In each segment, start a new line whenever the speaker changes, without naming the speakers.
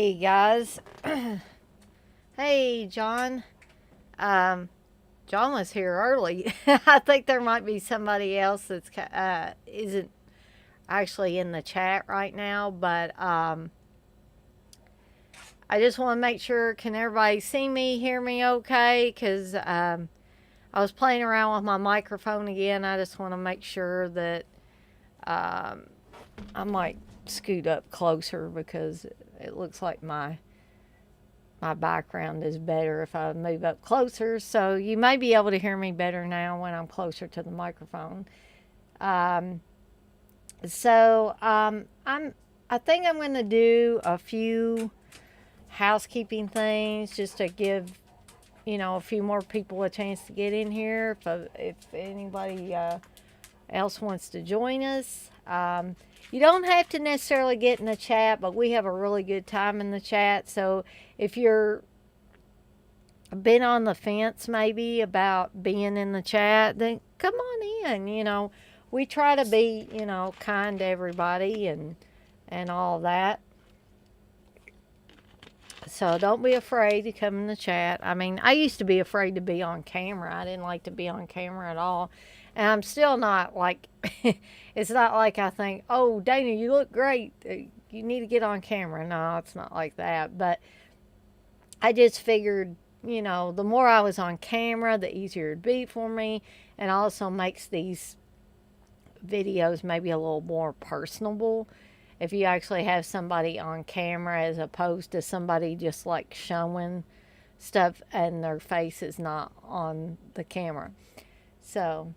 Hey guys. Hey John. Um, John was here early. I think there might be somebody else that's isn't actually in the chat right now, but I just want to make sure, can everybody see me, hear me okay? Because I was playing around with my microphone again. I just want to make sure that um, I might scoot up closer because it looks like my background is better if I move up closer. So you may be able to hear me better now when I'm closer to the microphone. Um, I think I'm going to do a few housekeeping things just to give a few more people a chance to get in here. If anybody else wants to join us. You don't have to necessarily get in the chat, but we have a really good time in the chat. So if you're been on the fence maybe about being in the chat, then come on in. We try to be, kind to everybody and all that. So don't be afraid to come in the chat. I mean, I used to be afraid to be on camera. I didn't like to be on camera at all. And I'm still not like, it's not like I think, oh, Dana, you look great. You need to get on camera. No, it's not like that. But I just figured, the more I was on camera, the easier it'd be for me. And also makes these videos maybe a little more personable if you actually have somebody on camera as opposed to somebody just like showing stuff and their face is not on the camera. So,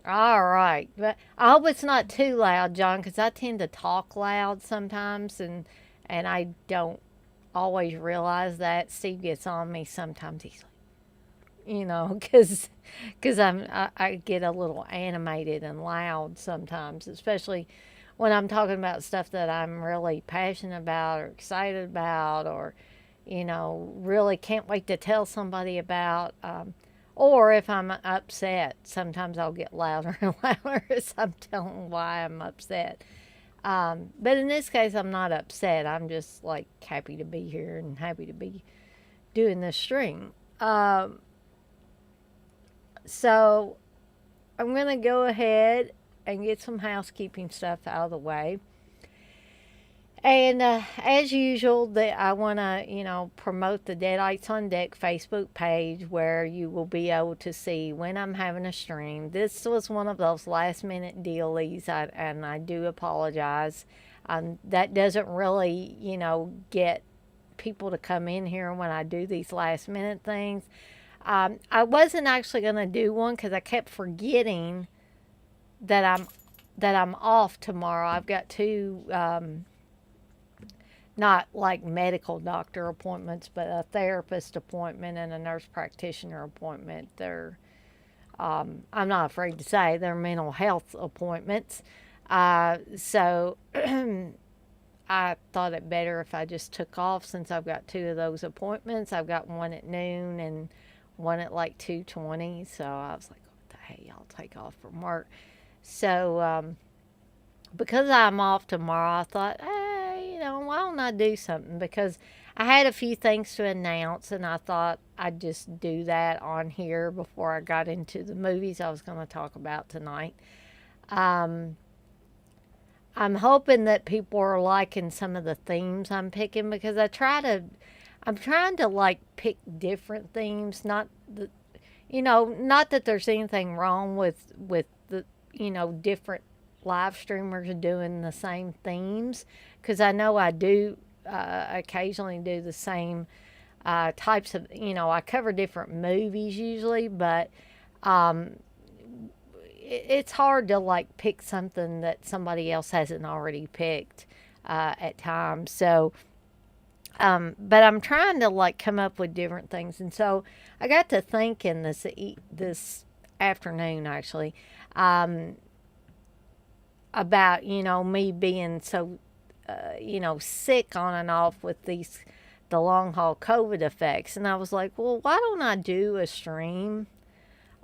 all right. But I hope it's not too loud, John, because I tend to talk loud sometimes and I don't always realize that. Steve gets on me sometimes. He's like, because I get a little animated and loud sometimes, especially when I'm talking about stuff that I'm really passionate about or excited about or, really can't wait to tell somebody about. Or if I'm upset, sometimes I'll get louder and louder as I'm telling why I'm upset. But in this case, I'm not upset. I'm just like happy to be here and happy to be doing this stream. So I'm going to go ahead and get some housekeeping stuff out of the way. And as usual, I want to, promote the Deadites on Deck Facebook page where you will be able to see when I'm having a stream. This was one of those last minute dealies, and I do apologize. That doesn't really, get people to come in here when I do these last minute things. I wasn't actually going to do one because I kept forgetting that I'm off tomorrow. I've got two not like medical doctor appointments, but a therapist appointment and a nurse practitioner appointment. I'm not afraid to say they're mental health appointments. So I thought it better if I just took off since I've got two of those appointments. I've got one at noon and one at like 2:20. So I was like, what the hey, I'll take off from work. So because I'm off tomorrow, I thought, hey, why don't I do something? Because I had a few things to announce, and I thought I'd just do that on here before I got into the movies I was going to talk about tonight. I'm hoping that people are liking some of the themes I'm picking because I'm trying to like pick different themes, not that there's anything wrong with the, different live streamers doing the same themes because I know I do occasionally do the same types of, I cover different movies usually, but it's hard to like pick something that somebody else hasn't already picked at times. So, but I'm trying to like come up with different things. And so I got to thinking this afternoon actually, about, me being so, sick on and off with the long haul COVID effects. And I was like, well, why don't I do a stream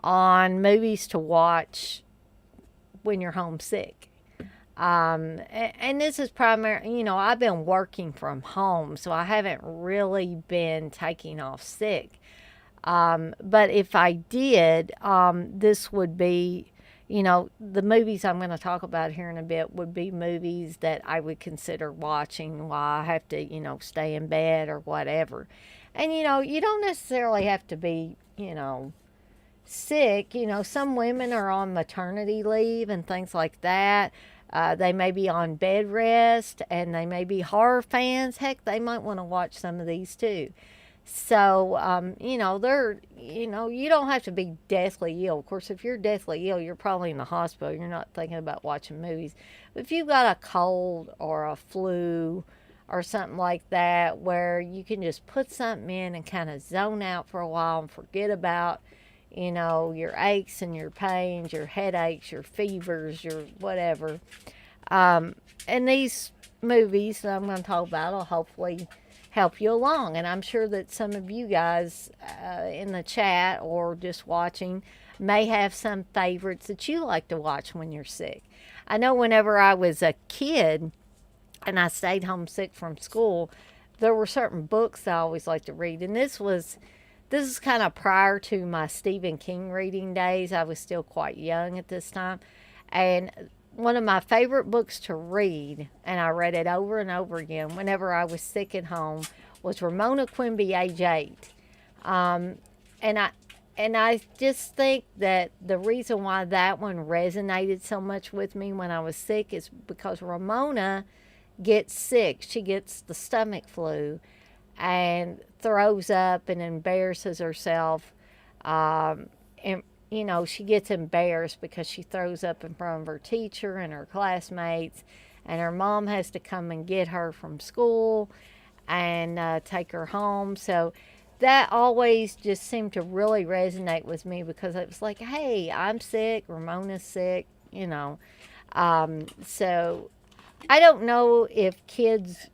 on movies to watch when you're homesick? And this is primary, I've been working from home, so I haven't really been taking off sick. But if I did, this would be, the movies I'm going to talk about here in a bit would be movies that I would consider watching while I have to, stay in bed or whatever. And, you don't necessarily have to be, sick. Some women are on maternity leave and things like that. They may be on bed rest and they may be horror fans. Heck, they might want to watch some of these too. So, you don't have to be deathly ill. Of course, if you're deathly ill, you're probably in the hospital. You're not thinking about watching movies. But if you've got a cold or a flu or something like that, where you can just put something in and kind of zone out for a while and forget about, your aches and your pains, your headaches, your fevers, your whatever. And these movies that I'm going to talk about will hopefully help you along. And I'm sure that some of you guys in the chat or just watching may have some favorites that you like to watch when you're sick. I know whenever I was a kid and I stayed home sick from school, there were certain books I always liked to read. And this is kind of prior to my Stephen King reading days. I was still quite young at this time. And one of my favorite books to read, and I read it over and over again whenever I was sick at home, was Ramona Quimby, Age 8. Um, and I just think that the reason why that one resonated so much with me when I was sick is because Ramona gets sick. She gets the stomach flu and throws up and embarrasses herself. And she gets embarrassed because she throws up in front of her teacher and her classmates, and her mom has to come and get her from school and take her home. So that always just seemed to really resonate with me because it was like, hey, I'm sick, Ramona's sick. So I don't know if kids,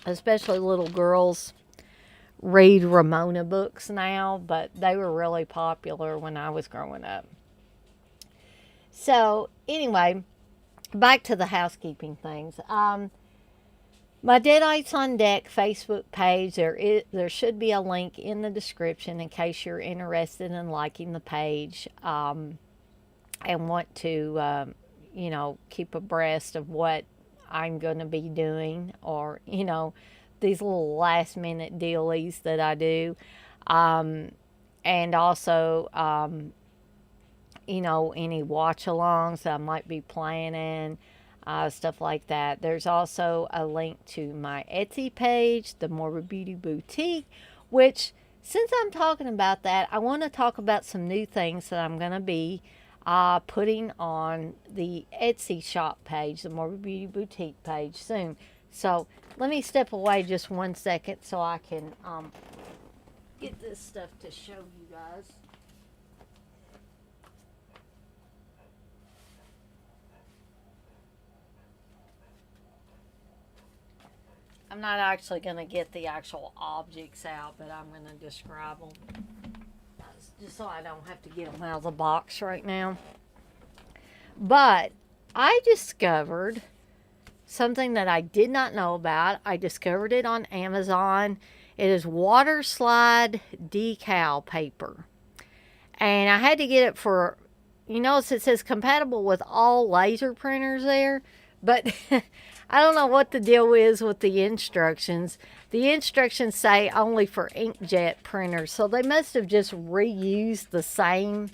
especially little girls, read Ramona books now, but they were really popular when I was growing up. So, anyway, back to the housekeeping things. My Deadites on Deck Facebook page, there should be a link in the description in case you're interested in liking the page and want to, keep abreast of what I'm going to be doing, or, these little last minute dealies that I do. And also, any watch alongs I might be planning, stuff like that. There's also a link to my Etsy page, the Morbid Beauty Boutique, which, since I'm talking about that, I want to talk about some new things that I'm going to be putting on the Etsy shop page, the Morbid Beauty Boutique page soon. So let me step away just 1 second so I can get this stuff to show you guys. I'm not actually going to get the actual objects out, but I'm going to describe them just so I don't have to get them out of the box right now. But I discovered something that I did not know about. I discovered it on Amazon. It is water slide decal paper. And I had to get it for, it says compatible with all laser printers there. But I don't know what the deal is with the instructions. The instructions say only for inkjet printers. So they must have just reused the same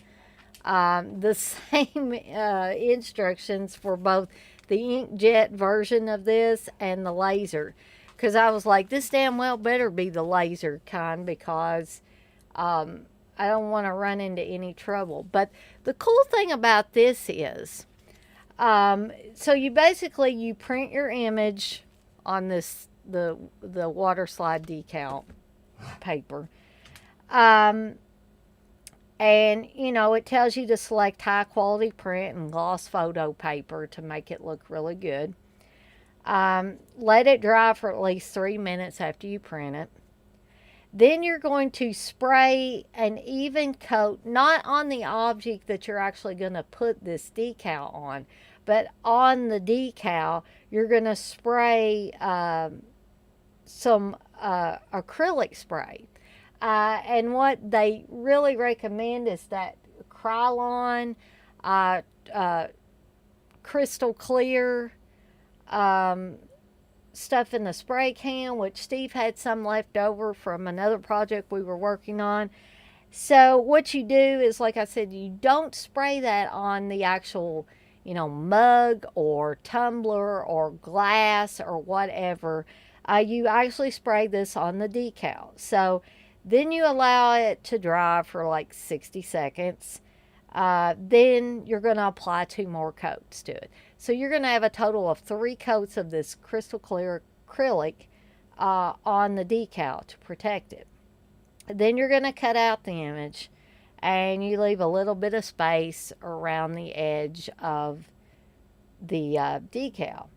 instructions for both the inkjet version of this and the laser. Because I was like, this damn well better be the laser kind, because I don't want to run into any trouble. But the cool thing about this is, so you print your image on the water slide decal paper. And, it tells you to select high quality print and gloss photo paper to make it look really good. Let it dry for at least 3 minutes after you print it. Then you're going to spray an even coat, not on the object that you're actually going to put this decal on, but on the decal, you're going to spray some acrylic spray. And what they really recommend is that Krylon, uh, uh, crystal clear um, stuff in the spray can, which Steve had some left over from another project we were working on. So what you do is, like I said, you don't spray that on the actual, mug or tumbler or glass or whatever. You actually spray this on the decal. So then you allow it to dry for like 60 seconds. Then you're going to apply two more coats to it. So you're going to have a total of three coats of this crystal clear acrylic on the decal to protect it. Then you're going to cut out the image and you leave a little bit of space around the edge of the decal.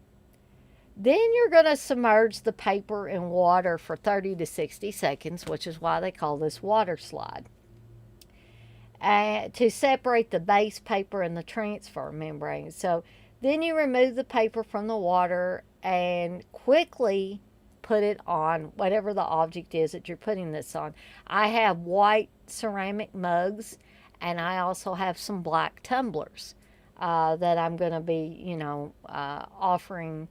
Then you're going to submerge the paper in water for 30 to 60 seconds, which is why they call this water slide, to separate the base paper and the transfer membrane. So then you remove the paper from the water and quickly put it on whatever the object is that you're putting this on. I have white ceramic mugs and I also have some black tumblers that I'm going to be, offering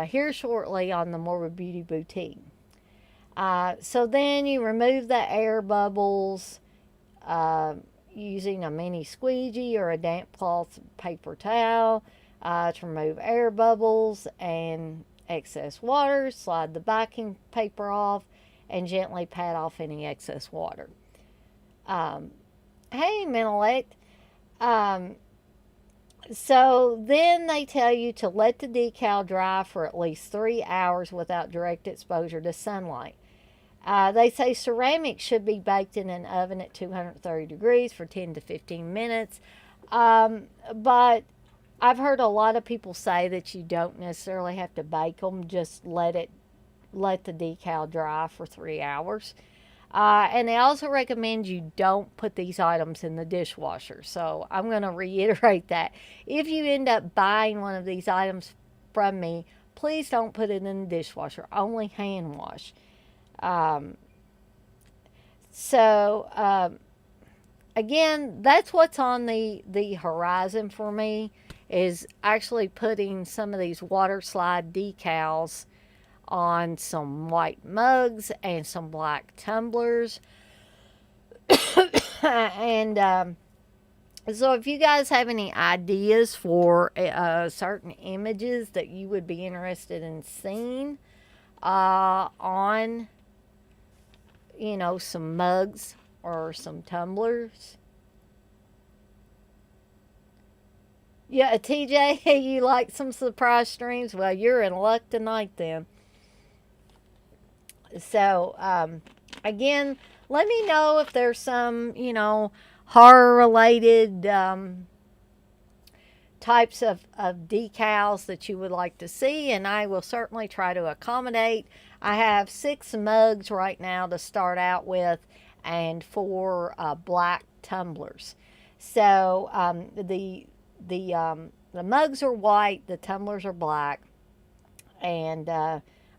here shortly on the Morbid Beauty Boutique. So then you remove the air bubbles using a mini squeegee or a damp cloth paper towel to remove air bubbles and excess water. Slide the backing paper off and gently pat off any excess water. Hey, Menelect. So then they tell you to let the decal dry for at least 3 hours without direct exposure to sunlight. They say ceramic should be baked in an oven at 230 degrees for 10 to 15 minutes. But I've heard a lot of people say that you don't necessarily have to bake them, just let the decal dry for 3 hours. And they also recommend you don't put these items in the dishwasher. So I'm going to reiterate that. If you end up buying one of these items from me, please don't put it in the dishwasher. Only hand wash. Again, that's what's on the horizon for me, is actually putting some of these water slide decals on some white mugs and some black tumblers. And so if you guys have any ideas for certain images that you would be interested in seeing on, some mugs or some tumblers. Yeah, TJ, you like some surprise streams? Well, you're in luck tonight then. So, again, let me know if there's some, horror related types of decals that you would like to see, and I will certainly try to accommodate. I have 6 mugs right now to start out with and 4 black tumblers. So the mugs are white, the tumblers are black, and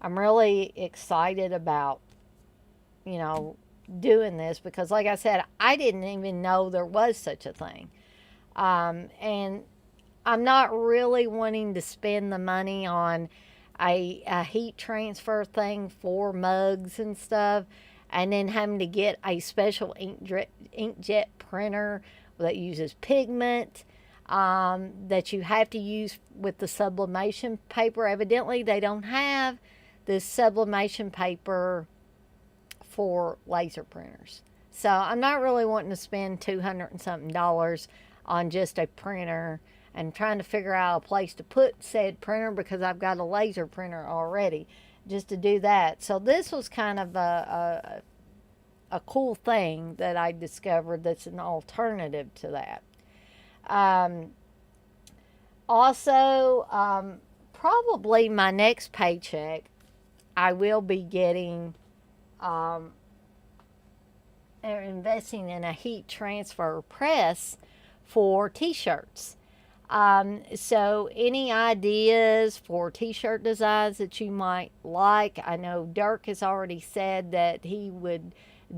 I'm really excited about, doing this because, like I said, I didn't even know there was such a thing. And I'm not really wanting to spend the money on a heat transfer thing for mugs and stuff, and then having to get a special inkjet printer that uses pigment that you have to use with the sublimation paper. Evidently, they don't have this sublimation paper for laser printers. So I'm not really wanting to spend $200 and something on just a printer and trying to figure out a place to put said printer because I've got a laser printer already just to do that. So this was kind of a cool thing that I discovered that's an alternative to that. Also, probably my next paycheck, I will be getting are investing in a heat transfer press for t-shirts. So any ideas for t-shirt designs that you might like? I know Dirk has already said that he would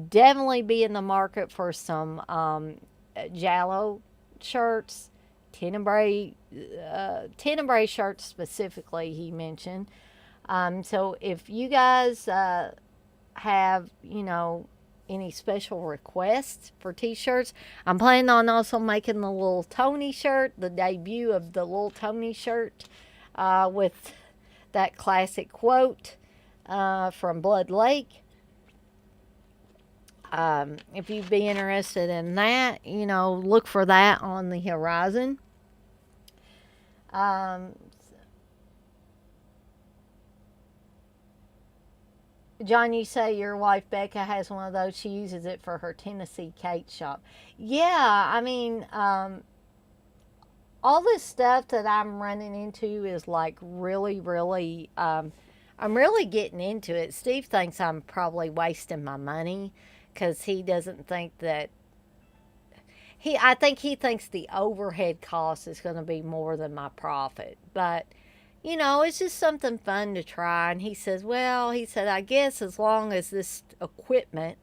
definitely be in the market for some Jallo shirts, Tenebrae shirts specifically. He mentioned. So if you guys have, any special requests for t-shirts, I'm planning on also making the little Tony shirt, the debut of the little Tony shirt, with that classic quote from Blood Lake. If you'd be interested in that, look for that on the horizon. Um, John, you say your wife Becca has one of those. She uses it for her Tennessee Kate shop. Yeah, I mean, all this stuff that I'm running into is like really, really, I'm really getting into it. Steve thinks I'm probably wasting my money because he doesn't think that I think he thinks the overhead cost is going to be more than my profit. But, it's just something fun to try. And he says, well, he said, I guess as long as this equipment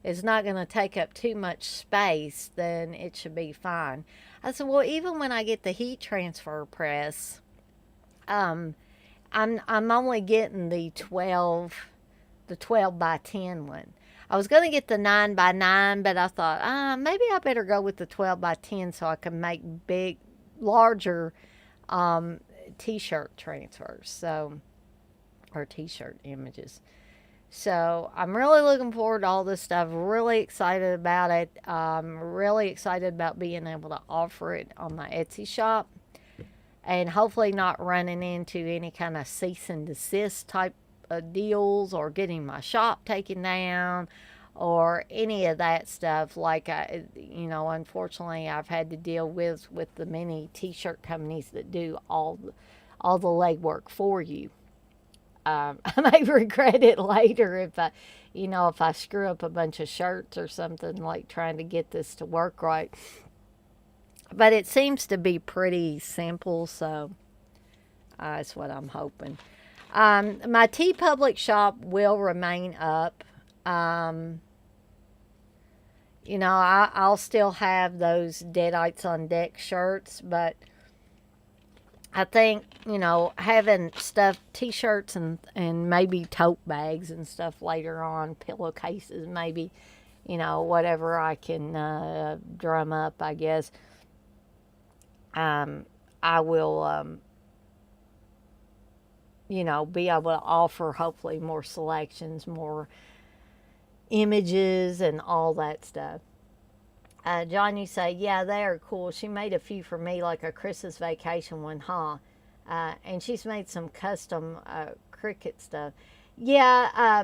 is not going to take up too much space, then it should be fine. I said, well, even when I get the heat transfer press, um, I'm only getting the 12 by 10 one. I was going to get the 9 by 9, but I thought, maybe I better go with the 12 by 10 so I can make larger um, t-shirt transfers. So, or t-shirt images. So I'm really looking forward to all this stuff. Really excited about it. Really excited about being able to offer it on my Etsy shop. And hopefully not running into any kind of cease and desist type deals or getting my shop taken down or any of that stuff. Like unfortunately, I've had to deal with the many T-shirt companies that do all the legwork for you. I may regret it later if I screw up a bunch of shirts or something, like trying to get this to work right. But it seems to be pretty simple, so that's what I'm hoping. My TeePublic shop will remain up. I'll still have those Deadites on Deck shirts, but I think, having stuff, t-shirts and maybe tote bags and stuff later on, pillowcases, maybe, whatever I can drum up, I guess. I will, be able to offer hopefully more selections, more images, and all that stuff. John, you say, yeah, they are cool. She made a few for me, like a Christmas vacation one, huh? And she's made some custom Cricut stuff. Yeah,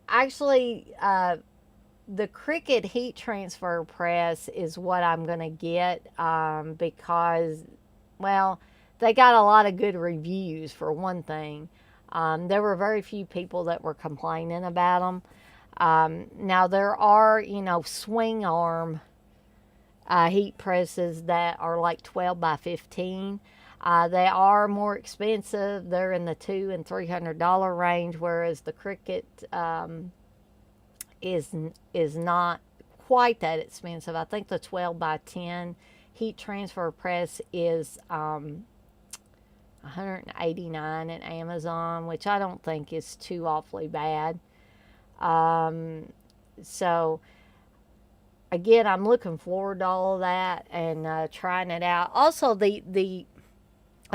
actually, the Cricut heat transfer press is what I'm going to get because, well, they got a lot of good reviews for one thing. There were very few people that were complaining about them. Now, there are, swing arm heat presses that are like 12 by 15. They are more expensive. They're in the $200 and $300 range, whereas the Cricut is not quite that expensive. I think the 12 by 10 heat transfer press is $189 at Amazon, which I don't think is too awfully bad. So again, I'm looking forward to all of that and trying it out. Also, the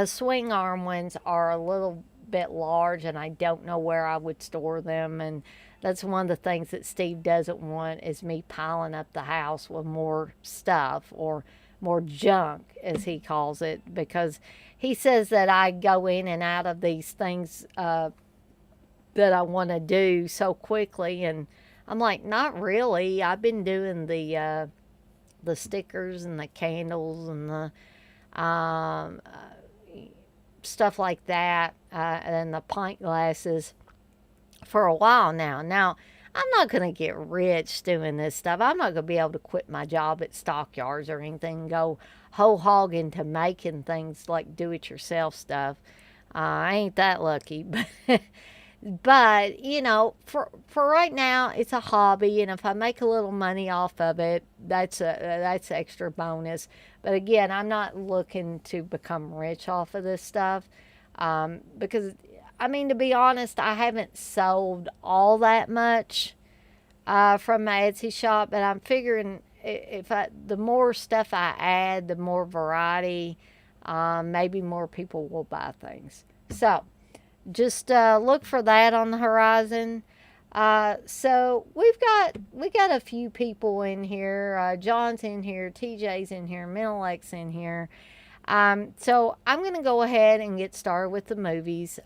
swing arm ones are a little bit large, and I don't know where I would store them. And that's one of the things that Steve doesn't want, is me piling up the house with more stuff or more junk, as he calls it, because he says that I go in and out of these things that I want to do so quickly, and I'm like, not really. I've been doing the stickers and the candles and the stuff like that, and the pint glasses for a while now. Now, I'm not going to get rich doing this stuff. I'm not going to be able to quit my job at Stockyards or anything and go whole hog into making things like do it yourself stuff. I ain't that lucky, but for right now, it's a hobby, and if I make a little money off of it, that's extra bonus. But again, I'm not looking to become rich off of this stuff, because I mean, to be honest, I haven't sold all that much from my Etsy shop, but I'm figuring if the more stuff I add, the more variety, maybe more people will buy things. So just look for that on the horizon. So we got a few people in here. John's in here, TJ's in here, Menelek's in here. So I'm going to go ahead and get started with the movies.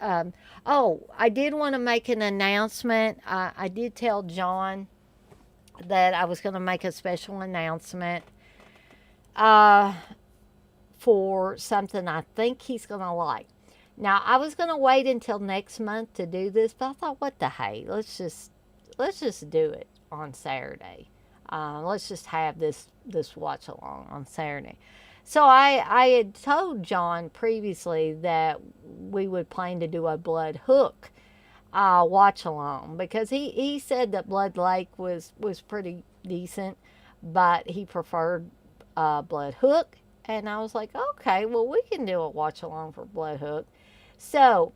Oh, I did want to make an announcement. I did tell John that I was going to make a special announcement for something I think he's going to like. Now, I was going to wait until next month to do this, but I thought, what the hey, let's just do it on Saturday. Let's just have this watch along on Saturday. So I had told John previously that we would plan to do a Blood Hook watch along, because he said that Blood Lake was pretty decent, but he preferred Blood Hook. And I was like, okay, well, we can do a watch along for Blood Hook. So,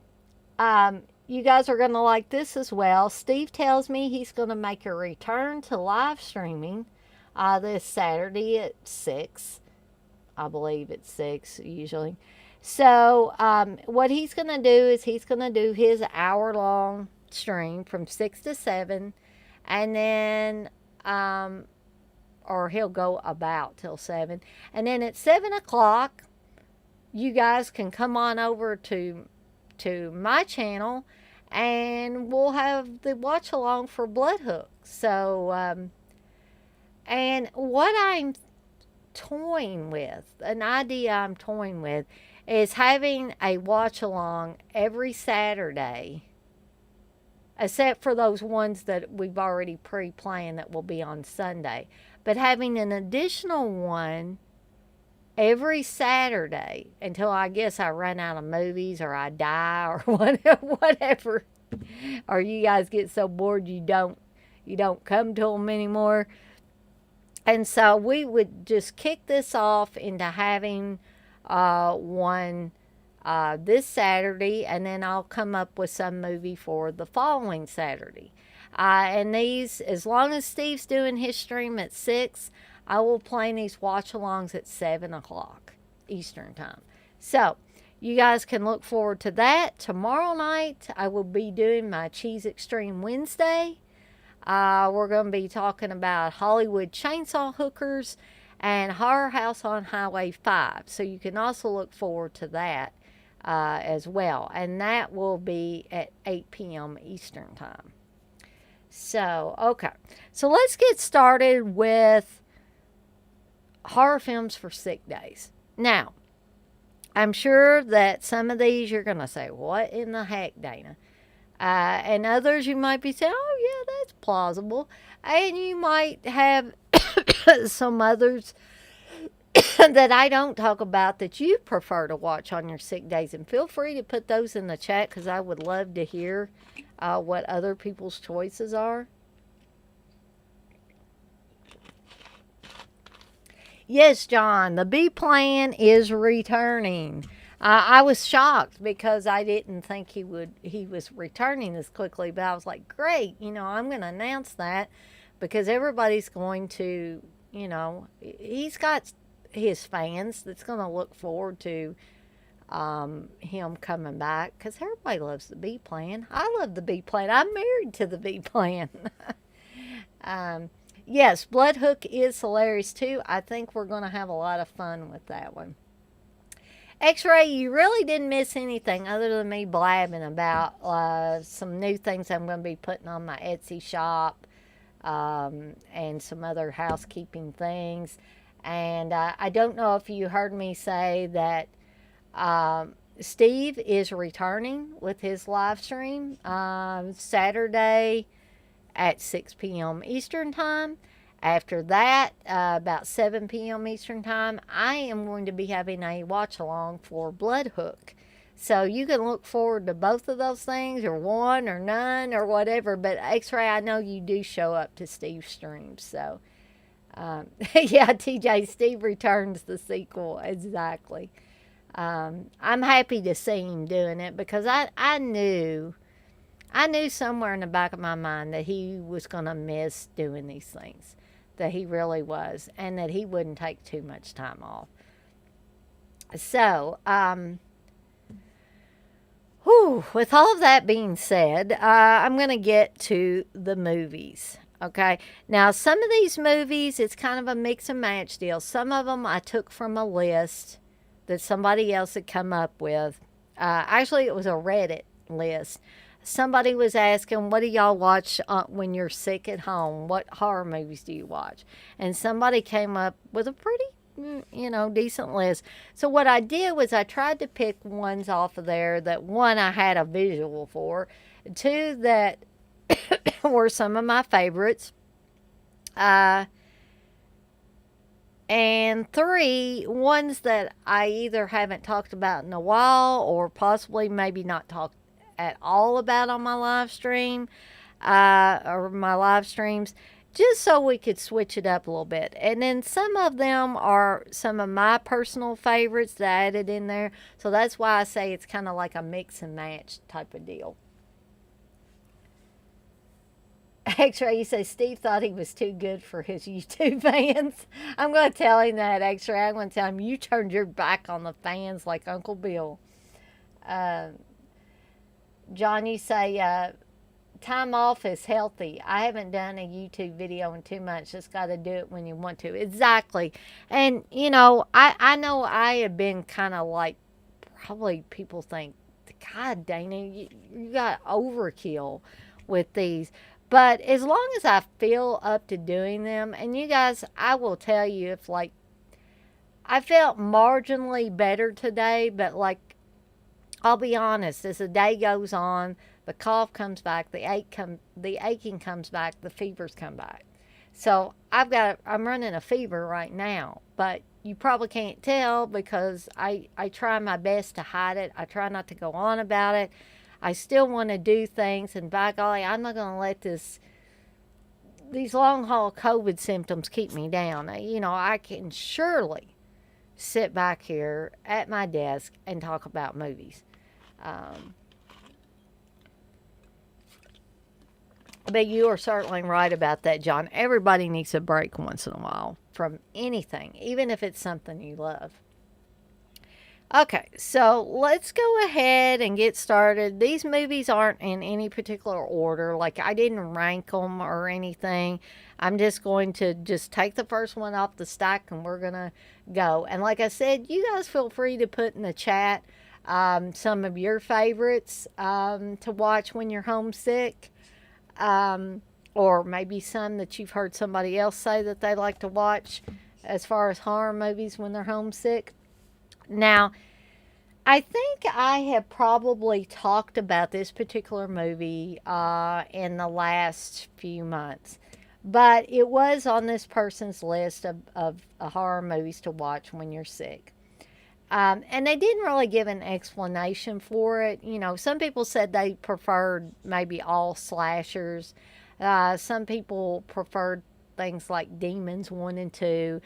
you guys are going to like this as well. Steve tells me he's going to make a return to live streaming this Saturday at 6. I believe it's 6 usually. So, what he's going to do is he's going to do his hour-long stream from 6 to 7. And then, or he'll go about till 7. And then at 7 o'clock, you guys can come on over to my channel, and we'll have the watch along for Blood Hook. So, and what I'm toying with, an idea I'm toying with, is having a watch along every Saturday, except for those ones that we've already pre-planned that will be on Sunday, but having an additional one every Saturday until I guess I run out of movies or I die or whatever, or you guys get so bored you don't come to them anymore. And so we would just kick this off into having one this Saturday, and then I'll come up with some movie for the following Saturday. And these, as long as Steve's doing his stream at 6, I will play these watch-alongs at 7 o'clock Eastern Time. So, you guys can look forward to that. Tomorrow night, I will be doing my Cheese Extreme Wednesday. We're going to be talking about Hollywood chainsaw hookers and Horror House on Highway 5. So, you can also look forward to that as well. And that will be at 8 p.m. Eastern Time. So, okay. So, let's get started with horror films for sick days. Now, I'm sure that some of these you're going to say, what in the heck, Dana? And others you might be saying, oh, yeah, that's plausible. And you might have some others that I don't talk about that you prefer to watch on your sick days. And feel free to put those in the chat, because I would love to hear what other people's choices are. Yes, John, the B plan is returning. I was shocked because I didn't think he was returning this quickly, but I was like, great, I'm going to announce that, because everybody's going to, he's got his fans that's going to look forward to him coming back, because everybody loves the B plan. I love the B plan. I'm married to the B plan. Yes, Blood Hook is hilarious too. I think we're going to have a lot of fun with that one. X-Ray, you really didn't miss anything other than me blabbing about some new things I'm going to be putting on my Etsy shop, and some other housekeeping things. And I don't know if you heard me say that Steve is returning with his live stream Saturday at 6 p.m. Eastern Time. After that, about 7 p.m. Eastern Time, I am going to be having a watch along for Blood Hook. So you can look forward to both of those things, or one, or none, or whatever. But X-Ray, I know you do show up to Steve's streams. So, yeah, TJ, Steve returns the sequel. Exactly. I'm happy to see him doing it because I knew somewhere in the back of my mind that he was going to miss doing these things, that he really was, and that he wouldn't take too much time off. So, with all of that being said, I'm going to get to the movies. Okay. Now, some of these movies, it's kind of a mix and match deal. Some of them I took from a list that somebody else had come up with. Actually, it was a Reddit list. Somebody was asking, what do y'all watch when you're sick at home? What horror movies do you watch? And somebody came up with a pretty, decent list. So what I did was I tried to pick ones off of there that, one, I had a visual for, two, that were some of my favorites, and three, ones that I either haven't talked about in a while or possibly maybe not talked at all about on my live stream, or my live streams, just so we could switch it up a little bit. And then some of them are some of my personal favorites that I added in there. So that's why I say it's kind of like a mix and match type of deal. X-Ray, you say Steve thought he was too good for his YouTube fans. I'm going to tell him that, X-Ray. I'm going to tell him you turned your back on the fans like Uncle Bill. John, you say time off is healthy. I haven't done a YouTube video in 2 months. Just got to do it when you want to. Exactly. And, I know I have been kind of like, probably people think, God, Dana, you got overkill with these. But as long as I feel up to doing them, and you guys, I will tell you, if like, I felt marginally better today, but like, I'll be honest, as the day goes on, the cough comes back, the aching comes back, the fevers come back. So I'm running a fever right now, but you probably can't tell because I try my best to hide it. I try not to go on about it. I still want to do things, and by golly, I'm not going to let these long haul COVID symptoms keep me down. I can surely sit back here at my desk and talk about movies. But you are certainly right about that, John. Everybody needs a break once in a while from anything, even if it's something you love. Okay, so let's go ahead and get started. These movies aren't in any particular order. Like, I didn't rank them or anything. I'm just going to just take the first one off the stack and we're going to go. And like I said, you guys feel free to put in the chat some of your favorites to watch when you're homesick. Or maybe some that you've heard somebody else say that they like to watch as far as horror movies when they're homesick. Now, I think I have probably talked about this particular movie in the last few months, but it was on this person's list of horror movies to watch when you're sick. And they didn't really give an explanation for it. Some people said they preferred maybe all slashers. Some people preferred things like Demons 1 and 2,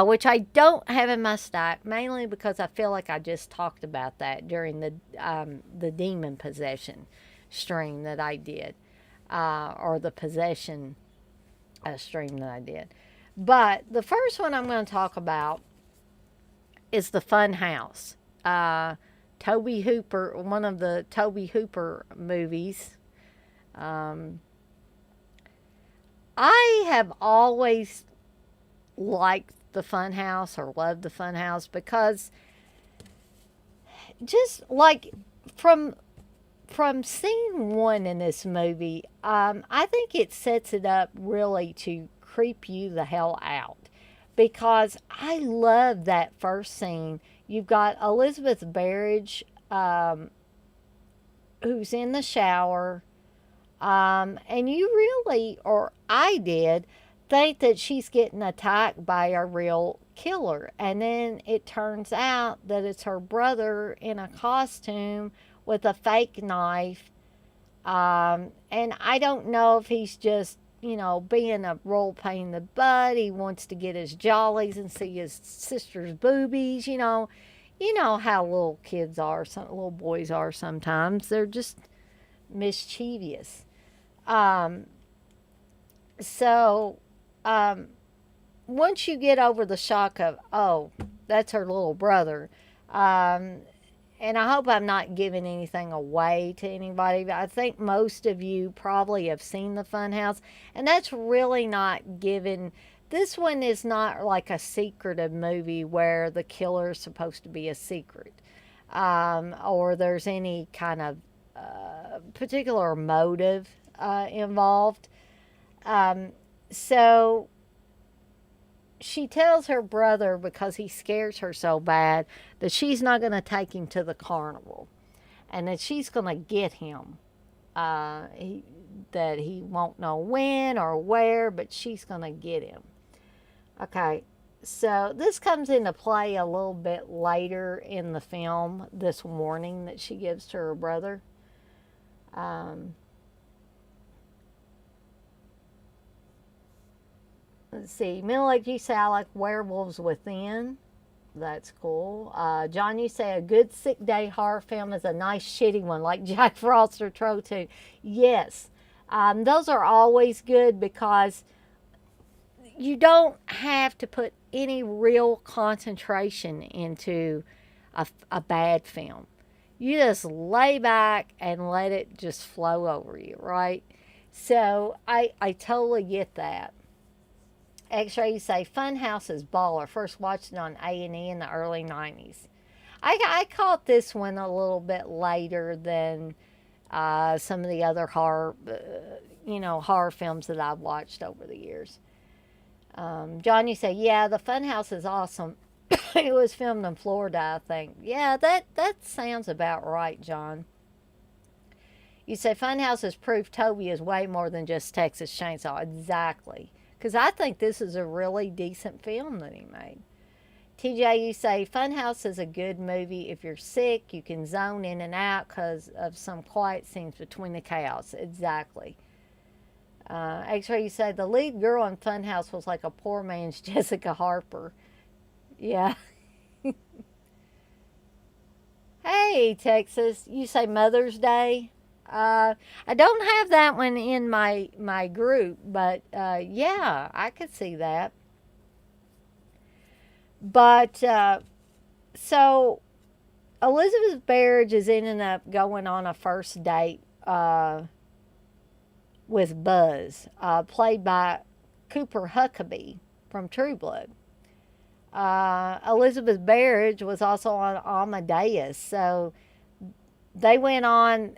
which I don't have in my stack, mainly because I feel like I just talked about that during the demon possession stream that I did, or the possession stream that I did. But the first one I'm going to talk about is the Fun House. Tobe Hooper, one of the Tobe Hooper movies. I have always liked the Funhouse or loved the Funhouse because just like from scene one in this movie, I think it sets it up really to creep you the hell out because I love that first scene. You've got Elizabeth Barrage, who's in the shower. And you really, or I did, think that she's getting attacked by a real killer. And then it turns out that it's her brother in a costume with a fake knife. And I don't know if he's just, being a roll pain in the butt. He wants to get his jollies and see his sister's boobies. You know how little kids are, some little boys are sometimes. They're just mischievous. Um, so um, once you get over the shock of, oh, that's her little brother, um, and I hope I'm not giving anything away to anybody, but I think most of you probably have seen the Funhouse, and that's really not given. This one is not like a secretive movie where the killer is supposed to be a secret, or there's any kind of particular motive involved. Um, so she tells her brother, because he scares her so bad, that she's not going to take him to the carnival and that she's going to get him. That he won't know when or where, but she's going to get him. Okay, so this comes into play a little bit later in the film, this warning that she gives to her brother. Um, let's see. Middle Age, you say I like Werewolves Within. That's cool. John, you say a good sick day horror film is a nice shitty one, like Jack Frost or Troll 2. Yes. Those are always good because you don't have to put any real concentration into a bad film. You just lay back and let it just flow over you, right? So I totally get that. X-Ray, you say Funhouse is baller. First watched it on A&E in the early 90s. I caught this one a little bit later than some of the other horror films that I've watched over the years. John, you say, yeah, the Funhouse is awesome. It was filmed in Florida, I think. Yeah, that sounds about right, John. You say Funhouse is proof Toby is way more than just Texas Chainsaw. Exactly. Because I think this is a really decent film that he made. TJ, you say Funhouse is a good movie. If you're sick, you can zone in and out because of some quiet scenes between the chaos. Exactly. X-Ray, you say the lead girl in Funhouse was like a poor man's Jessica Harper. Yeah. Hey, Texas, you say Mother's Day. I don't have that one in my group, but yeah, I could see that. But so Elizabeth Barrage is ending up going on a first date with Buzz, played by Cooper Huckabee from True Blood. Elizabeth Barrage was also on Amadeus, so they went on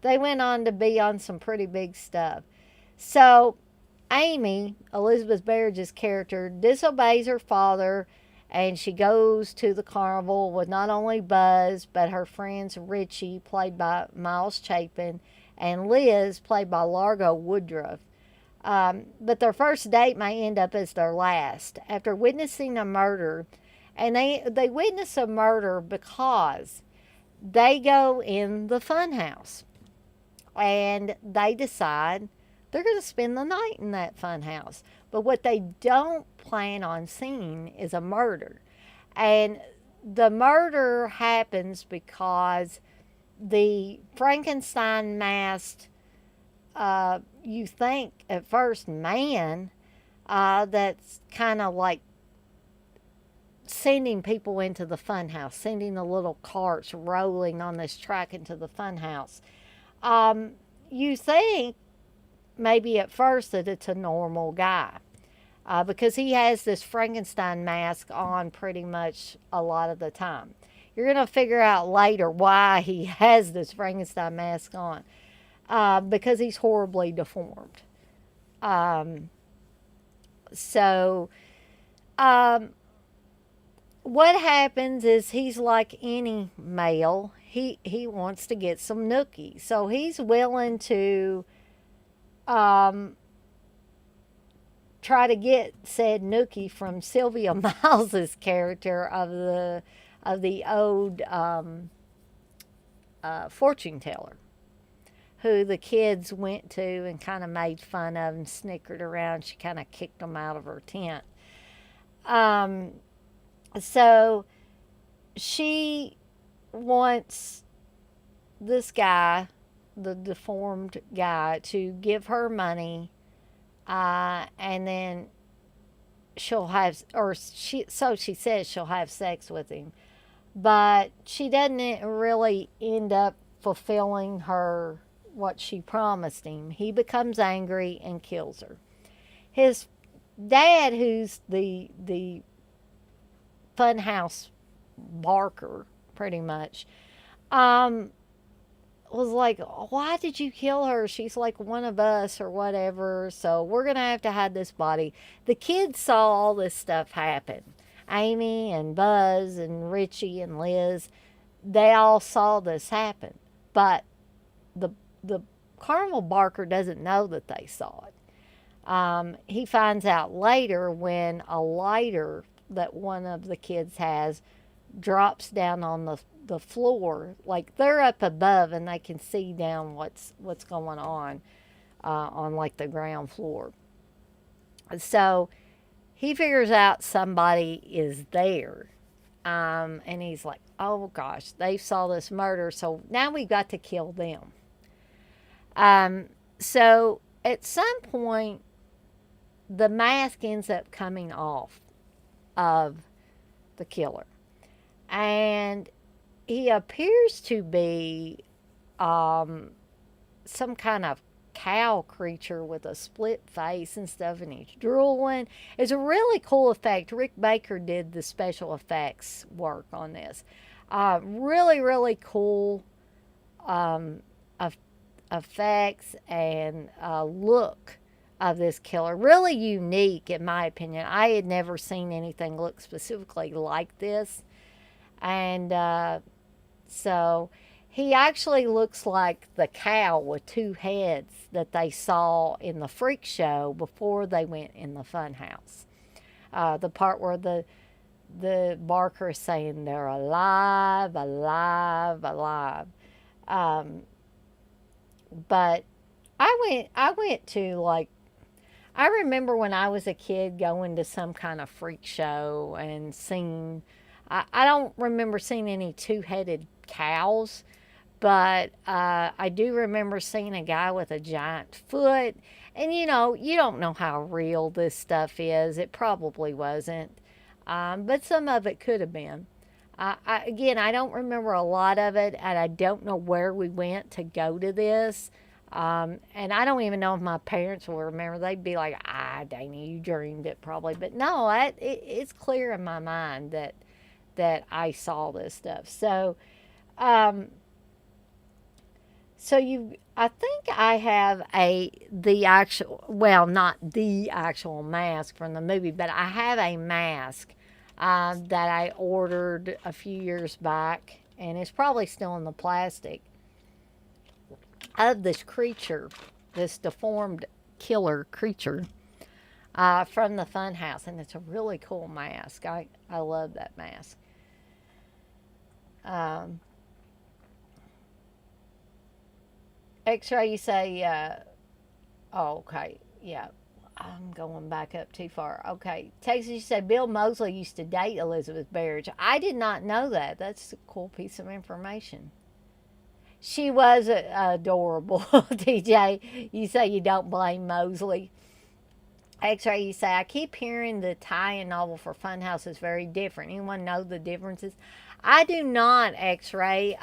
they went on to be on some pretty big stuff. So Amy, Elizabeth Barrage's character, disobeys her father, and she goes to the carnival with not only Buzz but her friends Richie, played by Miles Chapin, and Liz, played by Largo Woodruff. But their first date may end up as their last after witnessing a murder, and they witness a murder because they go in the funhouse and they decide they're going to spend the night in that funhouse. But what they don't plan on seeing is a murder. And the murder happens because the Frankenstein masked, you think at first, man, that's kind of like sending people into the funhouse, sending the little carts rolling on this track into the funhouse. You think maybe at first that it's a normal guy because he has this Frankenstein mask on pretty much a lot of the time. You're going to figure out later why he has this Frankenstein mask on because he's horribly deformed. So, um, what happens is he's like any male. He wants to get some nookie, so he's willing to um, try to get said nookie from Sylvia Miles's character of the old fortune teller, who the kids went to and kind of made fun of and snickered around. She kind of kicked them out of her tent. Um, so she wants this guy, the deformed guy, to give her money, and then she'll have, or she says she'll have sex with him, but she doesn't really end up fulfilling her what she promised him. He becomes angry and kills her. His dad, who's the funhouse barker, pretty much, um, was like, why did you kill her? She's like one of us or whatever. So we're going to hide this body. The kids saw all this stuff happen. Amy and Buzz and Richie and Liz, they all saw this happen. But the carnival barker doesn't know that they saw it. He finds out later when a lighter that one of the kids has drops down on the floor. Like they're up above and they can see down what's going on like the ground floor. So he figures out somebody is there. And he's like, oh gosh, they saw this murder, so now we got to kill them. So at some point, the mask ends up coming off of the killer. And he appears to be some kind of cow creature with a split face and stuff, and he's drooling. It's a really cool effect. Rick Baker did the special effects work on this. Really, really cool effects and look of this killer. Really unique, in my opinion. I had never seen anything look specifically like this. And so he actually looks like the cow with two heads that they saw in the freak show before they went in the fun house. The part where the barker is saying they're alive, alive, alive. But I went to, like, I remember when I was a kid going to some kind of freak show and seeing, I don't remember seeing any two-headed cows, but I do remember seeing a guy with a giant foot. And you don't know how real this stuff is. It probably wasn't. But some of it could have been. Again, I don't remember a lot of it, and I don't know where we went to go to this. And I don't even know if my parents will remember. They'd be like, Dana, you dreamed it probably. But no, it's clear in my mind that I saw this stuff. So, I think I have the actual, well, not the actual mask from the movie, but I have a mask that I ordered a few years back, and it's probably still in the plastic, of this creature, this deformed killer creature from the fun house. And it's a really cool mask. I love that mask. X-ray, you say, oh, okay, yeah. I'm going back up too far. Okay. Texas, you said Bill Moseley used to date Elizabeth Barrett. I did not know that. That's a cool piece of information. She was adorable, TJ. You say you don't blame Moseley. X-ray, you say, I keep hearing the tie-in novel for Funhouse is very different. Anyone know the differences? I do not, X-ray.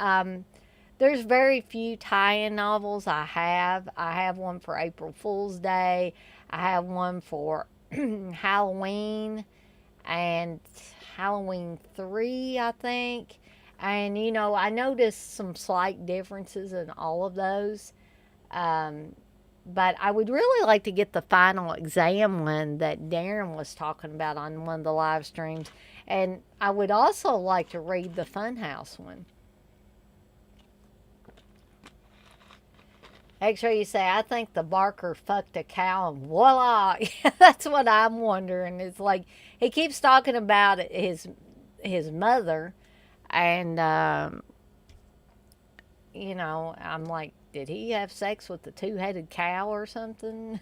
There's very few tie-in novels I have. I have one for April Fool's Day. I have one for Halloween and Halloween 3, I think. And, I noticed some slight differences in all of those. But I would really like to get the final exam one that Darren was talking about on one of the live streams. And I would also like to read the Funhouse one. X-ray, you say, I think the Barker fucked a cow and voila. That's what I'm wondering. It's like he keeps talking about his mother, and I'm like, did he have sex with the two-headed cow or something?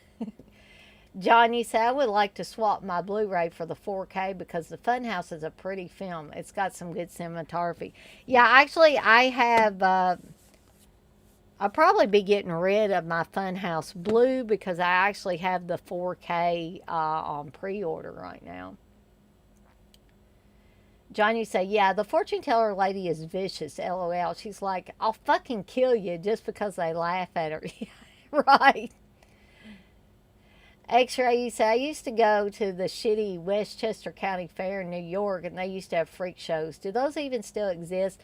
John, you say, I would like to swap my Blu-ray for the 4K because the Funhouse is a pretty film. It's got some good cinematography. Yeah, actually, I have. I'll probably be getting rid of my Funhouse Blue because I actually have the 4K on pre-order right now. John, you say, yeah, the fortune teller lady is vicious, LOL. She's like, I'll fucking kill you just because they laugh at her. Right. X-ray, you say, I used to go to the shitty Westchester County Fair in New York, and they used to have freak shows. Do those even still exist?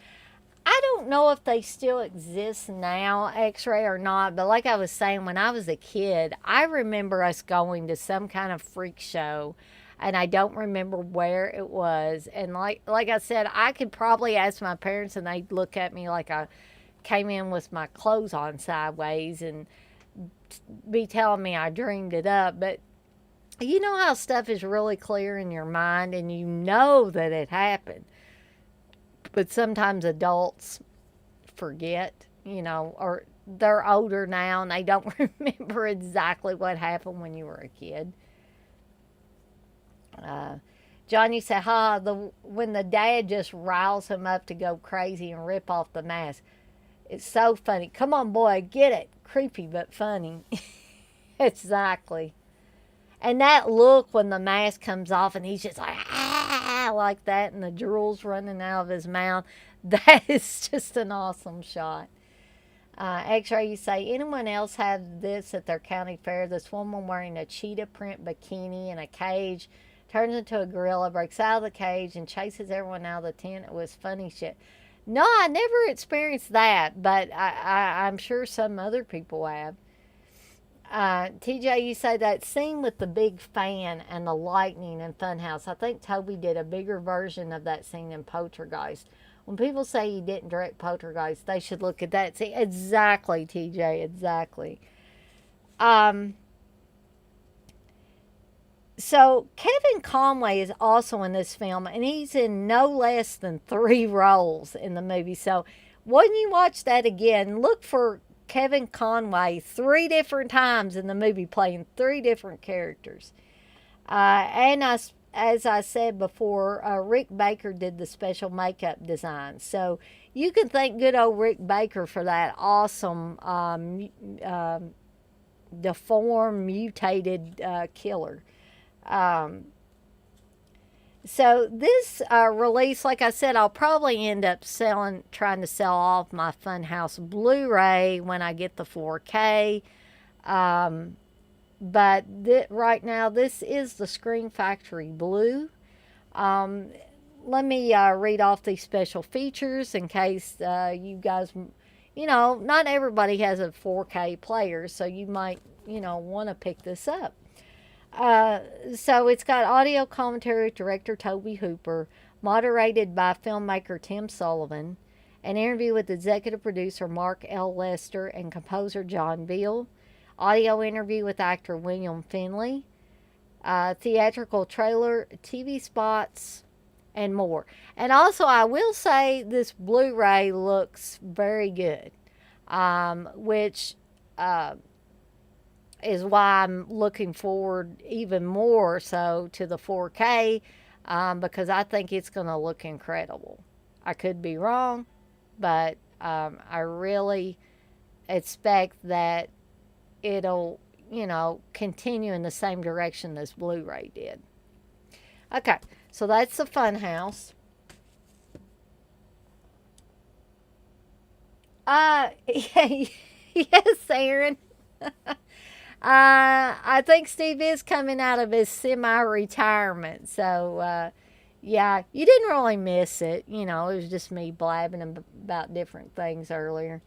I don't know if they still exist now, X-ray or not, but like I was saying, when I was a kid, I remember us going to some kind of freak show, and I don't remember where it was. And like I said, I could probably ask my parents, and they'd look at me like I came in with my clothes on sideways and be telling me I dreamed it up. But you know how stuff is really clear in your mind, and you know that it happened. But sometimes adults forget, or they're older now and they don't remember exactly what happened when you were a kid. Johnny said, when the dad just riles him up to go crazy and rip off the mask. It's so funny. Come on, boy, get it. Creepy but funny. Exactly. And that look when the mask comes off and he's just like that, and the drool's running out of his mouth. That is just an awesome shot. X-ray, you say, anyone else have this at their county fair? This woman wearing a cheetah print bikini in a cage turns into a gorilla, breaks out of the cage, and chases everyone out of the tent. It was funny shit. No, I never experienced that, but I'm sure some other people have. TJ, you say that scene with the big fan and the lightning in Funhouse. I think Toby did a bigger version of that scene in Poltergeist. When people say he didn't direct Poltergeist, they should look at that. See, exactly, TJ, exactly. So Kevin Conway is also in this film, and he's in no less than 3 roles in the movie. So when you watch that again, look for Kevin Conway 3 different times in the movie playing 3 different characters. As I said before, Rick Baker did the special makeup design. So you can thank good old Rick Baker for that awesome deformed, mutated killer. So this release, like I said, I'll probably end up trying to sell off my Funhouse Blu-ray when I get the 4K. But right now, this is the Screen Factory Blue. Let me read off these special features in case you guys, not everybody has a 4K player, so you might, want to pick this up. So it's got audio commentary with director Toby Hooper, moderated by filmmaker Tim Sullivan, an interview with executive producer Mark L. Lester and composer John Beal, audio interview with actor William Finley, theatrical trailer, TV spots, and more. And also, I will say this Blu-ray looks very good, which is why I'm looking forward even more so to the 4K, because I think it's going to look incredible. I could be wrong, but I really expect that it'll, continue in the same direction this Blu-ray did. Okay, so that's the Funhouse. Yes, Aaron. I think Steve is coming out of his semi-retirement, so yeah, you didn't really miss it. It was just me blabbing about different things earlier.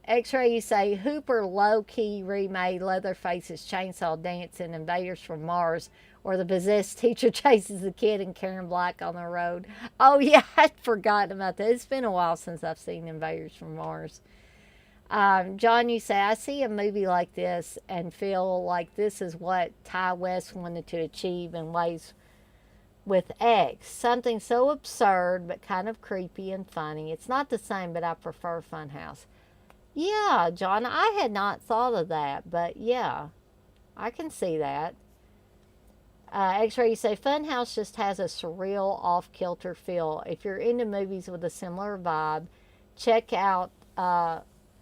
X-Ray, you say Hooper low-key remade Leatherface's chainsaw dance in Invaders from Mars, where the possessed teacher chases the kid and Karen Black on the road. Oh yeah, I'd forgotten about that. It's been a while since I've seen Invaders from Mars. John, you say, I see a movie like this and feel like this is what Ty West wanted to achieve in ways with X. Something so absurd but kind of creepy and funny. It's not the same, but I prefer Funhouse. Yeah, John, I had not thought of that, but yeah, I can see that. X-Ray, you say, Funhouse just has a surreal, off-kilter feel. If you're into movies with a similar vibe, check out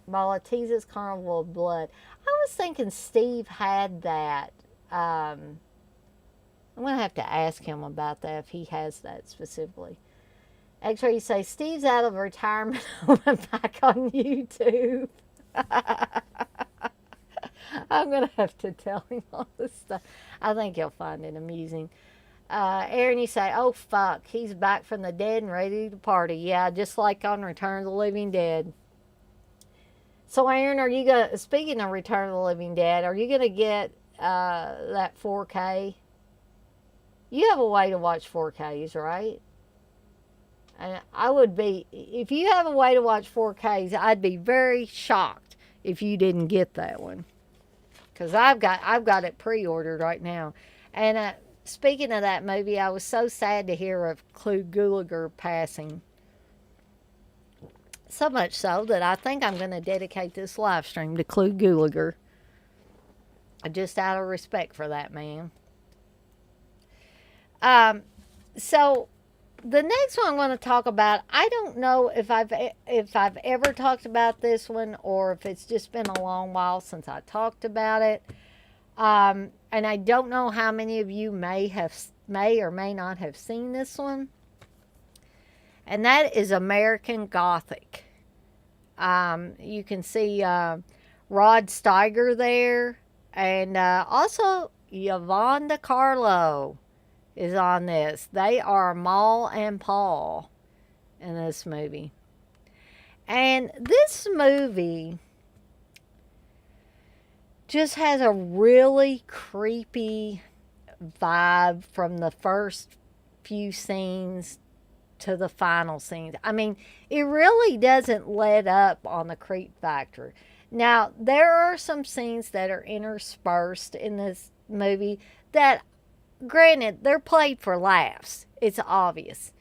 Maltese's Carnival of Blood. I was thinking Steve had that. I'm going to have to ask him about that if he has that specifically. X-Ray, you say, Steve's out of retirement and went back on YouTube. I'm going to have to tell him all this stuff. I think he'll find it amusing. Aaron, you say, oh, fuck, he's back from the dead and ready to party. Yeah, just like on Return of the Living Dead. So, Aaron, are you going to, speaking of Return of the Living Dead, are you going to get that 4K? You have a way to watch 4Ks, right? And I would be, if you have a way to watch 4Ks, I'd be very shocked if you didn't get that one. Because I've got it pre-ordered right now. And speaking of that movie, I was so sad to hear of Clu Gulager passing. So much so that I think I'm going to dedicate this live stream to Clu Gulager. Just out of respect for that man. So the next one I'm going to talk about, I don't know if I've ever talked about this one or if it's just been a long while since I talked about it. And I don't know how many of you may or may not have seen this one. And that is American Gothic. You can see Rod Steiger there, and also Yvonne DiCarlo is on this. They are Maul and Paul in this movie. And this movie just has a really creepy vibe from the first few scenes to the final scenes. I mean, it really doesn't let up on the creep factor. Now, there are some scenes that are interspersed in this movie that, granted, they're played for laughs. It's obvious.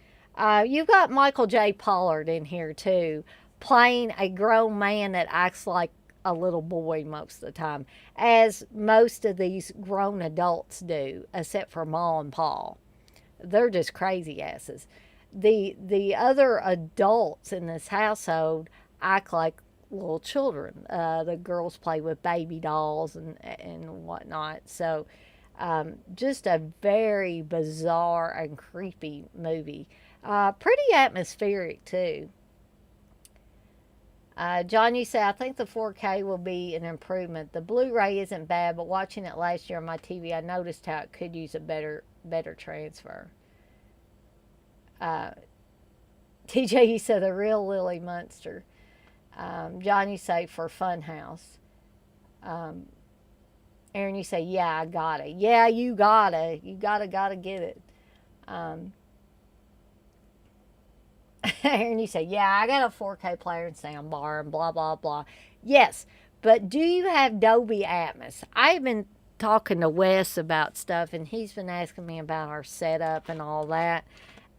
You've got Michael J. Pollard in here, too, playing a grown man that acts like a little boy most of the time, as most of these grown adults do, except for Ma and Paul. They're just crazy asses. The other adults in this household act like little children. The girls play with baby dolls and whatnot. So just a very bizarre and creepy movie. Pretty atmospheric too. John, you say, I think the 4K will be an improvement. The Blu-ray isn't bad, but watching it last year on my TV, I noticed how it could use a better transfer. TJ, you said the real Lily Munster. John, you say for Funhouse. Aaron, you say, yeah, I got it. Yeah, you gotta get it. Aaron, you say, yeah, I got a 4K player and soundbar and blah, blah, blah. Yes, but do you have Dolby Atmos? I've been talking to Wes about stuff, and he's been asking me about our setup and all that.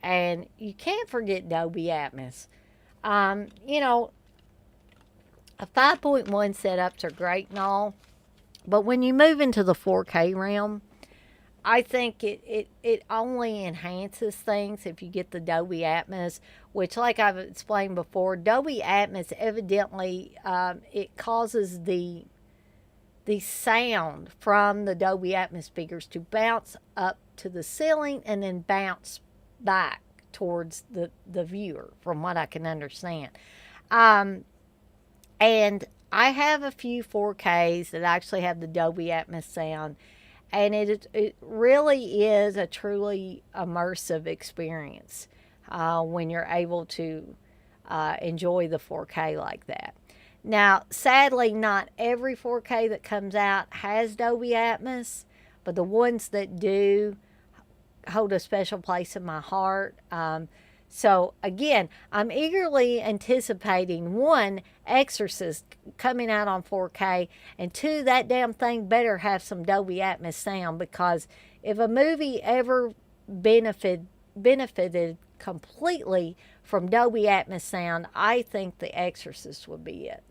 And you can't forget Dolby Atmos. You know, a 5.1 setups are great and all, but when you move into the 4K realm, I think it only enhances things if you get the Dolby Atmos, which, like I've explained before, Dolby Atmos evidently it causes the sound from the Dolby Atmos speakers to bounce up to the ceiling and then bounce back towards the viewer, from what I can understand. And I have a few 4Ks that actually have the Dolby Atmos sound, and it really is a truly immersive experience when you're able to enjoy the 4K like that. Now, sadly, not every 4K that comes out has Dolby Atmos, but the ones that do hold a special place in my heart. So again, I'm eagerly anticipating one, Exorcist coming out on 4K, and two, that damn thing better have some Dolby Atmos sound, because if a movie ever benefited completely from Dolby Atmos sound, I think The Exorcist would be it.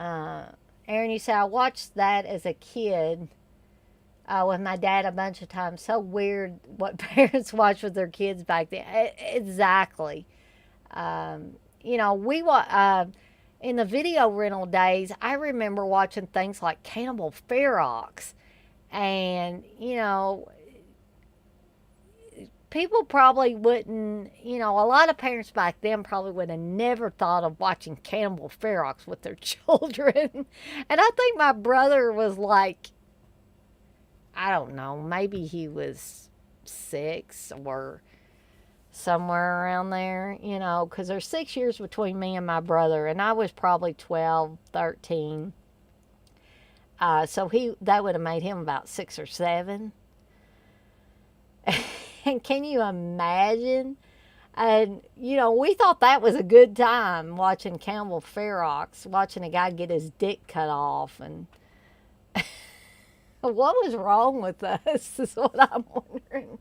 Aaron, you say I watched that as a kid with my dad a bunch of times. So weird what parents watch with their kids back then. Exactly. You know, in the video rental days, I remember watching things like Cannibal Ferox. And, you know, people probably wouldn't, you know, a lot of parents back then probably would have never thought of watching Cannibal Ferox with their children. And I think my brother was like, I don't know, maybe he was 6 or somewhere around there, you know, because there's 6 years between me and my brother, and I was probably 12, 13. So that would have made him about 6 or 7. And can you imagine? And, you know, we thought that was a good time watching Cannibal Ferox, watching a guy get his dick cut off. And what was wrong with us is what I'm wondering.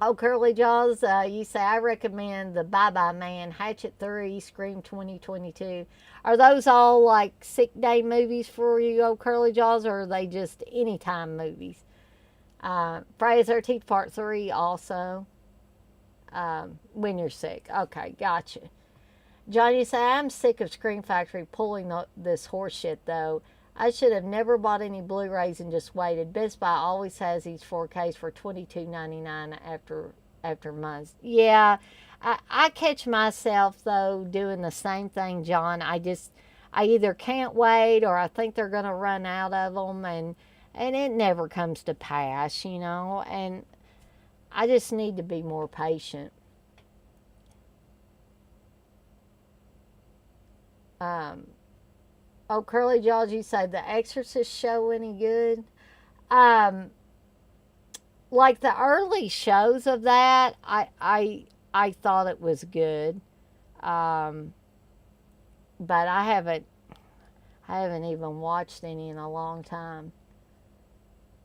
Oh, Curly Jaws, you say, I recommend the Bye Bye Man, Hatchet 3, Scream 2022. Are those all like sick day movies for you, oh Curly Jaws, or are they just anytime movies? Friday the 13th Part 3 also. When you're sick. Okay, gotcha. John, you say, I'm sick of Scream Factory pulling this horse shit, though. I should have never bought any Blu-rays and just waited. Best Buy always has these 4Ks for $22.99 after months. Yeah, I catch myself, though, doing the same thing, John. I either can't wait or I think they're going to run out of them, and it never comes to pass, you know, and I just need to be more patient. Oh, Curly Jaws, you say the Exorcist show any good? Um, like the early shows of that, I thought it was good, um, but I haven't even watched any in a long time.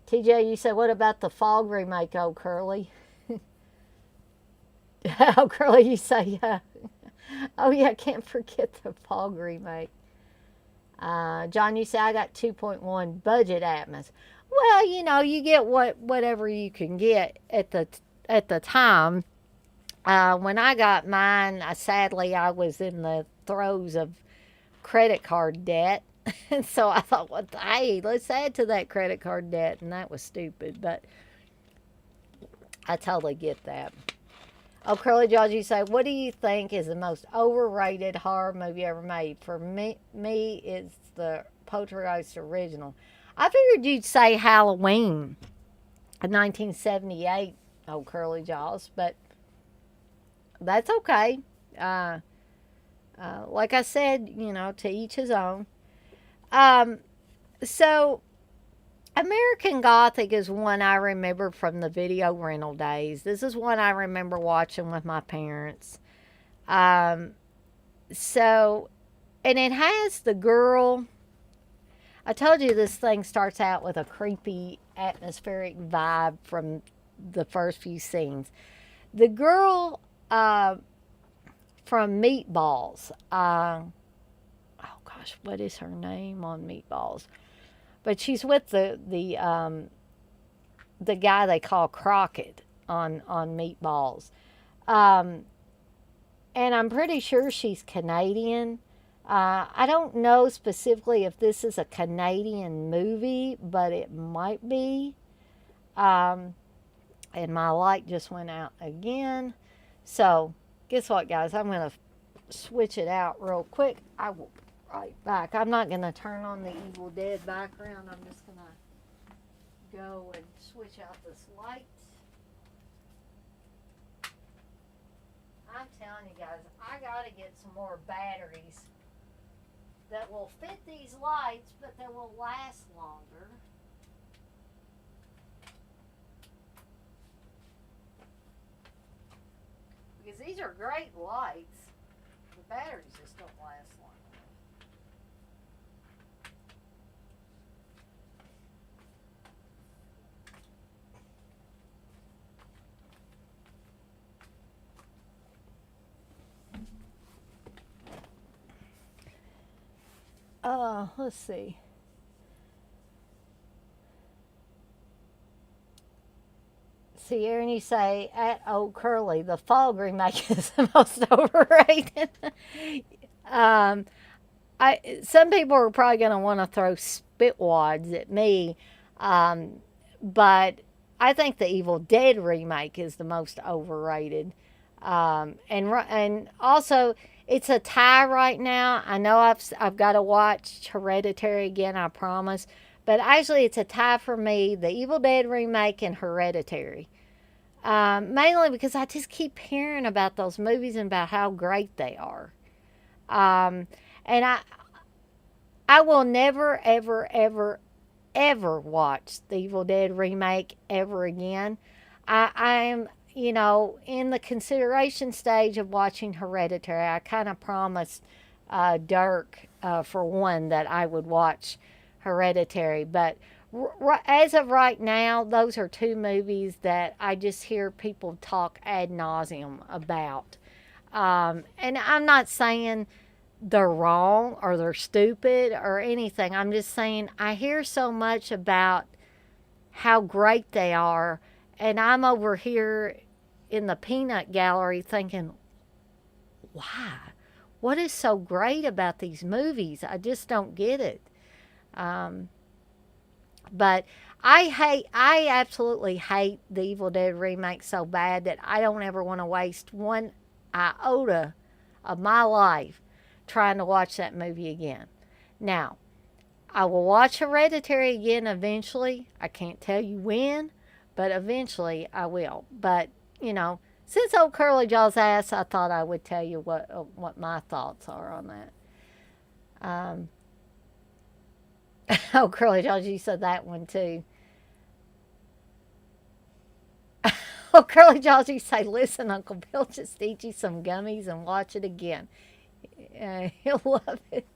TJ, you said, what about the Fog remake, oh Curly? Oh, Curly, you say, oh yeah, can't forget the Fog remake. John, you say I got 2.1 budget Atmos. Well, you know, you get whatever you can get at the time. When I got mine, sadly I was in the throes of credit card debt, and so I thought, well, hey, let's add to that credit card debt, and that was stupid, but I totally get that. Oh, Curly Jaws, you say, what do you think is the most overrated horror movie ever made? For me, it's the Poltergeist original. I figured you'd say Halloween, 1978. Oh, Curly Jaws, but that's okay. Uh, like I said, you know, to each his own. Um, so American Gothic is one I remember from the video rental days. This is one I remember watching with my parents. Um, so, and it has the girl. I told you this thing starts out with a creepy atmospheric vibe from the first few scenes. The girl from Meatballs. Oh gosh, what is her name on Meatballs? But she's with the guy they call Crockett on Meatballs, um, and I'm pretty sure she's Canadian. I don't know specifically if this is a Canadian movie, but it might be. Um, and my light just went out again. So, guess what, guys? I'm going to switch it out real quick. I will be right back. I'm not going to turn on the Evil Dead background. I'm just going to go and switch out this light. I'm telling telling you guys, I gotta get some more batteries that will fit these lights, but that will last longer. Because these are great lights. The batteries just don't last long enough. Let's see. See, Aaron, you say at Old Curly, the fog remake is the most overrated. um, some people are probably going to want to throw spit wads at me, um, but I think the Evil Dead remake is the most overrated. And also it's a tie right now. I know I've got to watch Hereditary again. I promise, but actually it's a tie for me: the Evil Dead remake and Hereditary. Mainly because I just keep hearing about those movies and about how great they are. Um, and I will never, ever, ever, ever watch the Evil Dead remake ever again. I am, in the consideration stage of watching Hereditary. I kind of promised Dirk, for one, that I would watch Hereditary. But as of right now, those are two movies that I just hear people talk ad nauseum about. And I'm not saying they're wrong or they're stupid or anything. I'm just saying I hear so much about how great they are, and I'm over here in the peanut gallery thinking, why? What is so great about these movies? I just don't get it. Um, but I absolutely hate the Evil Dead remake so bad that I don't ever want to waste one iota of my life trying to watch that movie again. Now, I will watch Hereditary again eventually. I can't tell you when, but eventually I will. But, since old Curly Jaw's asked, I thought I would tell you what my thoughts are on that. Oh, Curly Jaw, you said that one too. Oh, Curly Jaws, you say, listen, Uncle Bill, just eat you some gummies and watch it again. He'll love it.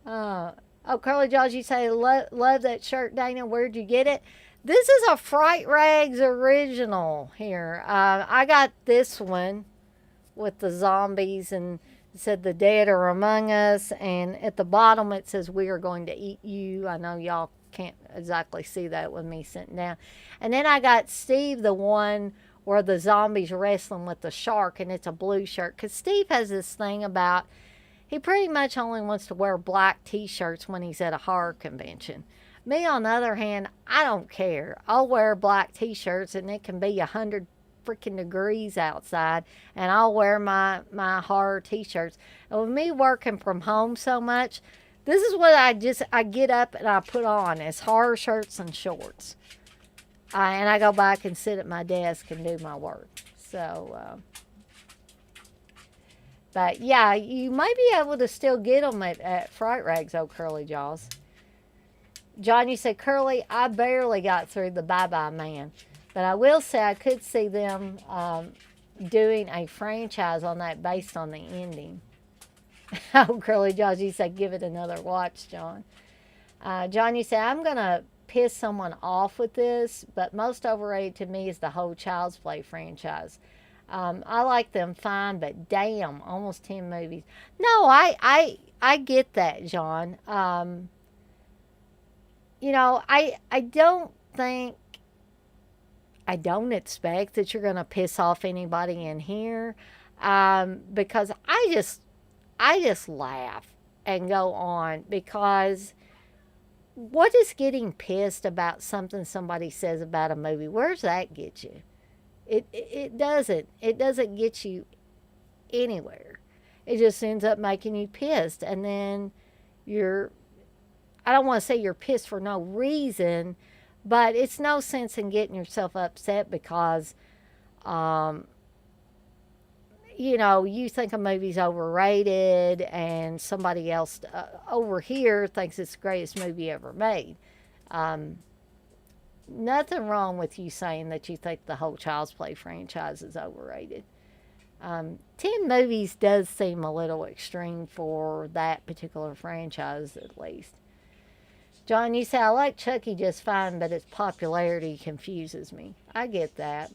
Oh, Curly Jaws, you say, love that shirt, Dana. Where'd you get it? This is a Fright Rags original here. I got this one with the zombies, and it said the dead are among us. And at the bottom it says, we are going to eat you. I know y'all can't exactly see that with me sitting down. And then I got Steve, the one where the zombies wrestling with the shark, and it's a blue shirt. Because Steve has this thing about, he pretty much only wants to wear black t-shirts when he's at a horror convention. Me, on the other hand, I don't care. I'll wear black t-shirts, and it can be 100 freaking degrees outside, and I'll wear my horror t-shirts. And with me working from home so much, this is what I get up and I put on, is horror shirts and shorts. And I go back and sit at my desk and do my work. So, but yeah, you may be able to still get them at Fright Rags, old Curly Jaws. John, you said, Curly, I barely got through the Bye Bye Man. But I will say I could see them doing a franchise on that based on the ending. Oh, Curly Jaws, you said, give it another watch, John. John, you said, I'm going to piss someone off with this, but most overrated to me is the whole Child's Play franchise. I like them fine, but damn, almost 10 movies. No, I get that, John. I don't think, I don't expect that you're going to piss off anybody in here, because I just laugh and go on, because what is getting pissed about something somebody says about a movie? Where's that get you? It doesn't get you anywhere. It just ends up making you pissed, and then I don't want to say you're pissed for no reason, but it's no sense in getting yourself upset because you think a movie's overrated and somebody else over here thinks it's the greatest movie ever made. Um, Nothing wrong with you saying that you think the whole Child's Play franchise is overrated. 10 movies does seem a little extreme for that particular franchise, at least. John, you say, I like Chucky just fine, but its popularity confuses me. I get that.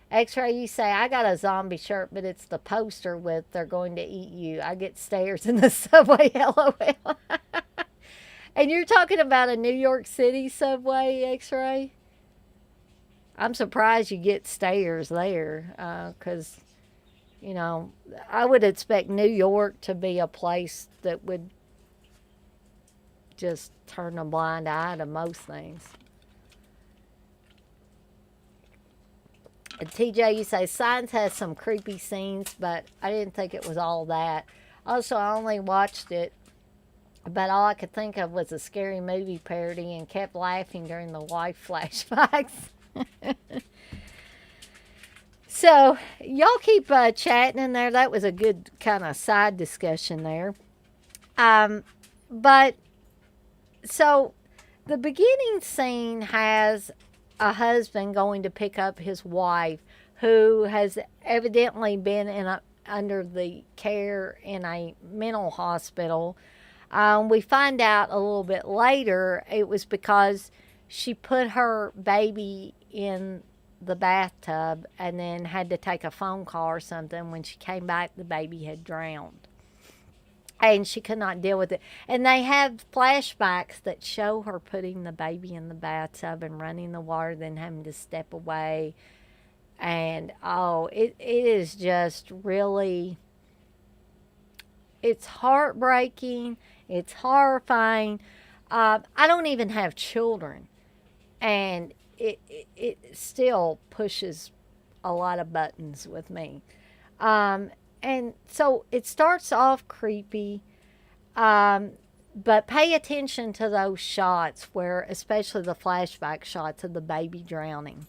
X Ray, you say, I got a zombie shirt, but it's the poster with they're going to eat you. I get stares in the subway, lol. And you're talking about a New York City subway, X Ray? I'm surprised you get stares there because, you know, I would expect New York to be a place that would just turn a blind eye to most things. And TJ, you say Signs has some creepy scenes, but I didn't think it was all that. Also, I only watched it, but all I could think of was a scary movie parody and kept laughing during the wife flashbacks. So, y'all keep chatting in there. That was a good kind of side discussion there. But, so, the beginning scene has a husband going to pick up his wife who has evidently been under the care in a mental hospital. We find out a little bit later it was because she put her baby in the bathtub and then had to take a phone call or something. When she came back, the baby had drowned. And she could not deal with it. And they have flashbacks that show her putting the baby in the bathtub and running the water, then having to step away. And, it is just really, it's heartbreaking. It's horrifying. I don't even have children. And it still pushes a lot of buttons with me. And so it starts off creepy, but pay attention to those shots where, especially the flashback shots of the baby drowning,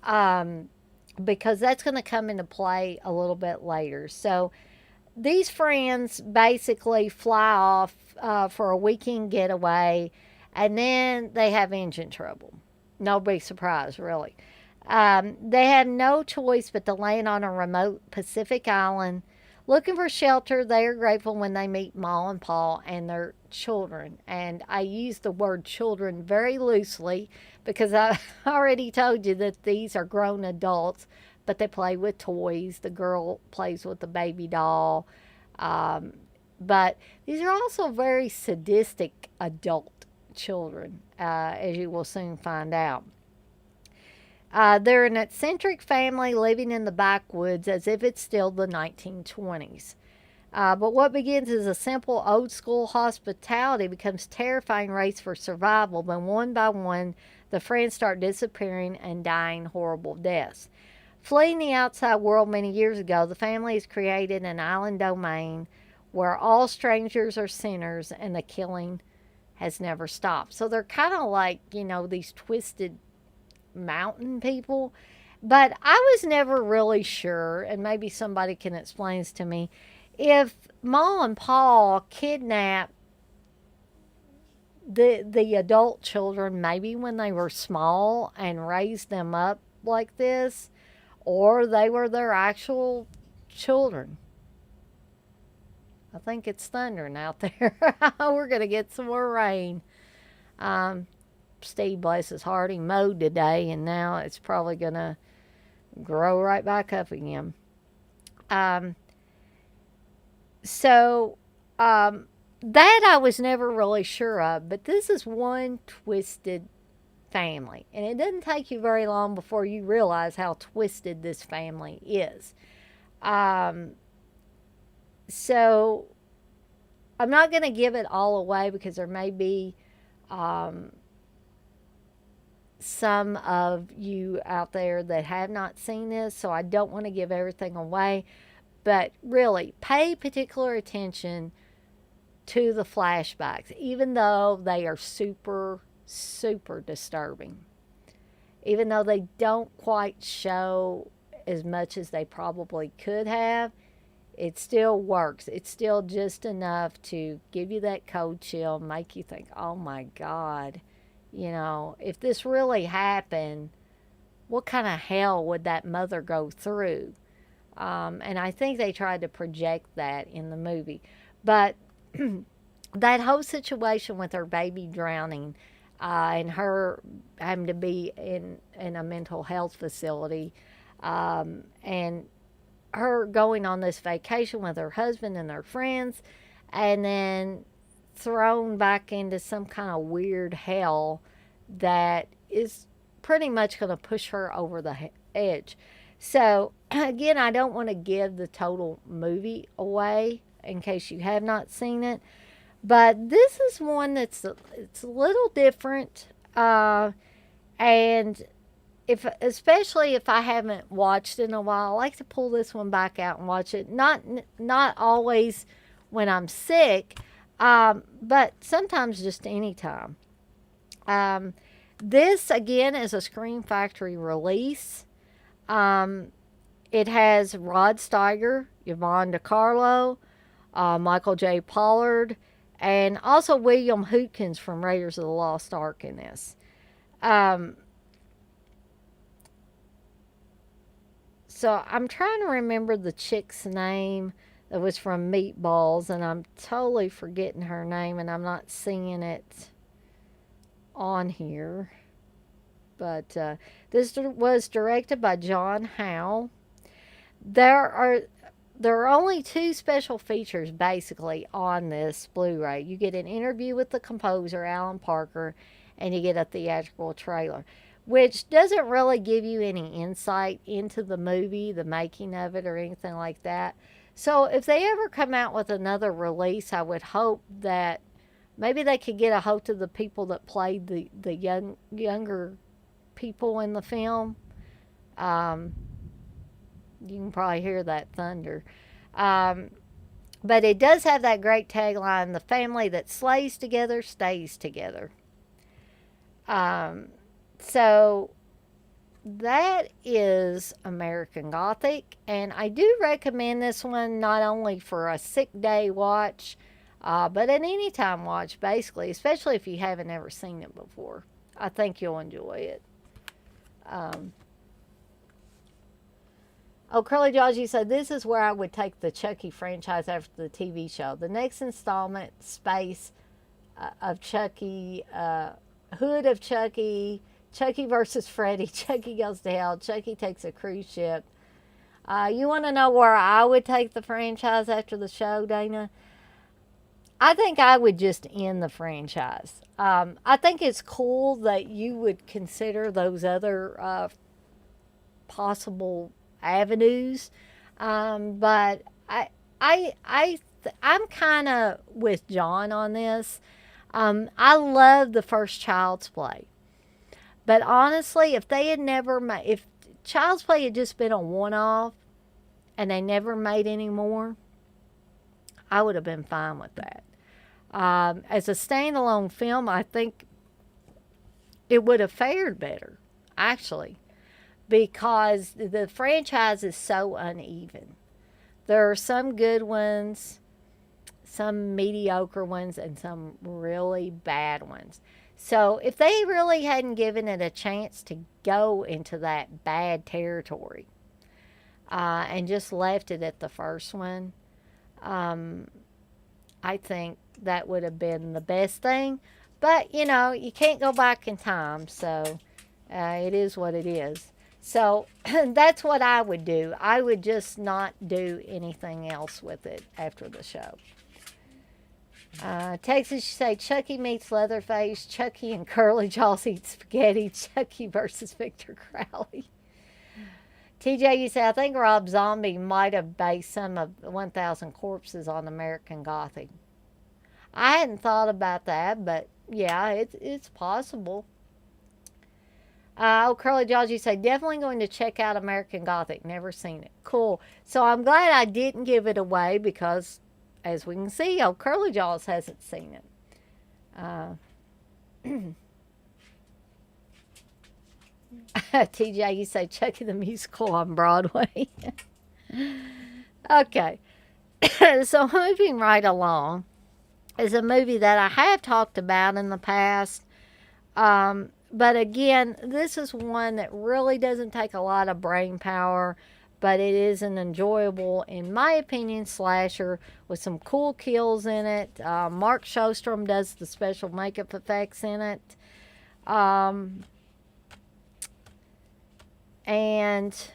because that's going to come into play a little bit later. So these friends basically fly off for a weekend getaway, and then they have engine trouble. No big surprise, really. They have no choice but to land on a remote Pacific island. Looking for shelter, they are grateful when they meet Ma and Pa and their children. And I use the word children very loosely because I already told you that these are grown adults, but they play with toys. The girl plays with the baby doll. But these are also very sadistic adult children, as you will soon find out. They're an eccentric family living in the backwoods as if it's still the 1920s. But what begins as a simple old school hospitality becomes terrifying race for survival when one by one the friends start disappearing and dying horrible deaths. Fleeing the outside world many years ago, the family has created an island domain where all strangers are sinners and the killing has never stopped. So they're kind of like, these twisted mountain people. But I was never really sure, and maybe somebody can explain this to me, if Ma and Pa kidnapped the adult children maybe when they were small and raised them up like this, or they were their actual children. I think it's thundering out there. We're going to get some more rain. Steve, bless his heart, he mowed today, and now it's probably going to grow right back up again. That I was never really sure of, but this is one twisted family. And it doesn't take you very long before you realize how twisted this family is. So I'm not going to give it all away because there may be some of you out there that have not seen this, so I don't want to give everything away. But really, pay particular attention to the flashbacks, even though they are super, super disturbing. Even though they don't quite show as much as they probably could have, it still works. It's still just enough to give you that cold chill, make you think, oh my God, if this really happened, what kind of hell would that mother go through? And I think they tried to project that in the movie. But that whole situation with her baby drowning and her having to be in a mental health facility, and her going on this vacation with her husband and their friends, and then thrown back into some kind of weird hell that is pretty much going to push her over the edge. So, again, I don't want to give the total movie away in case you have not seen it, but this is one it's a little different, and especially if I haven't watched in a while, I like to pull this one back out and watch it. Not always when I'm sick, but sometimes just anytime. This again is a Scream Factory release. It has Rod Steiger, Yvonne DiCarlo, Michael J. Pollard, and also William Hootkins from Raiders of the Lost Ark in this. So I'm trying to remember the chick's name that was from Meatballs, and I'm totally forgetting her name, and I'm not seeing it on here. But this was directed by John Howe. There are only two special features basically on this Blu-ray. You get an interview with the composer, Alan Parker, and you get a theatrical trailer, which doesn't really give you any insight into the movie, the making of it, or anything like that. So if they ever come out with another release, I would hope that maybe they could get a hold of the people that played the younger people in the film. You can probably hear that thunder. But it does have that great tagline, the family that slays together stays together. So that is American Gothic, and I do recommend this one not only for a sick day watch, but an anytime watch, basically, especially if you haven't ever seen it before. I think you'll enjoy it. Curly Dodgy said, this is where I would take the Chucky franchise after the TV show. The next installment, Space of Chucky, Hood of Chucky, Chucky versus Freddy, Chucky Goes to Hell, Chucky Takes a Cruise Ship. You want to know where I would take the franchise after the show, Dana? I think I would just end the franchise. I think it's cool that you would consider those other possible avenues, but I'm kind of with John on this. I love the first Child's Play, but honestly, if they had never made, if Child's Play had just been a one-off and they never made any more, I would have been fine with that. As a standalone film, I think it would have fared better, actually, because the franchise is so uneven. There are some good ones, some mediocre ones, and some really bad ones. So if they really hadn't given it a chance to go into that bad territory and just left it at the first one, I think that would have been the best thing. But, you can't go back in time, so it is what it is. So that's what I would do. I would just not do anything else with it after the show. Texas, you say Chucky meets Leatherface, Chucky and Curly Jaws eat spaghetti, Chucky versus Victor Crowley. TJ, you say, I think Rob Zombie might have based some of 1,000 Corpses on American Gothic. I hadn't thought about that, but yeah, it's possible. Curly Jaws, you say, definitely going to check out American Gothic. Never seen it. Cool. So I'm glad I didn't give it away because, as we can see, Curly Jaws hasn't seen it. TJ, you say Chucky the Musical on Broadway. Okay. So moving right along is a movie that I have talked about in the past. But again, this is one that really doesn't take a lot of brain power, but it is an enjoyable, in my opinion, slasher with some cool kills in it. Mark Shostrom does the special makeup effects in it. Um, and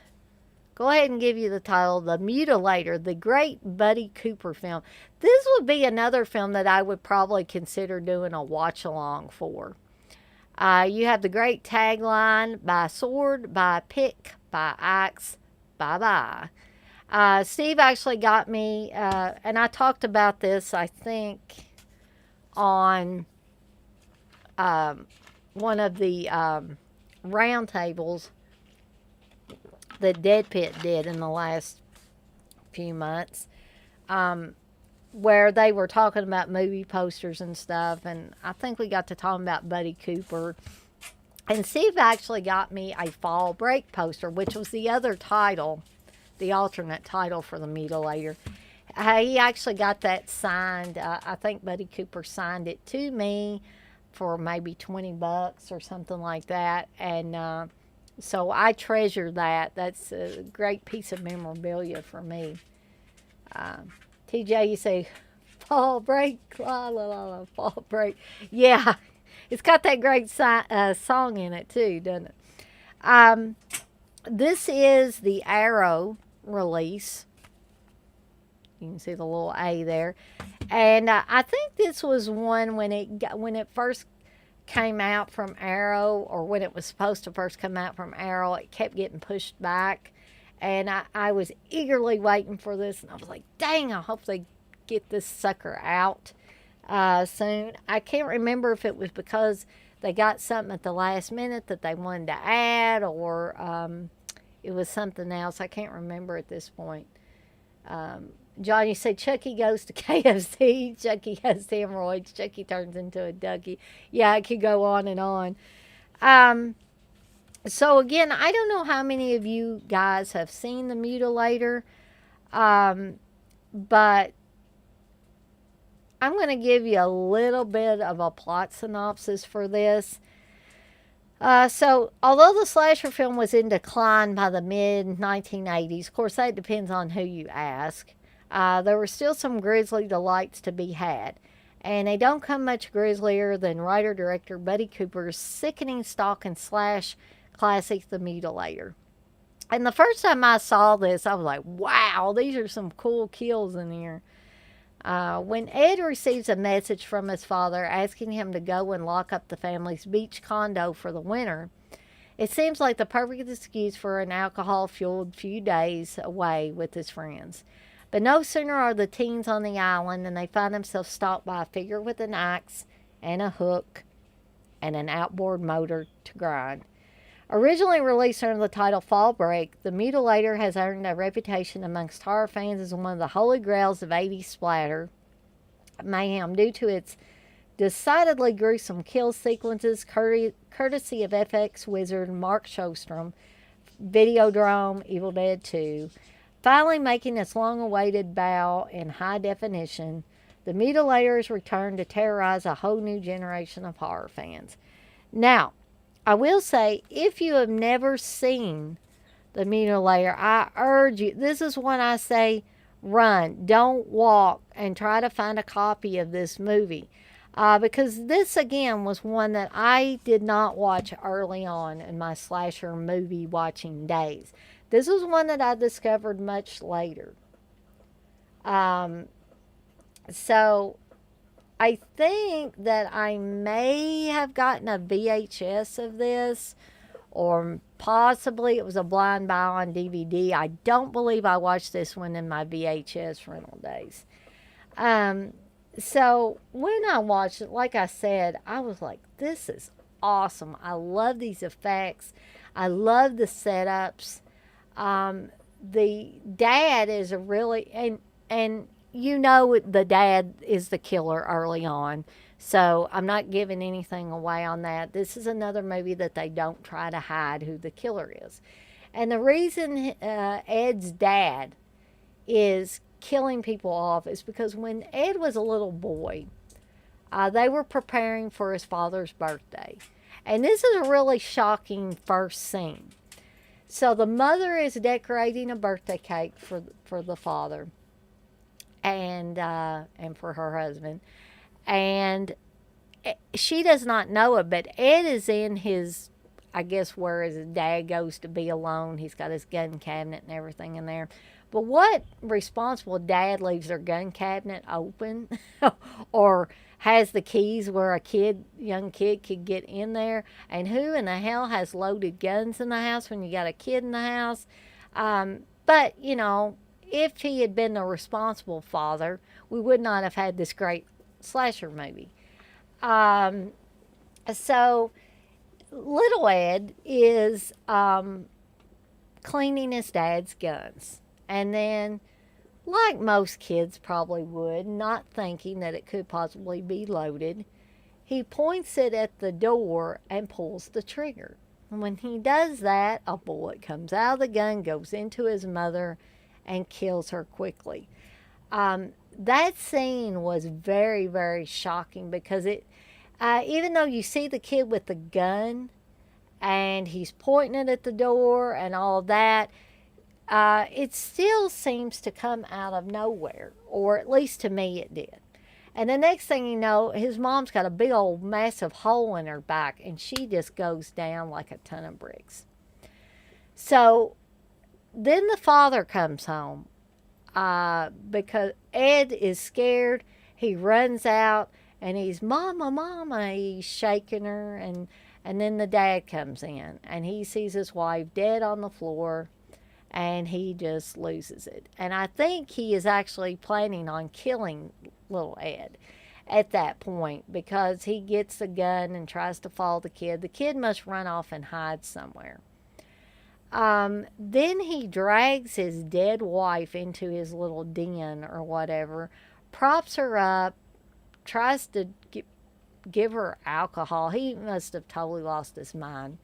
go ahead and give you the title, The Mutilator, the great Buddy Cooper film. This would be another film that I would probably consider doing a watch along for. You have the great tagline, by sword, by pick, by axe, bye bye. Steve actually got me, and I talked about this, I think, on one of the roundtables that Dead Pit did in the last few months, where they were talking about movie posters and stuff. And I think we got to talking about Buddy Cooper. And Steve actually got me a Fall Break poster, which was the other title, the alternate title for The Mutilator. He actually got that signed. I think Buddy Cooper signed it to me for maybe $20 or something like that. And so I treasure that. That's a great piece of memorabilia for me. TJ, you say, Fall Break, la la la la, Fall Break. Yeah, it's got that great song in it too, doesn't it? This is the Arrow release. You can see the little A there. And I think this was one when it first came out from Arrow, or when it was supposed to first come out from Arrow, it kept getting pushed back. And I was eagerly waiting for this, and I was like, dang, I hope they get this sucker out soon. I can't remember if it was because they got something at the last minute that they wanted to add, or it was something else. I can't remember at this point. John, you say Chucky goes to KFC, Chucky has hemorrhoids, Chucky turns into a ducky. Yeah, it could go on and on. So again, I don't know how many of you guys have seen The Mutilator, but I'm going to give you a little bit of a plot synopsis for this. So, although the slasher film was in decline by the mid 1980s, of course, that depends on who you ask, there were still some grisly delights to be had. And they don't come much grislier than writer-director Buddy Cooper's sickening stalk and slash classic, The Mutilator. And the first time I saw this, I was like, wow, these are some cool kills in here. When Ed receives a message from his father asking him to go and lock up the family's beach condo for the winter, it seems like the perfect excuse for an alcohol-fueled few days away with his friends. But no sooner are the teens on the island than they find themselves stopped by a figure with an axe and a hook and an outboard motor to grind. Originally released under the title Fall Break, The Mutilator has earned a reputation amongst horror fans as one of the holy grails of 80s splatter mayhem due to its decidedly gruesome kill sequences, courtesy of FX wizard Mark Shostrom, Videodrome, Evil Dead 2. Finally making its long-awaited bow in high definition, The Mutilator has returned to terrorize a whole new generation of horror fans. Now, I will say, if you have never seen The Mutilator, I urge you, this is when I say run, don't walk, and try to find a copy of this movie. Because this, again, was one that I did not watch early on in my slasher movie watching days. This was one that I discovered much later. So I think that I may have gotten a VHS of this, or possibly it was a blind buy on DVD. I don't believe I watched this one in my VHS rental days. So when I watched it, like I said, I was like, this is awesome. I love these effects. I love the setups. The dad is a really, and you know the dad is the killer early on. So I'm not giving anything away on that. This is another movie that they don't try to hide who the killer is. And the reason Ed's dad is killing people off is because when Ed was a little boy, they were preparing for his father's birthday. And this is a really shocking first scene. So the mother is decorating a birthday cake for the father and for her husband. And she does not know it, but Ed is in his, I guess, where his dad goes to be alone. He's got his gun cabinet and everything in there. But what responsible dad leaves their gun cabinet open or has the keys where young kid could get in there? And who in the hell has loaded guns in the house when you got a kid in the house? But, if he had been the responsible father, we would not have had this great slasher movie. Um, so little Ed is cleaning his dad's guns. And then, like most kids probably would, not thinking that it could possibly be loaded, he points it at the door and pulls the trigger. And when he does that, a bullet comes out of the gun, goes into his mother, and kills her quickly. That scene was very, very shocking because even though you see the kid with the gun and he's pointing it at the door and all that, it still seems to come out of nowhere, or at least to me it did. And the next thing you know, his mom's got a big old massive hole in her back, and she just goes down like a ton of bricks. So then the father comes home because Ed is scared. He runs out, and he's, Mama, Mama. He's shaking her, and then the dad comes in, and he sees his wife dead on the floor. And he just loses it. And I think he is actually planning on killing little Ed at that point because he gets the gun and tries to follow the kid. The kid must run off and hide somewhere. Then he drags his dead wife into his little den or whatever, props her up, tries to give her alcohol. He must have totally lost his mind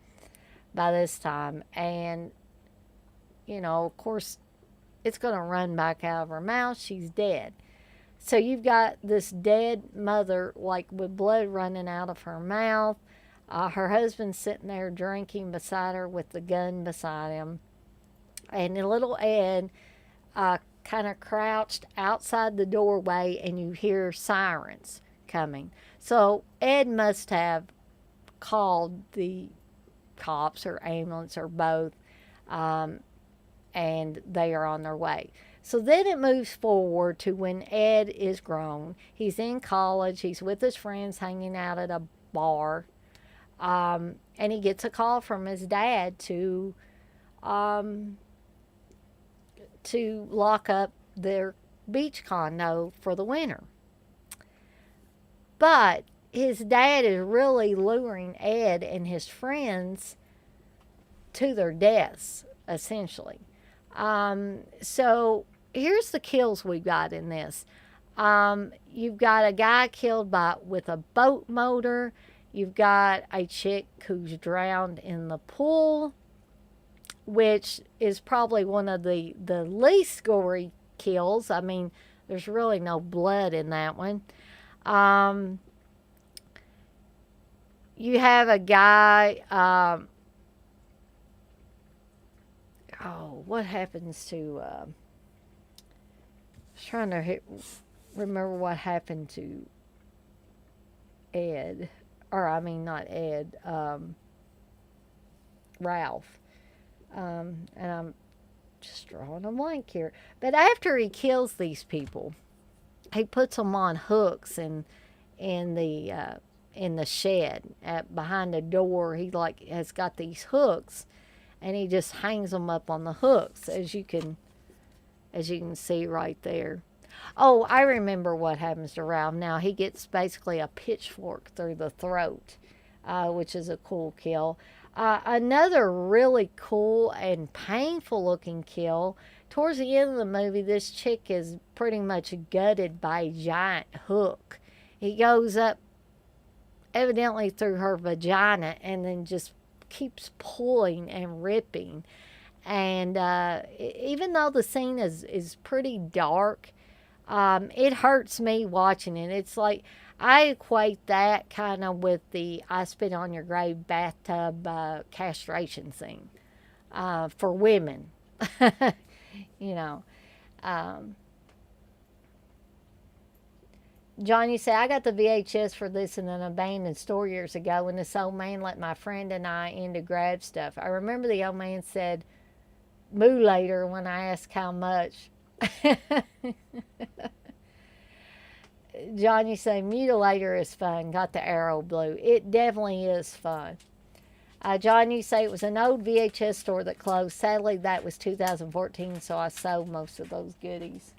by this time. And of course, it's going to run back out of her mouth. She's dead. So you've got this dead mother, like with blood running out of her mouth. Her husband's sitting there drinking beside her with the gun beside him. And the little Ed kind of crouched outside the doorway, and you hear sirens coming. So Ed must have called the cops or ambulance or both. And they are on their way. So then it moves forward to when Ed is grown. He's in college. He's with his friends hanging out at a bar. And he gets a call from his dad to lock up their beach condo for the winter. But his dad is really luring Ed and his friends to their deaths, essentially. So here's the kills we got in this. You've got a guy killed with a boat motor. You've got a chick who's drowned in the pool, which is probably one of the least gory kills. I mean, there's really no blood in that one. You have a guy. What happens to? I was trying to remember what happened to Ed, or I mean not Ed, Ralph. And I'm just drawing a blank here. But after he kills these people, he puts them on hooks in the shed behind the door. He has got these hooks. And he just hangs them up on the hooks, as you can see right there. Oh, I remember what happens to Ralph. Now, he gets basically a pitchfork through the throat, which is a cool kill. Another really cool and painful looking kill. Towards the end of the movie, this chick is pretty much gutted by a giant hook. He goes up evidently through her vagina, and then just keeps pulling and ripping. And even though the scene is pretty dark, it hurts me watching it. It's like I equate that kind of with the "I Spit on Your Grave" bathtub castration scene for women. you know. Um, John, you say, I got the VHS for this in an abandoned store years ago when this old man let my friend and I in to grab stuff. I remember the old man said, moo later when I asked how much. John, you say, mutilator is fun. Got the arrow blue. It definitely is fun. John, you say it was an old VHS store that closed. Sadly, that was 2014, so I sold most of those goodies.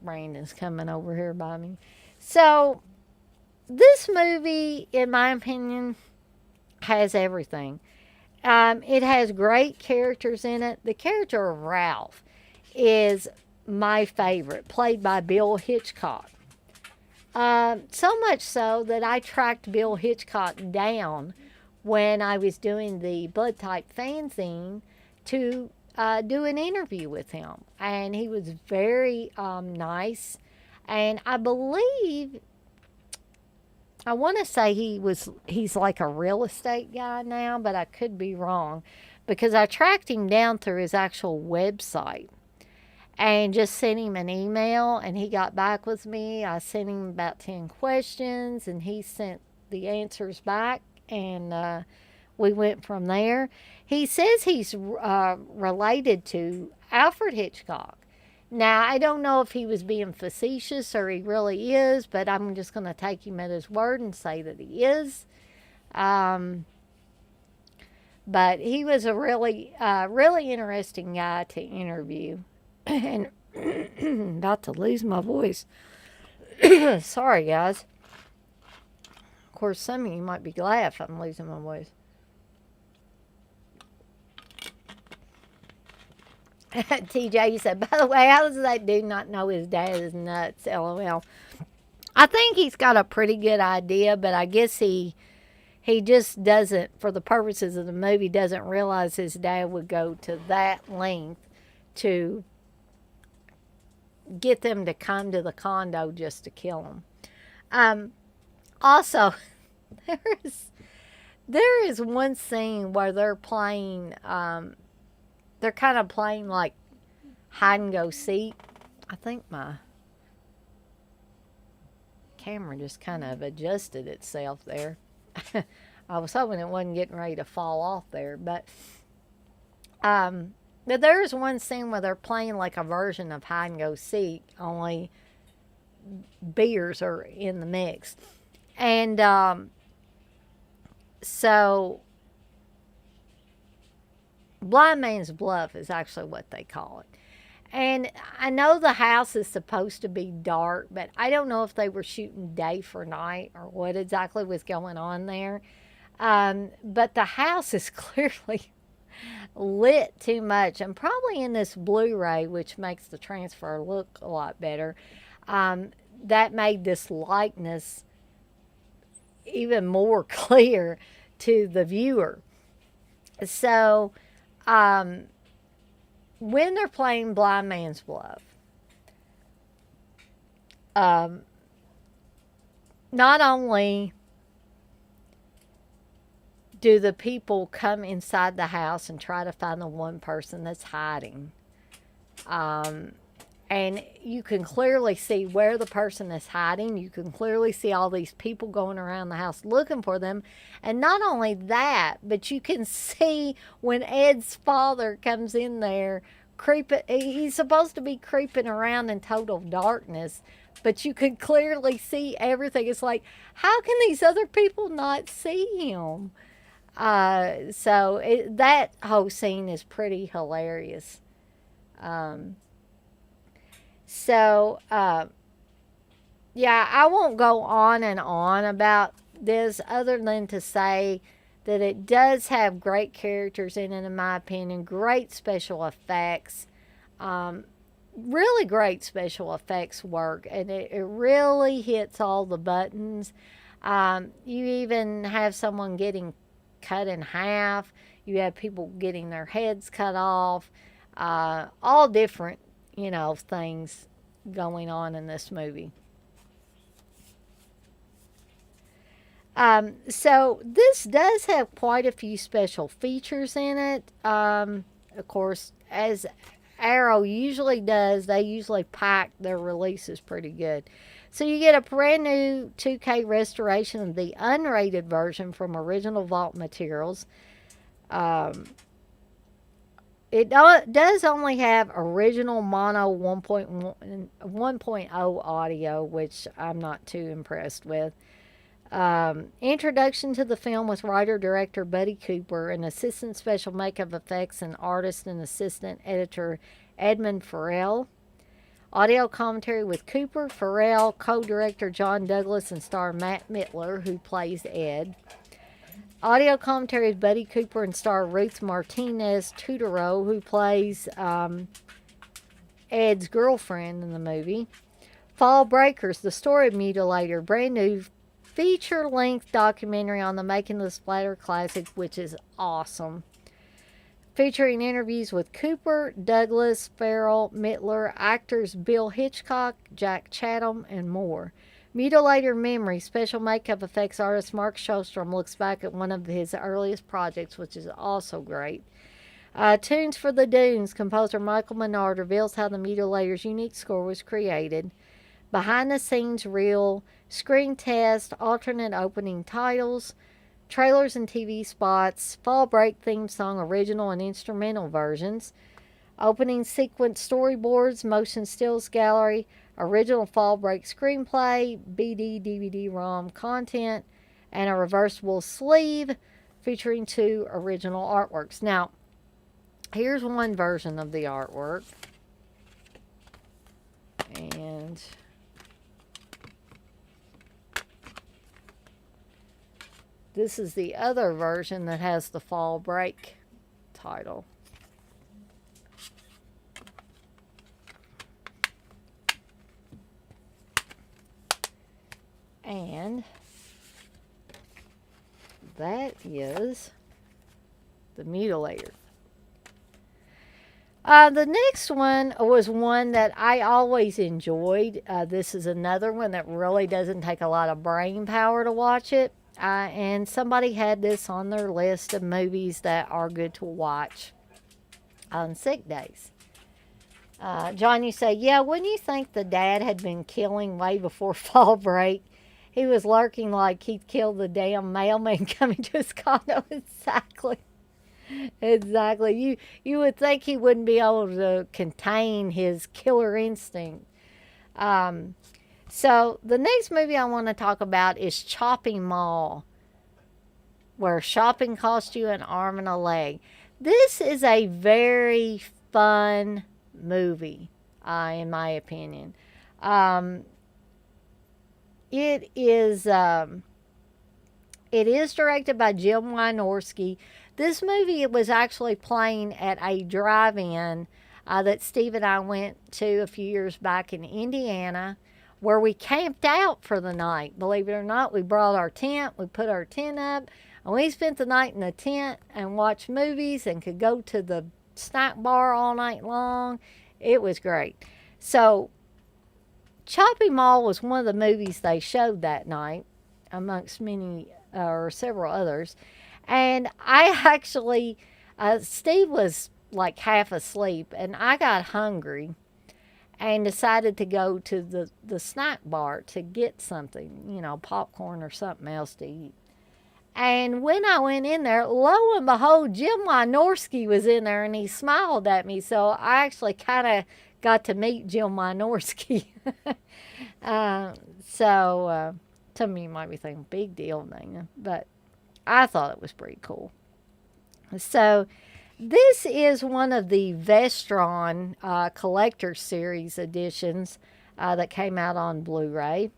Brandon's coming over here by me. So, this movie, in my opinion, has everything. It has great characters in it. The character of Ralph is my favorite, played by Bill Hitchcock. So much so that I tracked Bill Hitchcock down when I was doing the Blood Type fanzine to do an interview with him. And he was very nice. And I believe, I want to say he's like a real estate guy now, but I could be wrong because I tracked him down through his actual website and just sent him an email, and he got back with me. I sent him about 10 questions, and he sent the answers back, and we went from there. He says he's related to Alfred Hitchcock. Now, I don't know if he was being facetious or he really is, but I'm just going to take him at his word and say that he is. But he was a really interesting guy to interview. And about to lose my voice. Sorry, guys. Of course, some of you might be glad if I'm losing my voice. TJ, you said, by the way, how does that dude not know his dad is nuts? LOL. I think he's got a pretty good idea, but I guess he just doesn't, for the purposes of the movie, doesn't realize his dad would go to that length to get them to come to the condo just to kill him. Also, there is one scene where they're playing, they're kind of playing like hide and go seek. I think my camera just kind of adjusted itself there. I was hoping it wasn't getting ready to fall off there, but there's one scene where they're playing like a version of hide and go seek, only beers are in the mix. And so Blind Man's Bluff is actually what they call it. And I know the house is supposed to be dark, but I don't know if they were shooting day for night or what exactly was going on there. But the house is clearly lit too much, and probably in this Blu-ray, which makes the transfer look a lot better, that made this likeness even more clear to the viewer. So when they're playing Blind Man's Bluff, not only do the people come inside the house and try to find the one person that's hiding, and you can clearly see where the person is hiding. You can clearly see all these people going around the house looking for them. And not only that, but you can see when Ed's father comes in there, he's supposed to be creeping around in total darkness, but you can clearly see everything. It's like, how can these other people not see him? That whole scene is pretty hilarious. Yeah, I won't go on and on about this other than to say that it does have great characters in it, in my opinion, great special effects. really great special effects work, and it really hits all the buttons. You even have someone getting cut in half. You have people getting their heads cut off. All different, things going on in this movie. So this does have quite a few special features in it. Of course, as Arrow usually does, they usually pack their releases pretty good. So you get a brand new 2K restoration of the unrated version from original Vault materials. Um, it does only have original mono 1.1 audio, which I'm not too impressed with. Introduction to the film with writer director Buddy Cooper and assistant special makeup effects and artist and assistant editor Edmund Farrell. Audio commentary with Cooper, Farrell, co-director John Douglas, and star Matt Mittler, who plays Ed. Audio commentary with Buddy Cooper and star Ruth Martinez Tudoro, who plays Ed's girlfriend in the movie. Fall Breakers, the story of Mutilator, brand new feature-length documentary on the making of the Splatter Classic, which is awesome. Featuring interviews with Cooper, Douglas, Farrell, Mittler, actors Bill Hitchcock, Jack Chatham, and more. Mutilator Memory, special makeup effects artist Mark Shostrom looks back at one of his earliest projects, which is also great. Tunes for the Dunes, composer Michael Menard reveals how the Mutilator's unique score was created. Behind the scenes reel, screen test, alternate opening titles, trailers and TV spots, Fall Break theme song, original and instrumental versions, opening sequence storyboards, motion stills gallery, original Fall Break screenplay, BD, DVD, ROM content, and a reversible sleeve featuring 2 original artworks. Now, here's one version of the artwork. And this is the other version that has the Fall Break title. And that is the Mutilator. The next one was one that I always enjoyed. This is another one that really doesn't take a lot of brain power to watch it. And somebody had this on their list of movies that are good to watch on sick days. John, you say, yeah, wouldn't you think the dad had been killing way before Fall Break? He was lurking like he'd killed the damn mailman coming to his condo. Exactly. Exactly. You would think he wouldn't be able to contain his killer instinct. So the next movie I want to talk about is Chopping Mall, where shopping costs you an arm and a leg. This is a very fun movie, in my opinion. It is directed by Jim Wynorski. This movie was actually playing at a drive-in that Steve and I went to a few years back in Indiana, where we camped out for the night. Believe it or not, we brought our tent, we put our tent up, and we spent the night in the tent and watched movies and could go to the snack bar all night long. It was great. So, Chopping Mall was one of the movies they showed that night, amongst many or several others. And I actually, Steve was like half asleep, and I got hungry and decided to go to the snack bar to get something, popcorn or something else to eat. And when I went in there, lo and behold, Jim Wynorski was in there, and he smiled at me. So I actually kind of got to meet Jim Wynorski. Some of you might be thinking, big deal, Dana. But I thought it was pretty cool. So this is one of the Vestron Collector Series editions that came out on Blu-ray.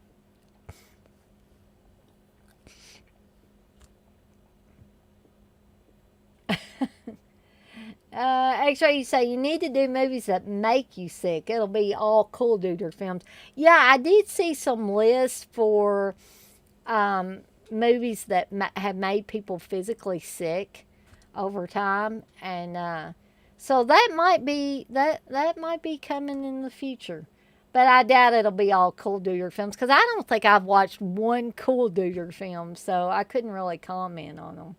Actually, you say you need to do movies that make you sick. It'll be all cool duder films. Yeah, I did see some lists for um, movies that have made people physically sick over time, and so that might be that might be coming in the future. But I doubt it'll be all cool duder films because I don't think I've watched one cool duder film, so I couldn't really comment on them.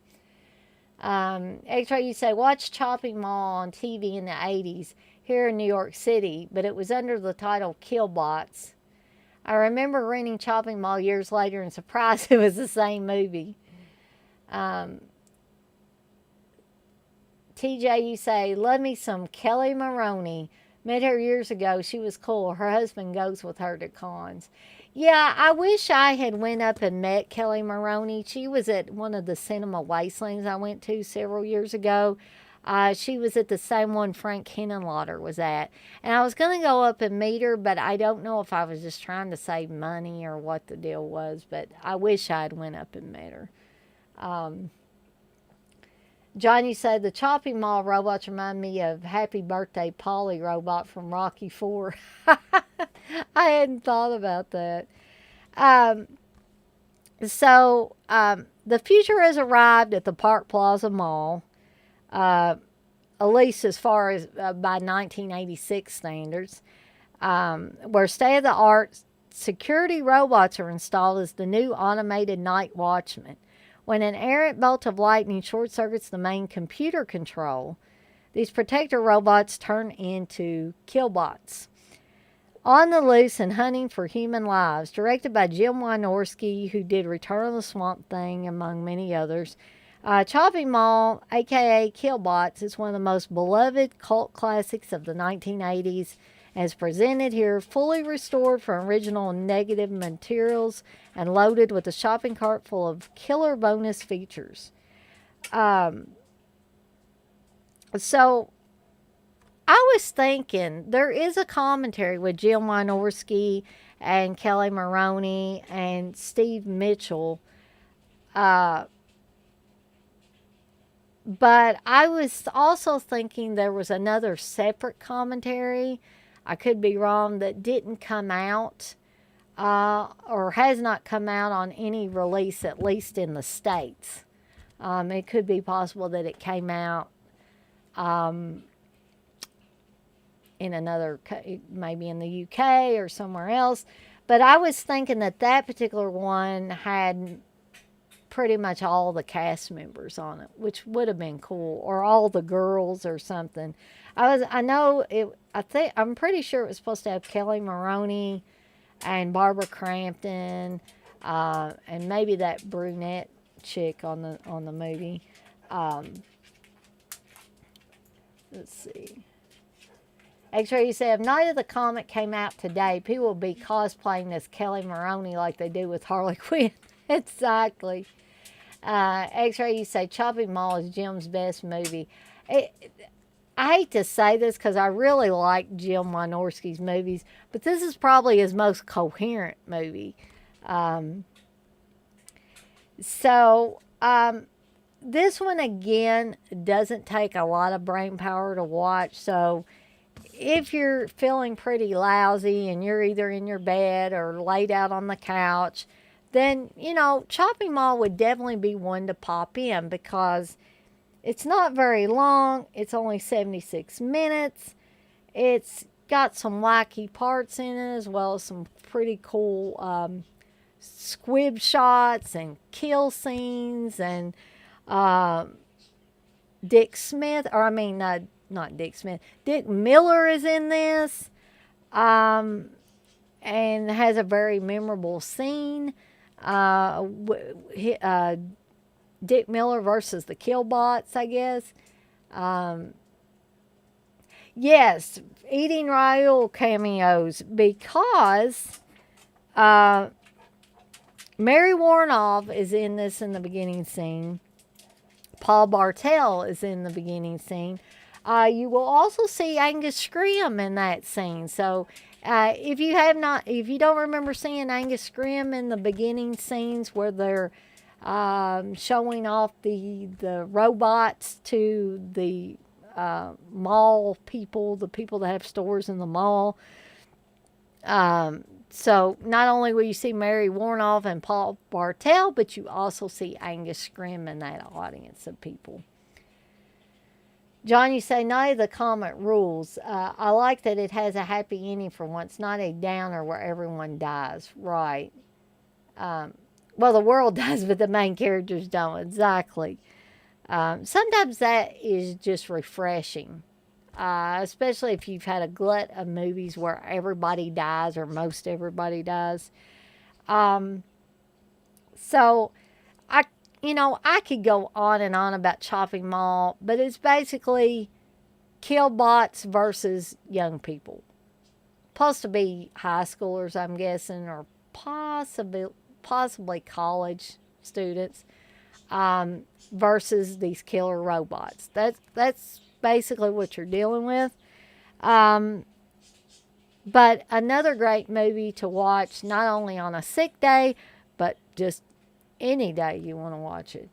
X-Ray, you say, watch Chopping Mall on TV in the 80s here in New York City, but it was under the title Killbots. I remember renting Chopping Mall years later and surprised it was the same movie. Um, TJ, you say, love me some Kelly Maroney. Met her years ago. She was cool. Her husband goes with her to cons. Yeah, I wish I had went up and met Kelly Maroney. She was at one of the cinema wastelands I went to several years ago. She was at the same one Frank Henenlotter was at. And I was going to go up and meet her, but I don't know if I was just trying to save money or what the deal was. But I wish I'd went up and met her. Um, Johnny said the chopping mall robots remind me of Happy Birthday Polly robot from Rocky Four. I hadn't thought about that. Um, so the future has arrived at the Park Plaza Mall, uh, at least as far as by 1986 standards, where state of the art security robots are installed as the new automated night watchman. When an errant bolt of lightning short circuits the main computer control, these protector robots turn into killbots. On the Loose and Hunting for Human Lives, directed by Jim Wynorski, who did Return of the Swamp Thing, among many others. Chopping Mall, aka Killbots, is one of the most beloved cult classics of the 1980s, as presented here, fully restored from original negative materials and loaded with a shopping cart full of killer bonus features. Um, so I was thinking there is a commentary with Jim Wynorski and Kelly Maroney and Steve Mitchell. Uh, but I was also thinking there was another separate commentary. I could be wrong, that didn't come out or has not come out on any release, at least in the States. It could be possible that it came out um, in another, maybe in the UK or somewhere else. But I was thinking that that particular one had pretty much all the cast members on it, which would have been cool, or all the girls or something. I'm pretty sure it was supposed to have Kelly Maroney and Barbara Crampton, and maybe that brunette chick on the movie. Um, let's see. X-Ray, you say, if Night of the Comet came out today, people would be cosplaying as Kelly Maroney like they do with Harley Quinn. Exactly. X-Ray, you say, Chopping Mall is Jim's best movie. I hate to say this because I really like Jim Wynorski's movies, but this is probably his most coherent movie. Um, so this one, again, doesn't take a lot of brain power to watch. So if you're feeling pretty lousy and you're either in your bed or laid out on the couch, then, Chopping Mall would definitely be one to pop in because it's not very long. It's only 76 minutes. It's got some wacky parts in it as well as some pretty cool squib shots and kill scenes. And Dick Smith, or I mean, not Dick Smith, Dick Miller is in this and has a very memorable scene. Dick Miller versus the Killbots, I guess. Yes, Eating Raoul cameos because Mary Warnoff is in this in the beginning scene. Paul Bartel is in the beginning scene. You will also see Angus Scrimm in that scene. So if you don't remember seeing Angus Scrimm in the beginning scenes where they're showing off the robots to the mall people, the people that have stores in the mall. So not only will you see Mary Warnoff and Paul Bartel, but you also see Angus Scrimm in that audience of people. John, you say Night of the Comet rules. I like that it has a happy ending for once, not a downer where everyone dies. Right. Well, the world does, but the main characters don't. Exactly. Sometimes that is just refreshing, especially if you've had a glut of movies where everybody dies or most everybody dies. Um, so I could go on and on about Chopping Mall, but it's basically killbots versus young people. Supposed to be high schoolers, I'm guessing, or possibly college students, versus these killer robots. That's basically what you're dealing with. But another great movie to watch, not only on a sick day, but just any day you want to watch it.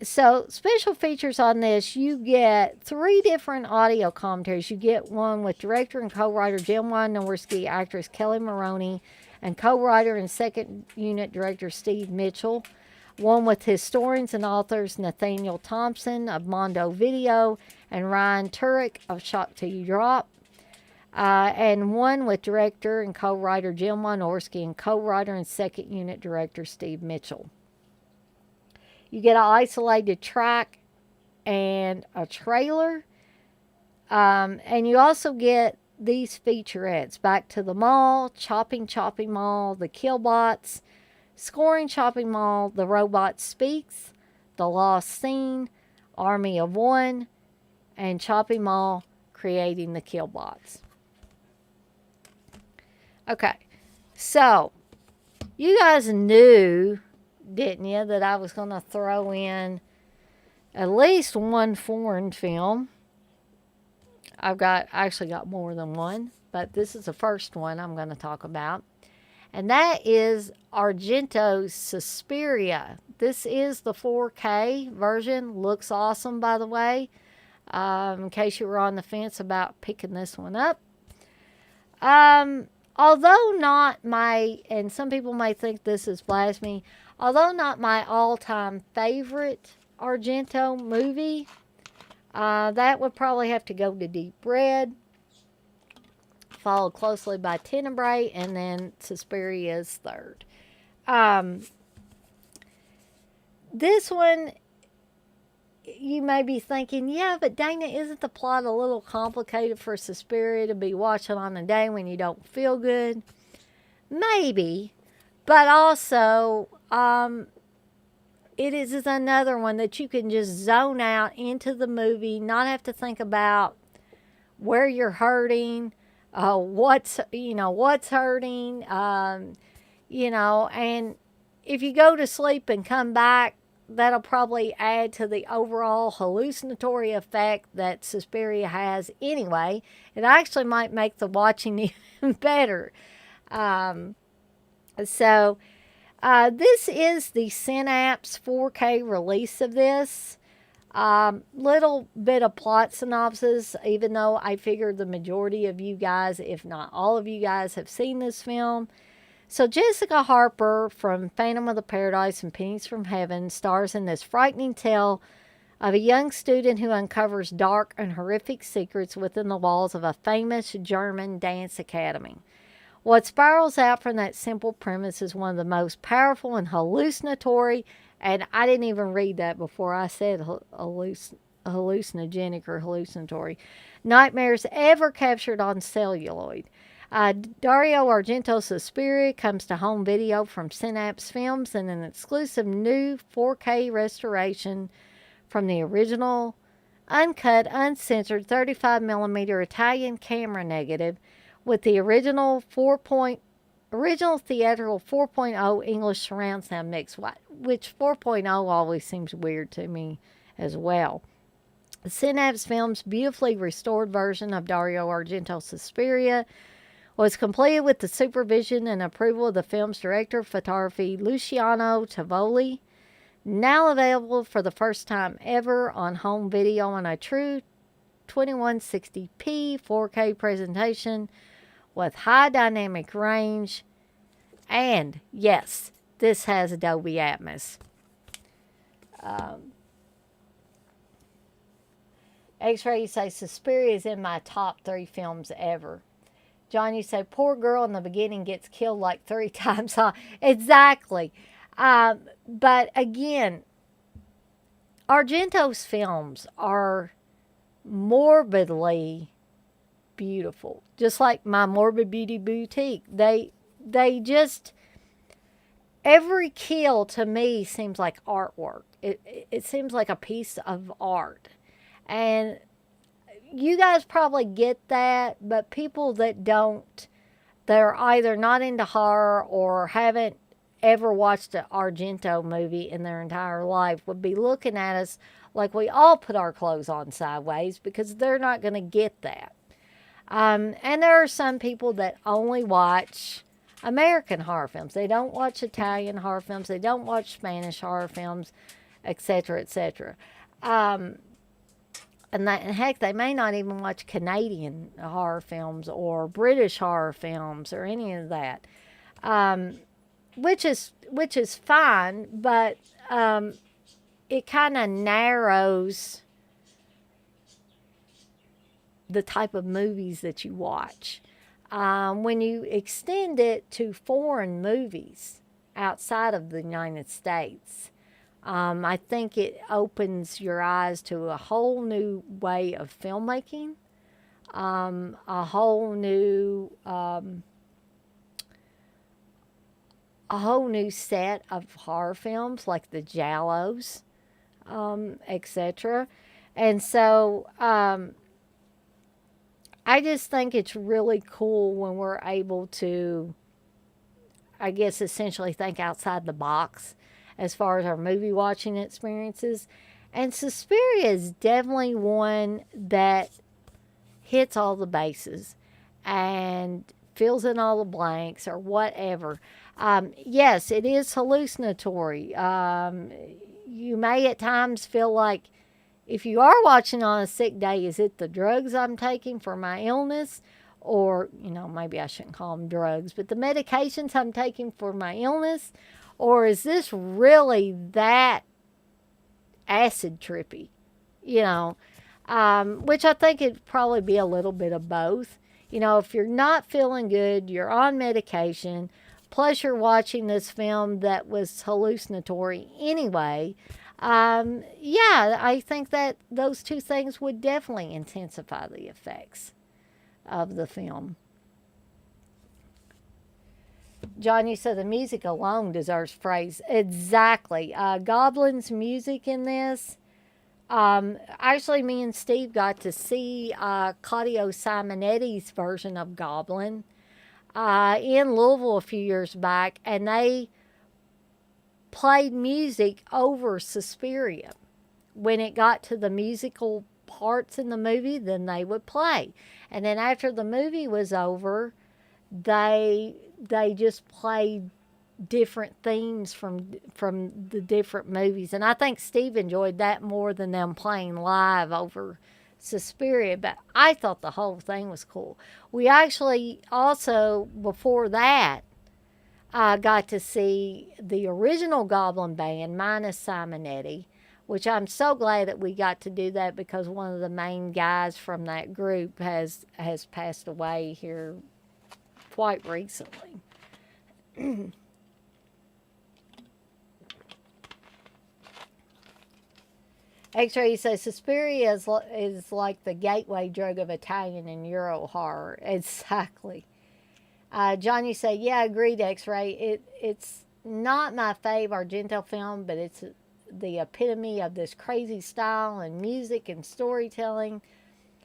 So special features on this, you get 3 different audio commentaries. You get one with director and co-writer Jim Wynorski, actress Kelly Maroney, and co-writer and second unit director Steve Mitchell. One with historians and authors Nathaniel Thompson of Mondo Video and Ryan Turek of Shock Till You Drop. And one with director and co-writer Jim Wynorski and co-writer and second unit director Steve Mitchell. You get an isolated track and a trailer. And you also get these featurettes: Back to the Mall, Chopping Mall, The Killbots, Scoring Chopping Mall, The Robot Speaks, The Lost Scene, Army of One, and Chopping Mall, Creating the Killbots. Okay, so you guys knew, didn't you, that I was going to throw in at least one foreign film. I've actually got more than one, but this is the first one I'm going to talk about. And that is Argento's Suspiria. This is the 4K version. Looks awesome, by the way, in case you were on the fence about picking this one up. Although not my, and some people may think this is blasphemy, although not my all-time favorite Argento movie, that would probably have to go to Deep Red, followed closely by Tenebrae, and then Suspiria is third. This one, you may be thinking, yeah, but Dana, isn't the plot a little complicated for Suspiria to be watching on a day when you don't feel good? Maybe, but also, it is another one that you can just zone out into the movie, not have to think about where you're hurting, what's hurting, and if you go to sleep and come back, that'll probably add to the overall hallucinatory effect that Suspiria has anyway. It actually might make the watching even better. This is the Synapse 4K release of this. Little bit of plot synopsis, even though I figure the majority of you guys, if not all of you guys, have seen this film. So Jessica Harper from Phantom of the Paradise and Pennies from Heaven stars in this frightening tale of a young student who uncovers dark and horrific secrets within the walls of a famous German dance academy. What spirals out from that simple premise is one of the most powerful and hallucinatory, and I didn't even read that before I said hallucinogenic or hallucinatory, nightmares ever captured on celluloid. Dario Argento's Suspiria comes to home video from Synapse Films in an exclusive new 4K restoration from the original, uncut, uncensored 35mm Italian camera negative with the original theatrical 4.0 English surround sound mix, which 4.0 always seems weird to me as well. The Synapse Films' beautifully restored version of Dario Argento's Suspiria was completed with the supervision and approval of the film's director of photography, Luciano Tovoli. Now available for the first time ever on home video on a true 2160p 4K presentation with high dynamic range. And yes, this has Dolby Atmos. X-Ray, you say Suspiria is in my top 3 films ever. John, you say poor girl in the beginning gets killed like 3 times. Huh? Exactly. But again, Argento's films are morbidly beautiful, just like my Morbid Beauty Boutique. They just, every kill to me seems like artwork. It seems like a piece of art. And you guys probably get that, but people that don't, they're either not into horror or haven't ever watched an Argento movie in their entire life would be looking at us like we all put our clothes on sideways because they're not going to get that. And there are some people that only watch American horror films. They don't watch Italian horror films. They don't watch Spanish horror films, etc., etc. And heck, they may not even watch Canadian horror films or British horror films or any of that, which is fine, but it kind of narrows the type of movies that you watch. When you extend it to foreign movies outside of the United States, I think it opens your eyes to a whole new way of filmmaking, a whole new set of horror films like the Giallos, etc. And so I just think it's really cool when we're able to, I guess, essentially think outside the box as far as our movie watching experiences. And Suspiria is definitely one that hits all the bases and fills in all the blanks or whatever. Yes, it is hallucinatory. You may at times feel like if you are watching on a sick day, is it the drugs I'm taking for my illness? Or, maybe I shouldn't call them drugs, but the medications I'm taking for my illness? Or is this really that acid trippy? Which I think it'd probably be a little bit of both. If you're not feeling good, you're on medication, plus you're watching this film that was hallucinatory anyway, yeah, I think that those two things would definitely intensify the effects of the film. John, you said the music alone deserves praise. Exactly. Goblin's music in this. Actually, me and Steve got to see Claudio Simonetti's version of Goblin in Louisville a few years back, and they played music over Suspiria. When it got to the musical parts in the movie, then they would play. And then after the movie was over, they just played different themes from the different movies. And I think Steve enjoyed that more than them playing live over Suspiria, but I thought the whole thing was cool. We actually also, before that, got to see the original Goblin Band minus Simonetti, which I'm so glad that we got to do that because one of the main guys from that group has passed away here quite recently. X-Ray says Suspiria is like the gateway drug of Italian and Euro horror. Exactly. John, you say, yeah, agreed, X-Ray. It's not my fave Argento film, but it's the epitome of this crazy style and music and storytelling.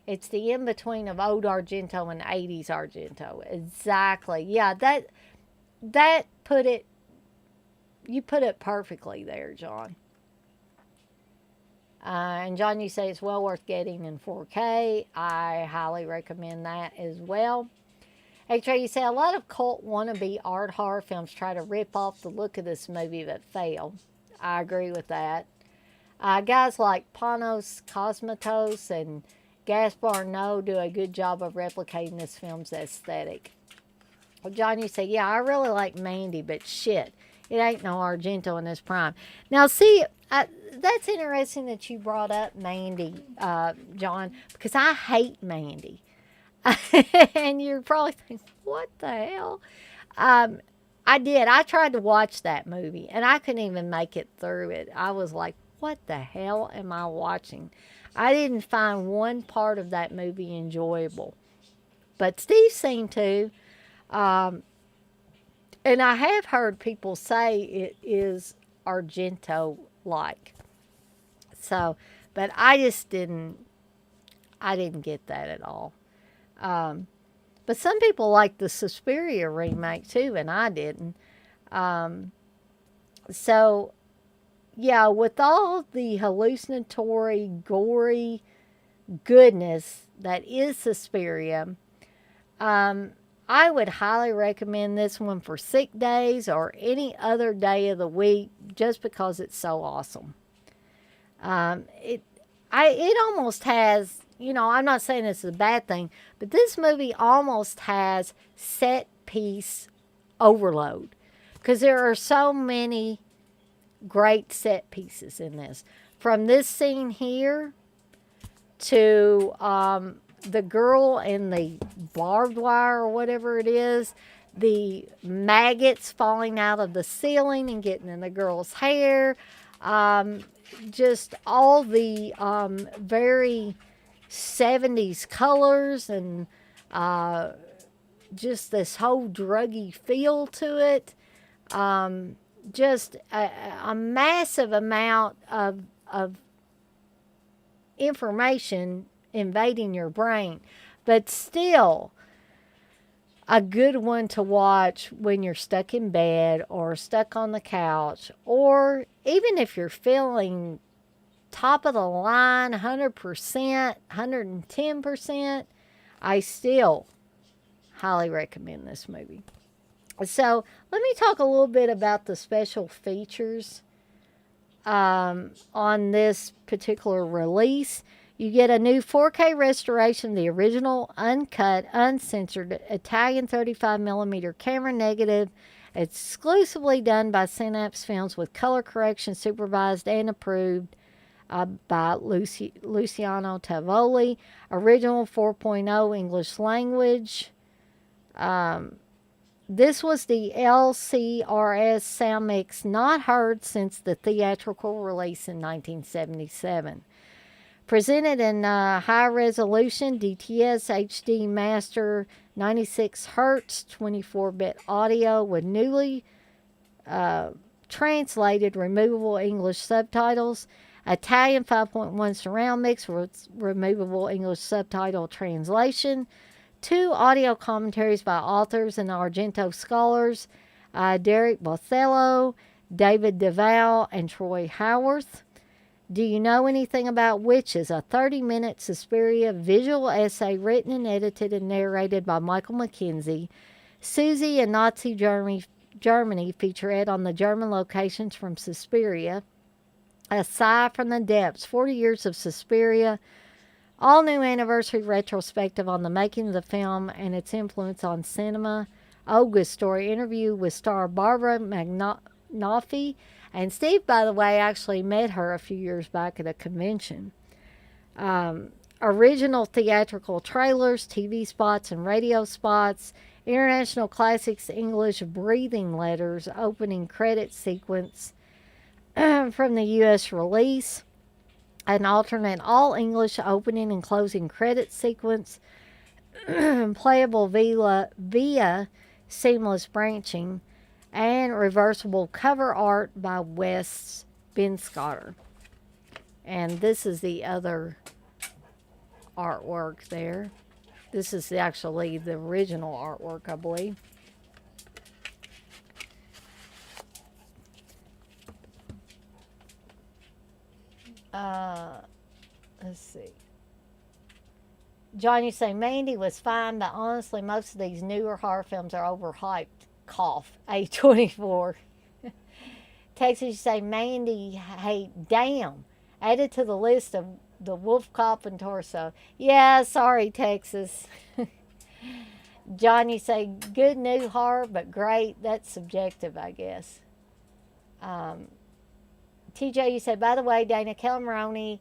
It's the in-between of old Argento and 80s Argento. Exactly. Yeah, that put it, you put it perfectly there, John. And John, you say it's well worth getting in 4K. I highly recommend that as well. X-Ray, you say a lot of cult wannabe art horror films try to rip off the look of this movie but fail. I agree with that. Guys like Panos Cosmatos and Gaspar Noé do a good job of replicating this film's aesthetic. Well, John, you say, yeah, I really like Mandy, but shit, it ain't no Argento in his prime. Now, see, that's interesting that you brought up Mandy, John, because I hate Mandy. And you're probably thinking, what the hell? Um, I did. I tried to watch that movie, and I couldn't even make it through it. I was like, what the hell am I watching? I didn't find one part of that movie enjoyable. But Steve seemed to. Um, and I have heard people say it is Argento like. So, but I didn't get that at all. Um, but some people like the Suspiria remake too, and I didn't. Um, so, yeah, with all the hallucinatory, gory goodness that is Suspiria, um, I would highly recommend this one for sick days or any other day of the week just because it's so awesome. Um, it, it almost has, I'm not saying this is a bad thing, but this movie almost has set piece overload because there are so many great set pieces in this. From this scene here to the girl in the barbed wire or whatever it is, the maggots falling out of the ceiling and getting in the girl's hair, um, just all the very 70s colors and uh, just this whole druggy feel to it. Just a massive amount of information invading your brain, but still a good one to watch when you're stuck in bed or stuck on the couch, or even if you're feeling top of the line 100%, 110%, I still highly recommend this movie. So let me talk a little bit about the special features on this particular release. You get a new 4K restoration of the original, uncut, uncensored Italian 35mm camera negative, exclusively done by Synapse Films with color correction supervised and approved by Luciano Tavoli. Original 4.0 English language. This was the LCRS sound mix not heard since the theatrical release in 1977. Presented in high resolution DTS HD master 96 hertz 24-bit audio with newly translated removable English subtitles, Italian 5.1 surround mix with removable English subtitle translation, 2 audio commentaries by authors and Argento scholars, Derek Bothello, David DeVal, and Troy Howarth. Do You Know Anything About Witches? A 30-minute Suspiria visual essay written and edited and narrated by Michael McKenzie. Susie and Nazi Germany featurette on the German locations from Suspiria. A Sigh from the Depths, 40 Years of Suspiria. All new anniversary retrospective on the making of the film and its influence on cinema. Olga's story interview with star Barbara Magnolfi. And Steve, by the way, actually met her a few years back at a convention. Original theatrical trailers, TV spots, and radio spots. International Classics English breathing letters, opening credit sequence from the U.S. release. An alternate all-English opening and closing credit sequence. Playable via seamless branching. And reversible cover art by Wes Benscotter. And this is the other artwork there. This is actually the original artwork, I believe. Let's see. John, you say Mandy was fine, but honestly, most of these newer horror films are overhyped. Cough. A24. Texas, you say, Mandy, hey, damn. Added to the list of the wolf cop and torso. Yeah, sorry, Texas. John, you say, good new horror, but great. That's subjective, I guess. Um, TJ, you said, by the way, Dana Kelleroni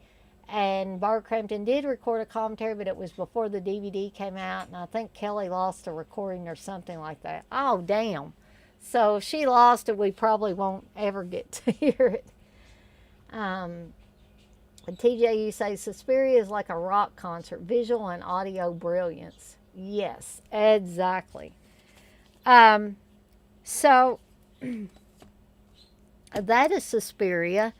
and Barbara Crampton did record a commentary, but it was before the DVD came out, and I think Kelly lost the recording or something like that. Oh, damn. So if she lost it, we probably won't ever get to hear it. TJ, you say, Suspiria is like a rock concert, visual and audio brilliance. Yes, exactly. So that is Suspiria.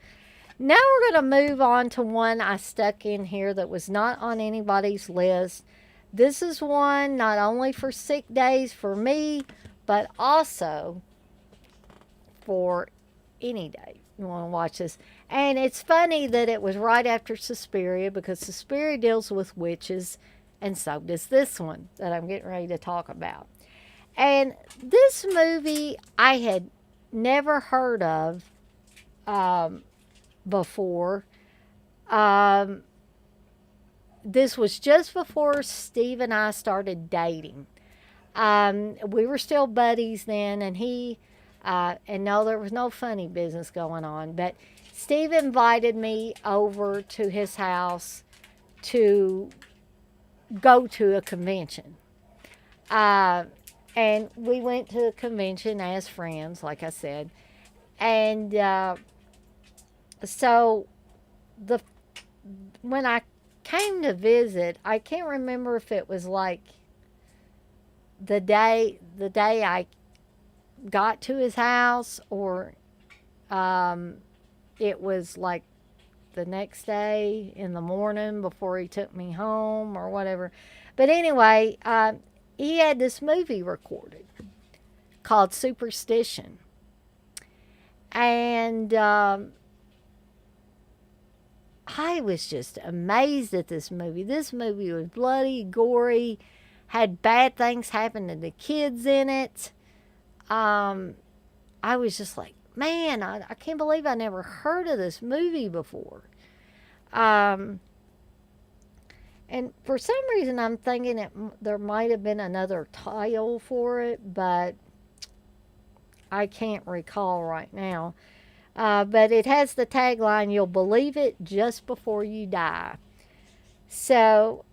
Now we're going to move on to one I stuck in here that was not on anybody's list. This is one not only for sick days for me, but also for any day you want to watch this. And it's funny that it was right after Suspiria, because Suspiria deals with witches, and so does this one that I'm getting ready to talk about. And this movie I had never heard of before. This was just before Steve and I started dating. We were still buddies then, and and no, there was no funny business going on, but Steve invited me over to his house to go to a convention. And we went to a convention as friends, like I said. And so when I came to visit, I can't remember if it was like the day I got to his house, or it was like the next day in the morning before he took me home or whatever. But anyway, he had this movie recorded called Superstition. And I was just amazed at this movie. This movie was bloody, gory, had bad things happen to the kids in it. I was just like, man, I can't believe I never heard of this movie before. And for some reason, I'm thinking there might have been another title for it, but I can't recall right now. But it has the tagline, "You'll believe it just before you die." So,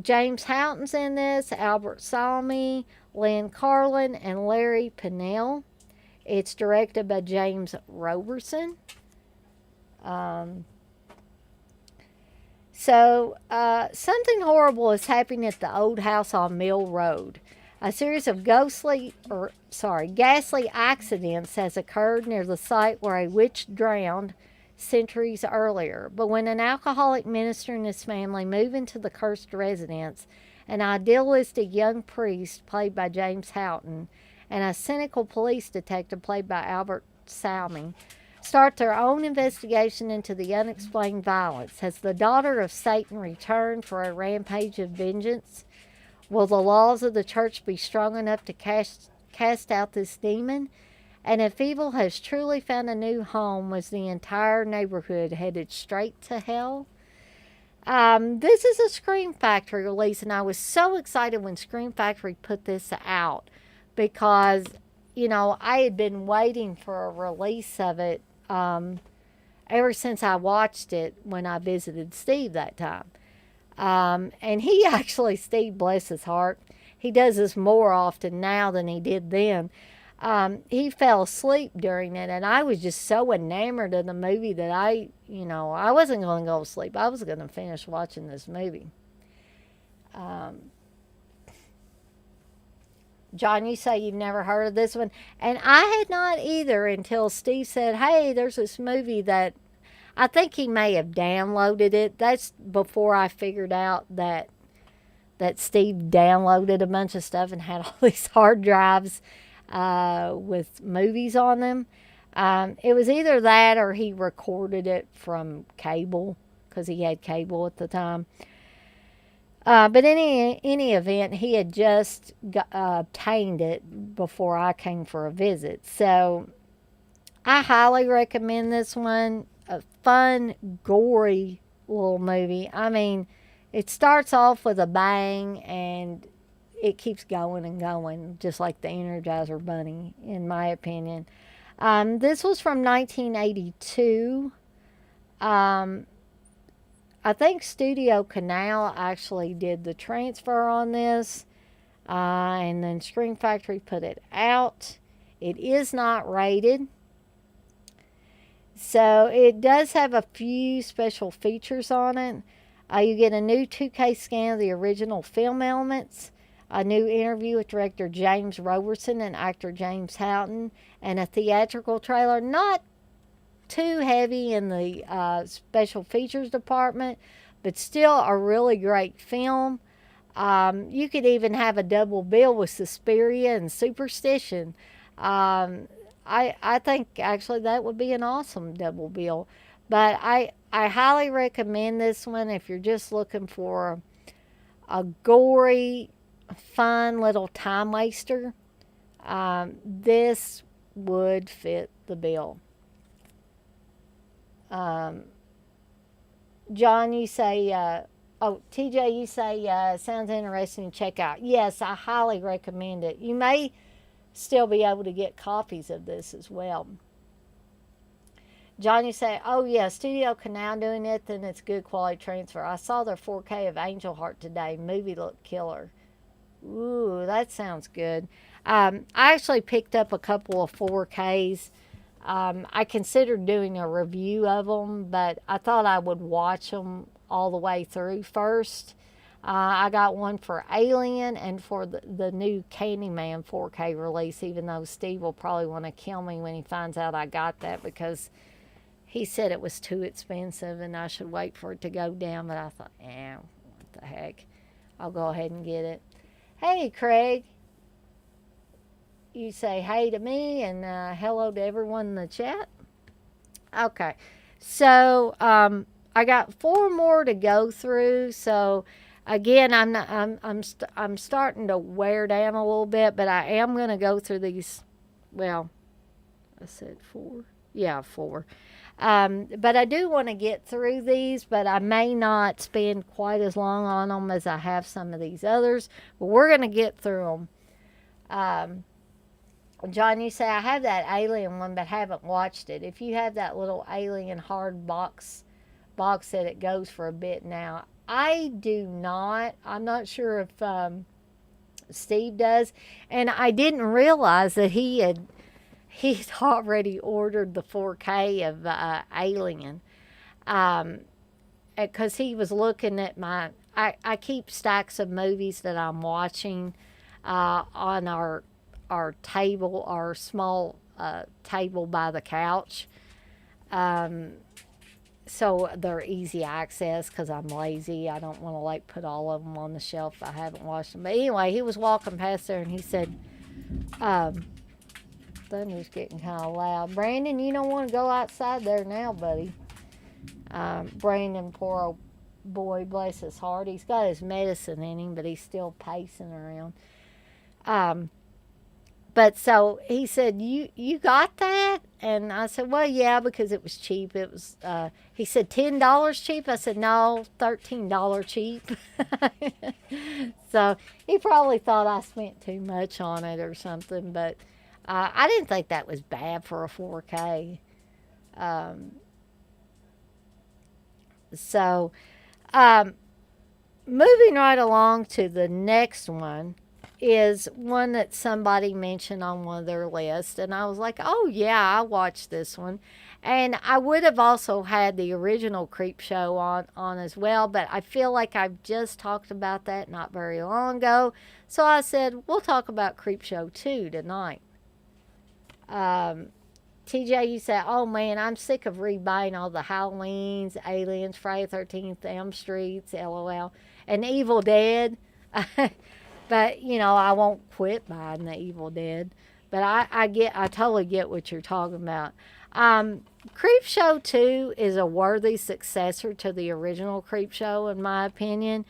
James Houghton's in this, Albert Salmi, Lynn Carlin, and Larry Pennell. It's directed by James Roberson. Something horrible is happening at the old house on Mill Road. A series of ghastly accidents has occurred near the site where a witch drowned centuries earlier. But when an alcoholic minister and his family move into the cursed residence, an idealistic young priest, played by James Houghton, and a cynical police detective, played by Albert Salmi, start their own investigation into the unexplained violence. Has the daughter of Satan returned for a rampage of vengeance? Will the laws of the church be strong enough to cast out this demon? And if evil has truly found a new home, was the entire neighborhood headed straight to hell? This is a Scream Factory release, and I was so excited when Scream Factory put this out, because, I had been waiting for a release of it ever since I watched it when I visited Steve that time. And he actually, Steve, bless his heart, he does this more often now than he did then. He fell asleep during it, and I was just so enamored of the movie that I wasn't going to go to sleep. I was going to finish watching this movie. John, you say you've never heard of this one, and I had not either until Steve said, hey, there's this movie that I think he may have downloaded it. That's before I figured out that Steve downloaded a bunch of stuff and had all these hard drives with movies on them. It was either that or he recorded it from cable, because he had cable at the time. But in any event, he had just obtained it before I came for a visit. So I highly recommend this one. A fun, gory little movie. I mean, it starts off with a bang and it keeps going and going, just like the Energizer Bunny, in my opinion. This was from 1982. Um, I think Studio Canal actually did the transfer on this, and then Screen Factory put it out. It is not rated. So it does have a few special features on it. You get a new 2K scan of the original film elements, a new interview with director James Robertson and actor James Houghton, and a theatrical trailer. Not too heavy in the special features department, but still a really great film. You could even have a double bill with Suspiria and Superstition. Um, I think actually that would be an awesome double bill. But I highly recommend this one if you're just looking for a gory, fun little time waster. This would fit the bill. Um, John, you say, TJ, you say, sounds interesting to check out. Yes, I highly recommend it. You may still be able to get copies of this as well. John, you say, oh yeah, Studio Canal doing it, then it's good quality transfer. I saw their 4K of Angel Heart today. Movie looked killer. Ooh, that sounds good. I actually picked up a couple of 4Ks. I considered doing a review of them, but I thought I would watch them all the way through first. I got one for Alien and for the new Candyman 4K release, even though Steve will probably want to kill me when he finds out I got that because he said it was too expensive and I should wait for it to go down. But I thought, what the heck? I'll go ahead and get it. Hey, Craig. You say hey to me and hello to everyone in the chat. Okay. So I got four more to go through. So again, I'm not, I'm starting to wear down a little bit, but I am going to go through these. Well, I said four. Yeah, four. But I do want to get through these, but I may not spend quite as long on them as I have some of these others. But we're going to get through them. John, you say I have that Alien one, but haven't watched it. If you have that little Alien hard box set, it goes for a bit now. I do not. I'm not sure if Steve does, and I didn't realize that he's already ordered the 4K of Alien, because he was looking at my. I keep stacks of movies that I'm watching on our table, our small table by the couch. So they're easy access because I'm lazy. I don't want to like put all of them on the shelf if I haven't washed them. But anyway, he was walking past there and he said, thunder's getting kind of loud. Brandon, you don't want to go outside there now, buddy. Brandon, poor old boy, bless his heart. He's got his medicine in him, but he's still pacing around. But so he said, you got that? And I said, well, yeah, because it was cheap. It was, he said, $10 cheap? I said, no, $13 cheap. So he probably thought I spent too much on it or something. But I didn't think that was bad for a 4K. So moving right along to the next one is one that somebody mentioned on one of their lists, and I was like, oh yeah, I watched this one. And I would have also had the original Creep Show on as well, but I feel like I've just talked about that not very long ago, so I said we'll talk about Creep Show 2 tonight. TJ, you said, oh man, I'm sick of rebuying all the Halloweens, Aliens, Friday 13th, Elm Streets, LOL, and Evil Dead. But, I won't quit buying the Evil Dead. But I totally get what you're talking about. Creep Show 2 is a worthy successor to the original Creep Show, in my opinion.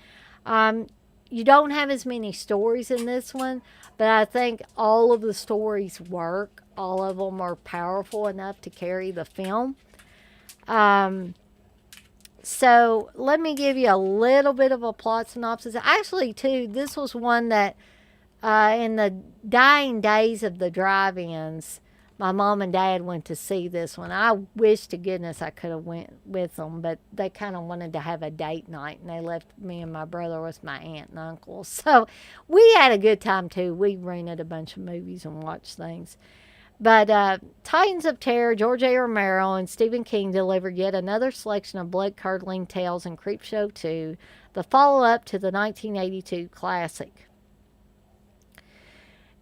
Um, you don't have as many stories in this one, but I think all of the stories work. All of them are powerful enough to carry the film. Um, so let me give you a little bit of a plot synopsis. Actually, too, this was one that in the dying days of the drive-ins, my mom and dad went to see this one. I wish to goodness I could have went with them, but they kind of wanted to have a date night, and they left me and my brother with my aunt and uncle. So we had a good time too. We rented a bunch of movies and watched things. But Titans of Terror, George A. Romero and Stephen King delivered yet another selection of blood-curdling tales in Creepshow 2, the follow-up to the 1982 classic.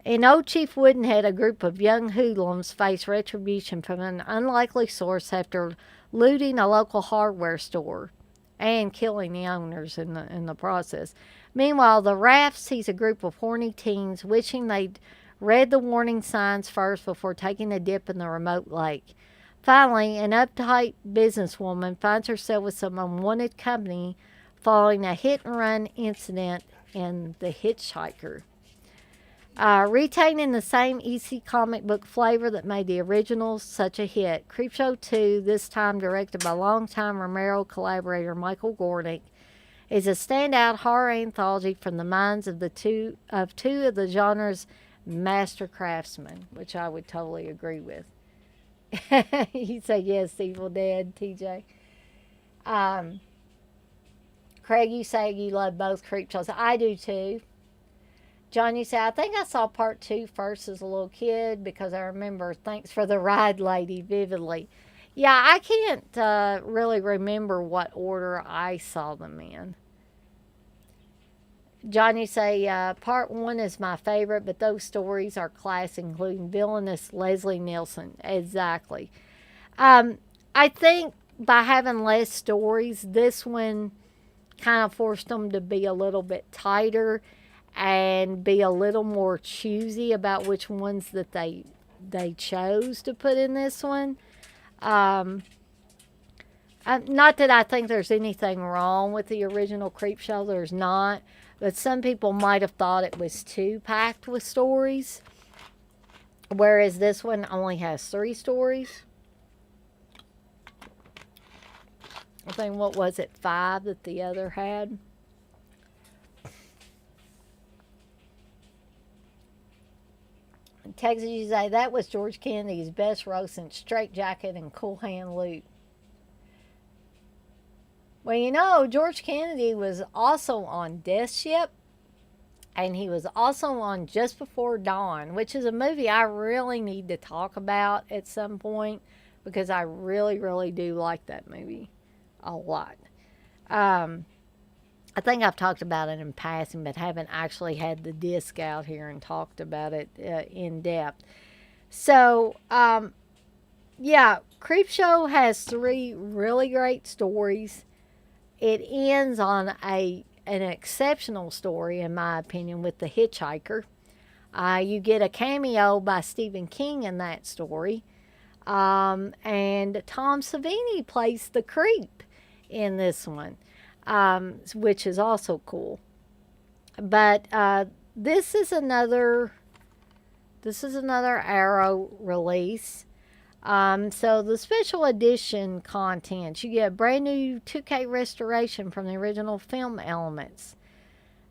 In Old Chief Woodenhead, a group of young hoodlums face retribution from an unlikely source after looting a local hardware store and killing the owners in the process. Meanwhile, the raft sees a group of horny teens wishing they'd read the warning signs first before taking a dip in the remote lake. Finally, an uptight businesswoman finds herself with some unwanted company following a hit and run incident in The Hitchhiker. Retaining the same EC comic book flavor that made the original such a hit, Creepshow 2, this time directed by longtime Romero collaborator Michael Gornick, is a standout horror anthology from the minds of two of the genre's master craftsmen, which I would totally agree with. You say yes, Evil Dead, TJ. Um, Craig, you say you love both Creepshows. I do too. John, you say, I think I saw part two first as a little kid because I remember Thanks for the Ride Lady vividly. Yeah, I can't really remember what order I saw them in. John, you say, part one is my favorite, but those stories are classic, including villainous Leslie Nielsen. Exactly. Um, I think by having less stories, this one kind of forced them to be a little bit tighter and be a little more choosy about which ones that they chose to put in this one. Um, not that I think there's anything wrong with the original Creepshow. There's not, but some people might have thought it was too packed with stories, whereas this one only has 3 stories. I think what was it, 5 that the other had. Texas, you say that was George Kennedy's best roast in straight jacket and cool hand loot. Well, George Kennedy was also on Death Ship, and he was also on Just Before Dawn, which is a movie I really need to talk about at some point because I really, really do like that movie a lot. Um, I think I've talked about it in passing, but haven't actually had the disc out here and talked about it in depth. So, yeah, Creepshow has 3 really great stories. It ends on an exceptional story, in my opinion, with The Hitchhiker. You get a cameo by Stephen King in that story. And Tom Savini plays the creep in this one, which is also cool. But this is another Arrow release. So the special edition contents, you get a brand new 2K restoration from the original film elements.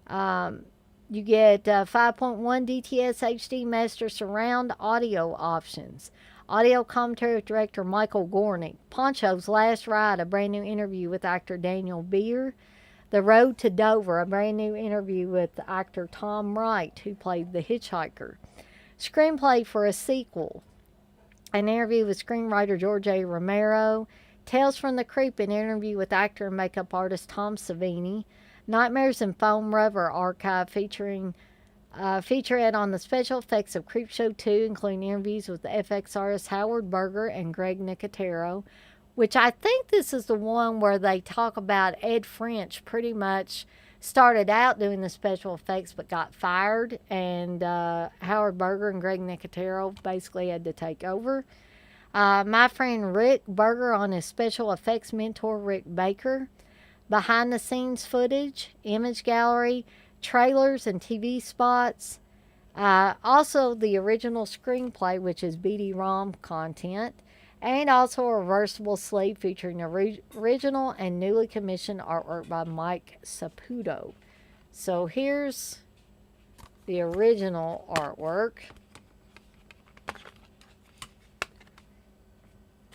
You get 5.1 DTS HD Master Surround audio options. Audio commentary with director Michael Gornick. Poncho's Last Ride, a brand new interview with actor Daniel Beer. The Road to Dover, a brand new interview with actor Tom Wright, who played the Hitchhiker. Screenplay for a sequel. An interview with screenwriter George A. Romero. Tales from the Creep, an interview with actor and makeup artist Tom Savini. Nightmares and Foam Rubber archive featurette on the special effects of Creepshow 2, including interviews with the FX artists Howard Berger and Greg Nicotero, which I think this is the one where they talk about Ed French pretty much started out doing the special effects but got fired, and Howard Berger and Greg Nicotero basically had to take over. My friend Rick Berger on his special effects mentor, Rick Baker. behind the scenes footage, image gallery, trailers, and TV spots. Also, the original screenplay, which is BD-ROM content, and also a reversible sleeve featuring original and newly commissioned artwork by Mike Saputo. So here's the original artwork.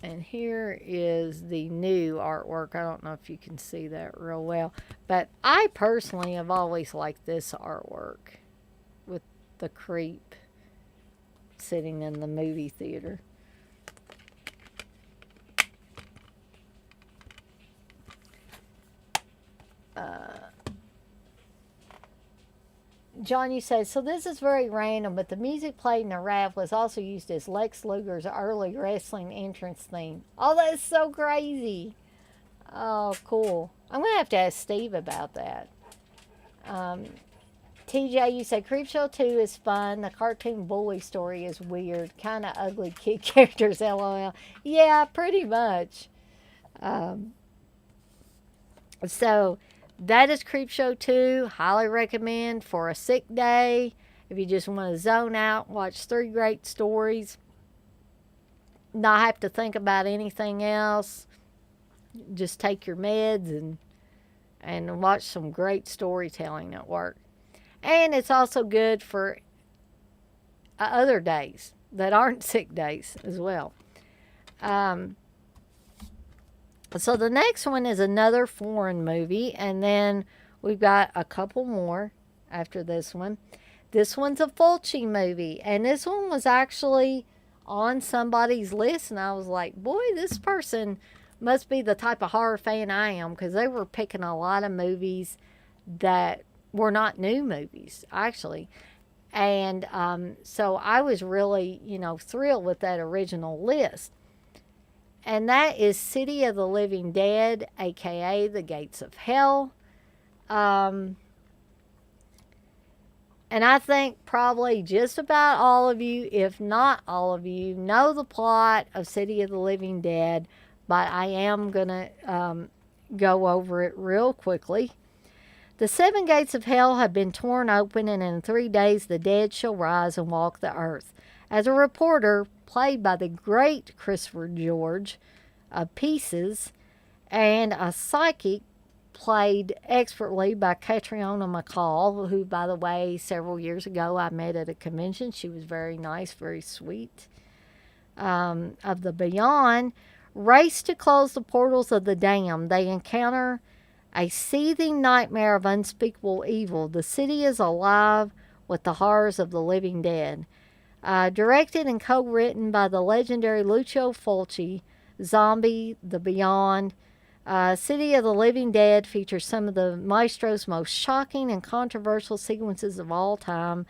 And here is the new artwork. I don't know if you can see that real well, but I personally have always liked this artwork with the creep sitting in the movie theater. John, you say, so this is very random, but the music played in the rap was also used as Lex Luger's early wrestling entrance theme. Oh, that's so crazy. Oh, cool. I'm going to have to ask Steve about that. TJ, you say, Creepshow 2 is fun. The cartoon bully story is weird. Kind of ugly kid characters, lol. Yeah, pretty much. So that is Creepshow 2. Highly recommend for a sick day. If you just want to zone out, watch 3 great stories. Not have to think about anything else. Just take your meds and watch some great storytelling at work. And it's also good for other days that aren't sick days as well. So the next one is another foreign movie, and then we've got a couple more after this one. This one's a Fulci movie, and this one was actually on somebody's list, and I was like, boy, this person must be the type of horror fan I am, because they were picking a lot of movies that were not new movies, actually. And so I was really, thrilled with that original list. And that is City of the Living Dead, aka The Gates of Hell. And I think probably just about all of you, if not all of you, know the plot of City of the Living Dead, but I am going to go over it real quickly. The 7 gates of hell have been torn open, and in 3 days the dead shall rise and walk the earth. As a reporter, played by the great Christopher George of Pieces, and a psychic played expertly by Catriona McCall, who, by the way, several years ago I met at a convention. She was very nice, very sweet. Of the Beyond, race to close the portals of the damned. They encounter a seething nightmare of unspeakable evil. The city is alive with the horrors of the living dead. Directed and co-written by the legendary Lucio Fulci, Zombie, The Beyond. City of the Living Dead features some of the maestro's most shocking and controversial sequences of all time.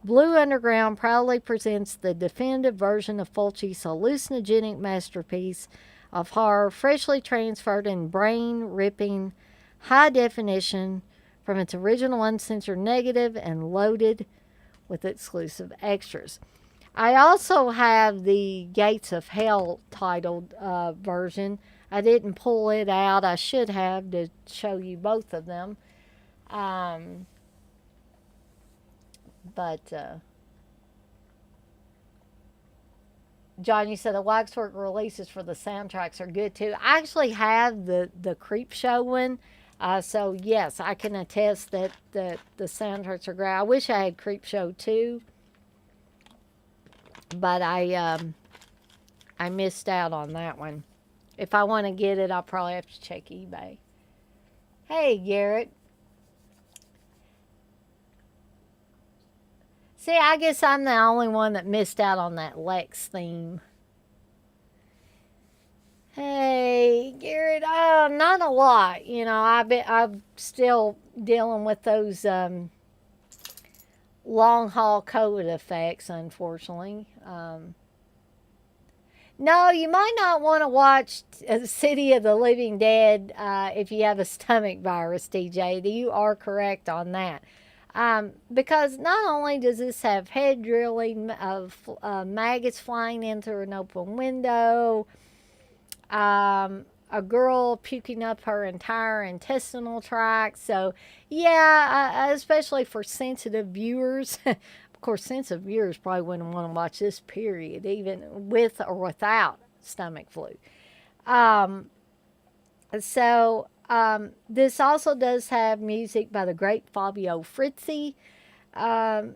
Blue Underground proudly presents the definitive version of Fulci's hallucinogenic masterpiece of horror, freshly transferred in brain-ripping high definition from its original uncensored negative and loaded with exclusive extras. I also have the Gates of Hell titled version. I didn't pull it out. I should have to show you both of them. But John, you said the Waxwork releases for the soundtracks are good too. I actually have the Creepshow one. So yes, I can attest that the soundtracks are great. I wish I had Creepshow 2. But I missed out on that one. If I want to get it, I'll probably have to check eBay. Hey, Garrett. See, I guess I'm the only one that missed out on that Lex theme. Hey, Garrett. Not a lot. I'm still dealing with those long haul COVID effects, unfortunately. No, you might not want to watch City of the Living Dead if you have a stomach virus, DJ. You are correct on that. Because not only does this have head drilling of maggots flying in through an open window, a girl puking up her entire intestinal tract. So, yeah, especially for sensitive viewers. Of course, sensitive viewers probably wouldn't want to watch this period, even with or without stomach flu. Um, this also does have music by the great Fabio Frizzi. Um,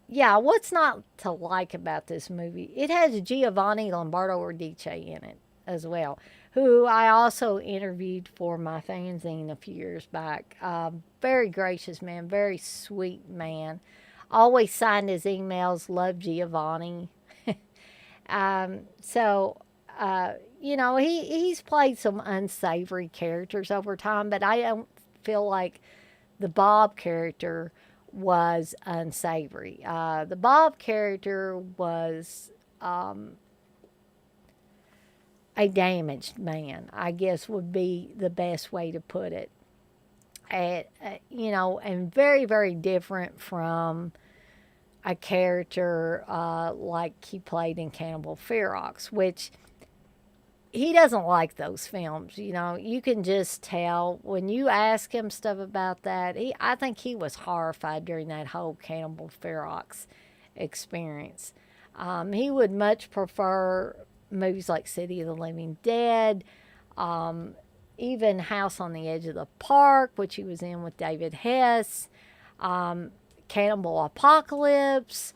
yeah, what's not to like about this movie? It has Giovanni Lombardo Radice in it as well, who I also interviewed for my fanzine a few years back. Very gracious man, very sweet man. Always signed his emails, love Giovanni. So, he's played some unsavory characters over time, but I don't feel like the Bob character was unsavory. The Bob character was a damaged man, I guess would be the best way to put it. And very, very different from a character like he played in Cannibal Ferox, which he doesn't like those films. You can just tell when you ask him stuff about that. I think he was horrified during that whole Cannibal Ferox experience. He would much prefer movies like City of the Living Dead, even House on the Edge of the Park, which he was in with David Hess, Cannibal Apocalypse,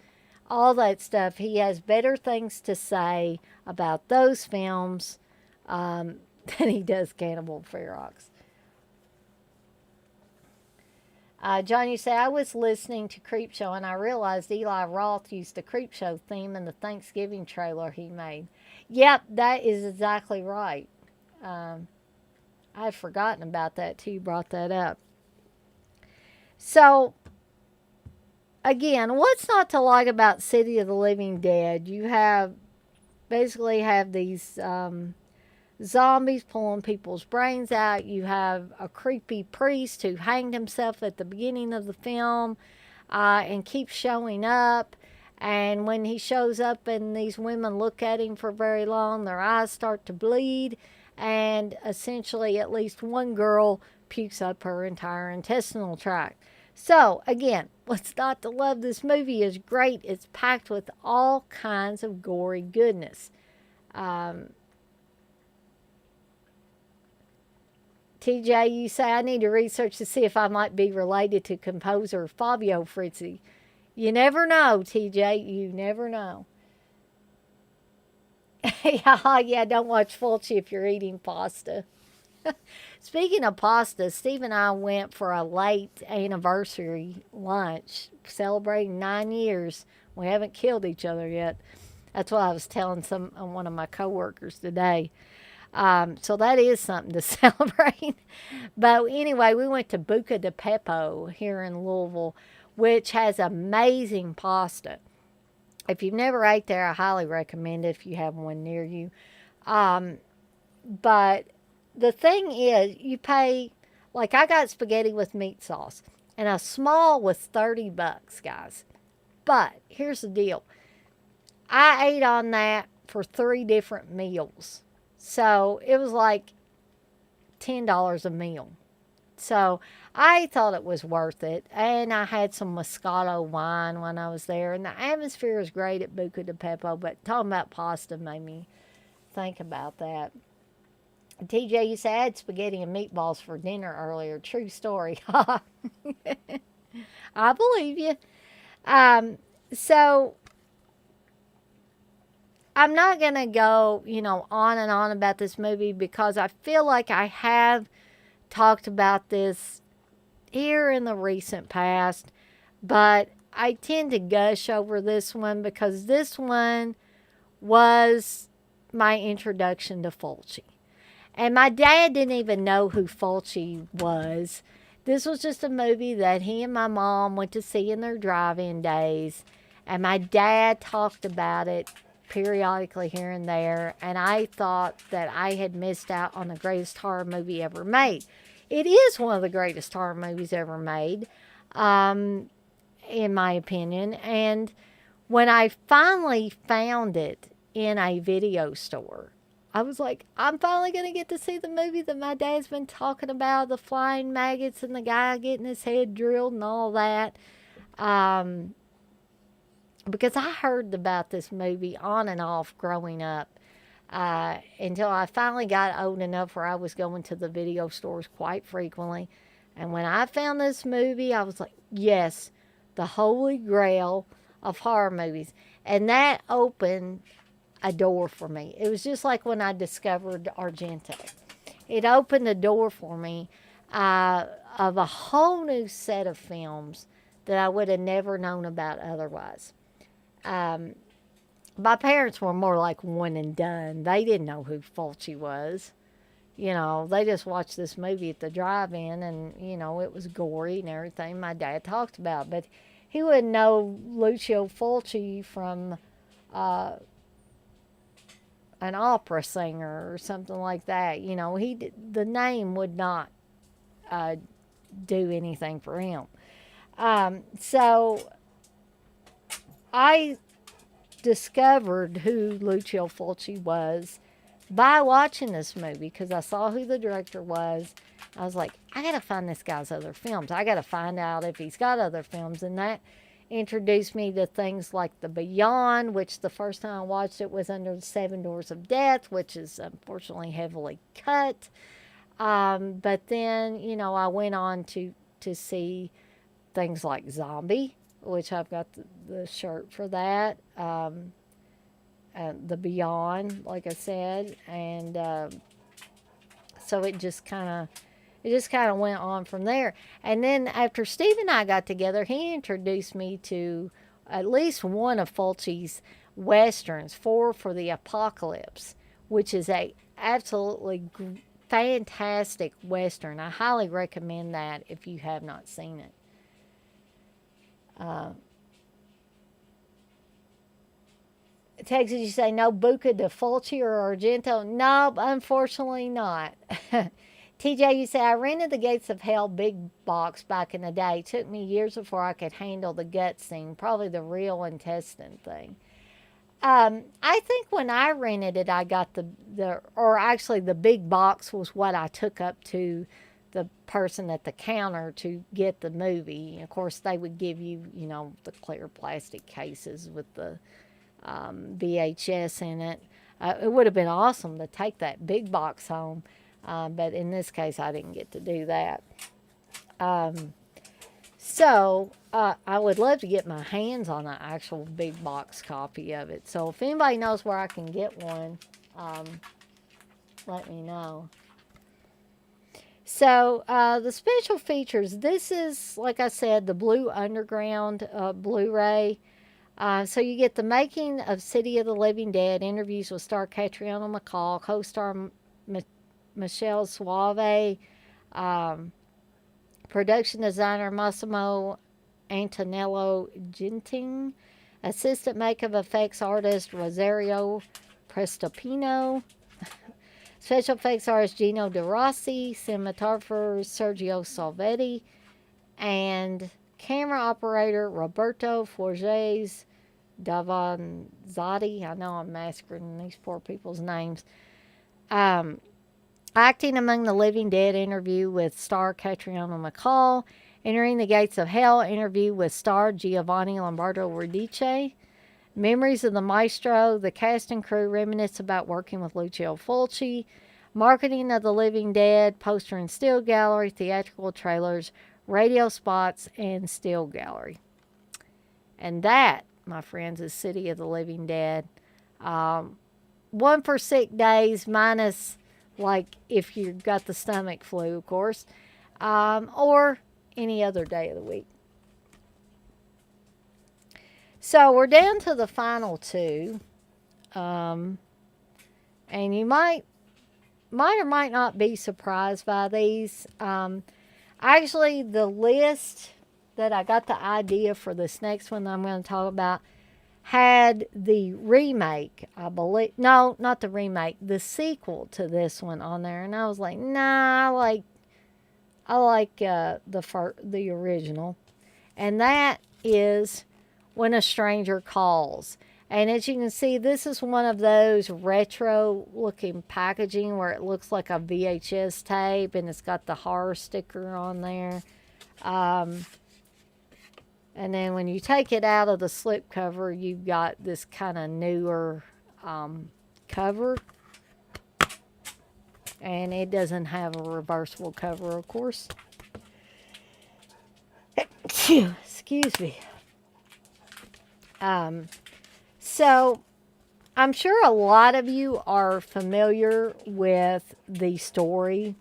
all that stuff. He has better things to say about those films than he does Cannibal Ferox. John, you say, I was listening to Creepshow and I realized Eli Roth used the Creepshow theme in the Thanksgiving trailer he made. Yep, that is exactly right. I had forgotten about that too. You brought that up. So, again, what's not to like about City of the Living Dead? You basically have these zombies pulling people's brains out. You have a creepy priest who hanged himself at the beginning of the film and keeps showing up. And when he shows up and these women look at him for very long, their eyes start to bleed. And essentially, at least one girl pukes up her entire intestinal tract. So, again, what's not to love? This movie is great. It's packed with all kinds of gory goodness. TJ, you say, I need to research to see if I might be related to composer Fabio Frizzi. You never know, TJ. You never know. Yeah, don't watch Fulci if you're eating pasta. Speaking of pasta, Steve and I went for a late anniversary lunch celebrating 9 years. We haven't killed each other yet. That's what I was telling one of my coworkers today. So that is something to celebrate. But anyway, we went to Buca di Beppo here in Louisville, which has amazing pasta. If you've never ate there, I highly recommend it if you have one near you. But the thing is, you pay, like I got spaghetti with meat sauce, and a small was $30, guys. But here's the deal. I ate on that for 3 different meals. So it was like $10 a meal. So I thought it was worth it. And I had some Moscato wine when I was there. And the atmosphere was great at Buca di Beppo. But talking about pasta made me think about that. TJ, you said I had spaghetti and meatballs for dinner earlier. True story. I believe you. So I'm not going to go, on and on about this movie because I feel like I have talked about this here in the recent past, but I tend to gush over this one because this one was my introduction to Fulci. And my dad didn't even know who Fulci was. This was just a movie that he and my mom went to see in their drive-in days. And my dad talked about it periodically here and there. And I thought that I had missed out on the greatest horror movie ever made. It is one of the greatest horror movies ever made, in my opinion. And when I finally found it in a video store, I was like, I'm finally going to get to see the movie that my dad's been talking about, the flying maggots and the guy getting his head drilled and all that. Um, because I heard about this movie on and off growing up until I finally got old enough where I was going to the video stores quite frequently. And when I found this movie, I was like, yes, the holy grail of horror movies. And that opened a door for me. It was just like when I discovered Argento. It opened a door for me of a whole new set of films that I would have never known about otherwise. Um, my parents were more like one and done. They didn't know who Fulci was. You know, they just watched this movie at the drive-in, and it was gory and everything my dad talked about, but he wouldn't know Lucio Fulci from uh, an opera singer or something like that. The name would not uh, do anything for him. So I discovered who Lucio Fulci was by watching this movie because I saw who the director was. I was like, I got to find this guy's other films. I got to find out if he's got other films. And that introduced me to things like The Beyond, which the first time I watched it was under the Seven Doors of Death, which is unfortunately heavily cut. But then, I went on to see things like Zombie, which I've got the shirt for that. The Beyond, like I said, and so it just kind of went on from there. And then after Steve and I got together, he introduced me to at least one of Fulci's westerns, Four for the Apocalypse, which is a absolutely fantastic western. I highly recommend that if you have not seen it. Uh, Texas, you say no Buca de Fulci or Argento? No, unfortunately not. TJ, you say I rented the Gates of Hell big box back in the day. It took me years before I could handle the gut scene, probably the real intestine thing. I think when I rented it, I got or actually the big box was what I took up to the person at the counter to get the movie. Of course, they would give you, the clear plastic cases with the VHS in it. It would have been awesome to take that big box home, but in this case, I didn't get to do that. So I would love to get my hands on an actual big box copy of it. So if anybody knows where I can get one, let me know. So the special features, this is, like I said, the Blue Underground Blu-ray. So you get the making of City of the Living Dead, interviews with star Catriona McCall, co-star Michelle Suave, production designer Massimo Antonello Ginting, assistant makeup effects artist Rosario Prestopino, special effects artist Gino De Rossi, cinematographer Sergio Salvetti, and camera operator Roberto Forges Davanzati. I know I'm massacring these poor people's names. Acting among the living dead, interview with star Catriona McCall. Entering the Gates of Hell, interview with star Giovanni Lombardo Radice. Memories of the Maestro, the cast and crew reminisce about working with Lucio Fulci. Marketing of the Living Dead, poster and still gallery, theatrical trailers, radio spots, and still gallery. And that, my friends, is City of the Living Dead. One for sick days, minus like if you've got the stomach flu, of course, or any other day of the week. So we're down to the final two. And you might or might not be surprised by these. Actually, the list that I got the idea for this next one that I'm going to talk about had the remake, I believe. No, not the remake, the sequel to this one on there. And I was like, nah, I like the original. And that is When a Stranger Calls. And as you can see, this is one of those retro looking packaging where it looks like a VHS tape and it's got the horror sticker on there. Um, and then when you take it out of the slip cover, you've got this kind of newer cover. And it doesn't have a reversible cover, of course. Excuse me. So I'm sure a lot of you are familiar with the story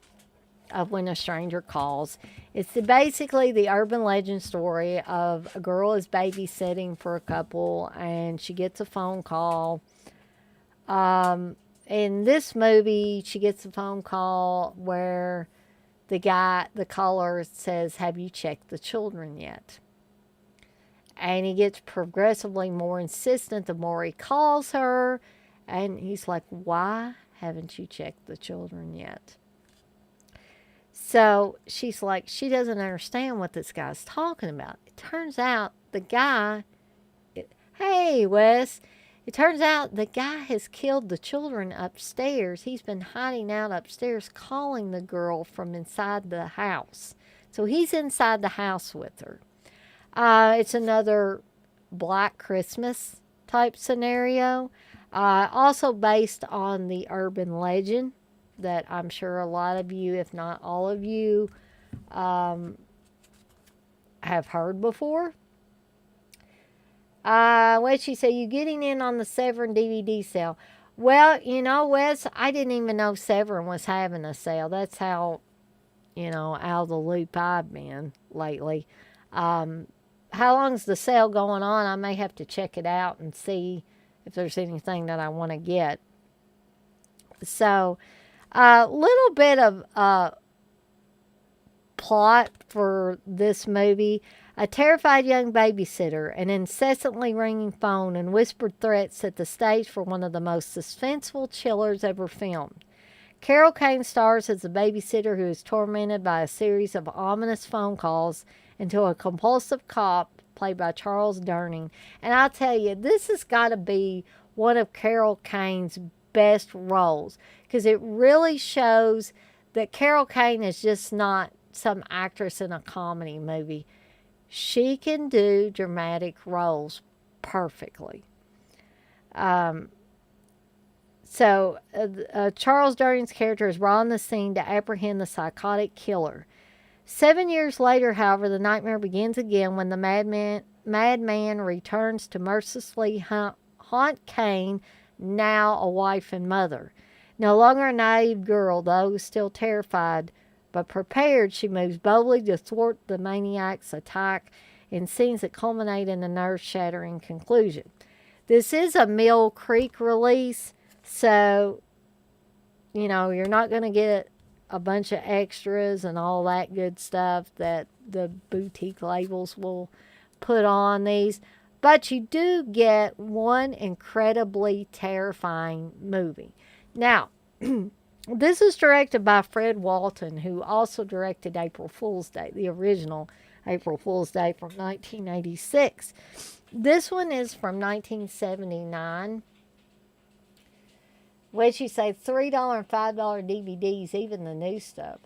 of When a Stranger Calls. It's basically the urban legend story of a girl is babysitting for a couple and she gets a phone call. In this movie, she gets a phone call where the caller says, "Have you checked the children yet?" And he gets progressively more insistent the more he calls her. And he's like, "Why haven't you checked the children yet?" So she's like, she doesn't understand what this guy's talking about. It turns out the guy, hey, Wes, it turns out the guy has killed the children upstairs. He's been hiding out upstairs, calling the girl from inside the house. So he's inside the house with her. It's another Black Christmas type scenario. Also based on the urban legend that I'm sure a lot of you, if not all of you, have heard before. What she said, you getting in on the Severin DVD sale? Well, you know, Wes, I didn't even know Severin was having a sale. That's how, out of the loop I've been lately. How long's the sale going on? I may have to check it out and see if there's anything that I want to get. So, a little bit of plot for this movie. A terrified young babysitter, an incessantly ringing phone, and whispered threats set the stage for one of the most suspenseful chillers ever filmed. Carol Kane stars as a babysitter who is tormented by a series of ominous phone calls until a compulsive cop, played by Charles Durning. And I'll tell you, this has got to be one of Carol Kane's best roles because it really shows that Carol Kane is just not some actress in a comedy movie. She can do dramatic roles perfectly. Charles Durning's character is brought on the scene to apprehend the psychotic killer. 7 years later, however, the nightmare begins again when the madman returns to mercilessly haunt Kane, now a wife and mother. No longer a naive girl, though still terrified, but prepared, she moves boldly to thwart the maniac's attack in scenes that culminate in a nerve-shattering conclusion. This is a Mill Creek release, so, you're not going to get a bunch of extras and all that good stuff that the boutique labels will put on these. But you do get one incredibly terrifying movie. Now, this is directed by Fred Walton, who also directed April Fool's Day, the original April Fool's Day from 1986. This one is from 1979. What'd you say? $3 and $5 DVDs, even the new stuff.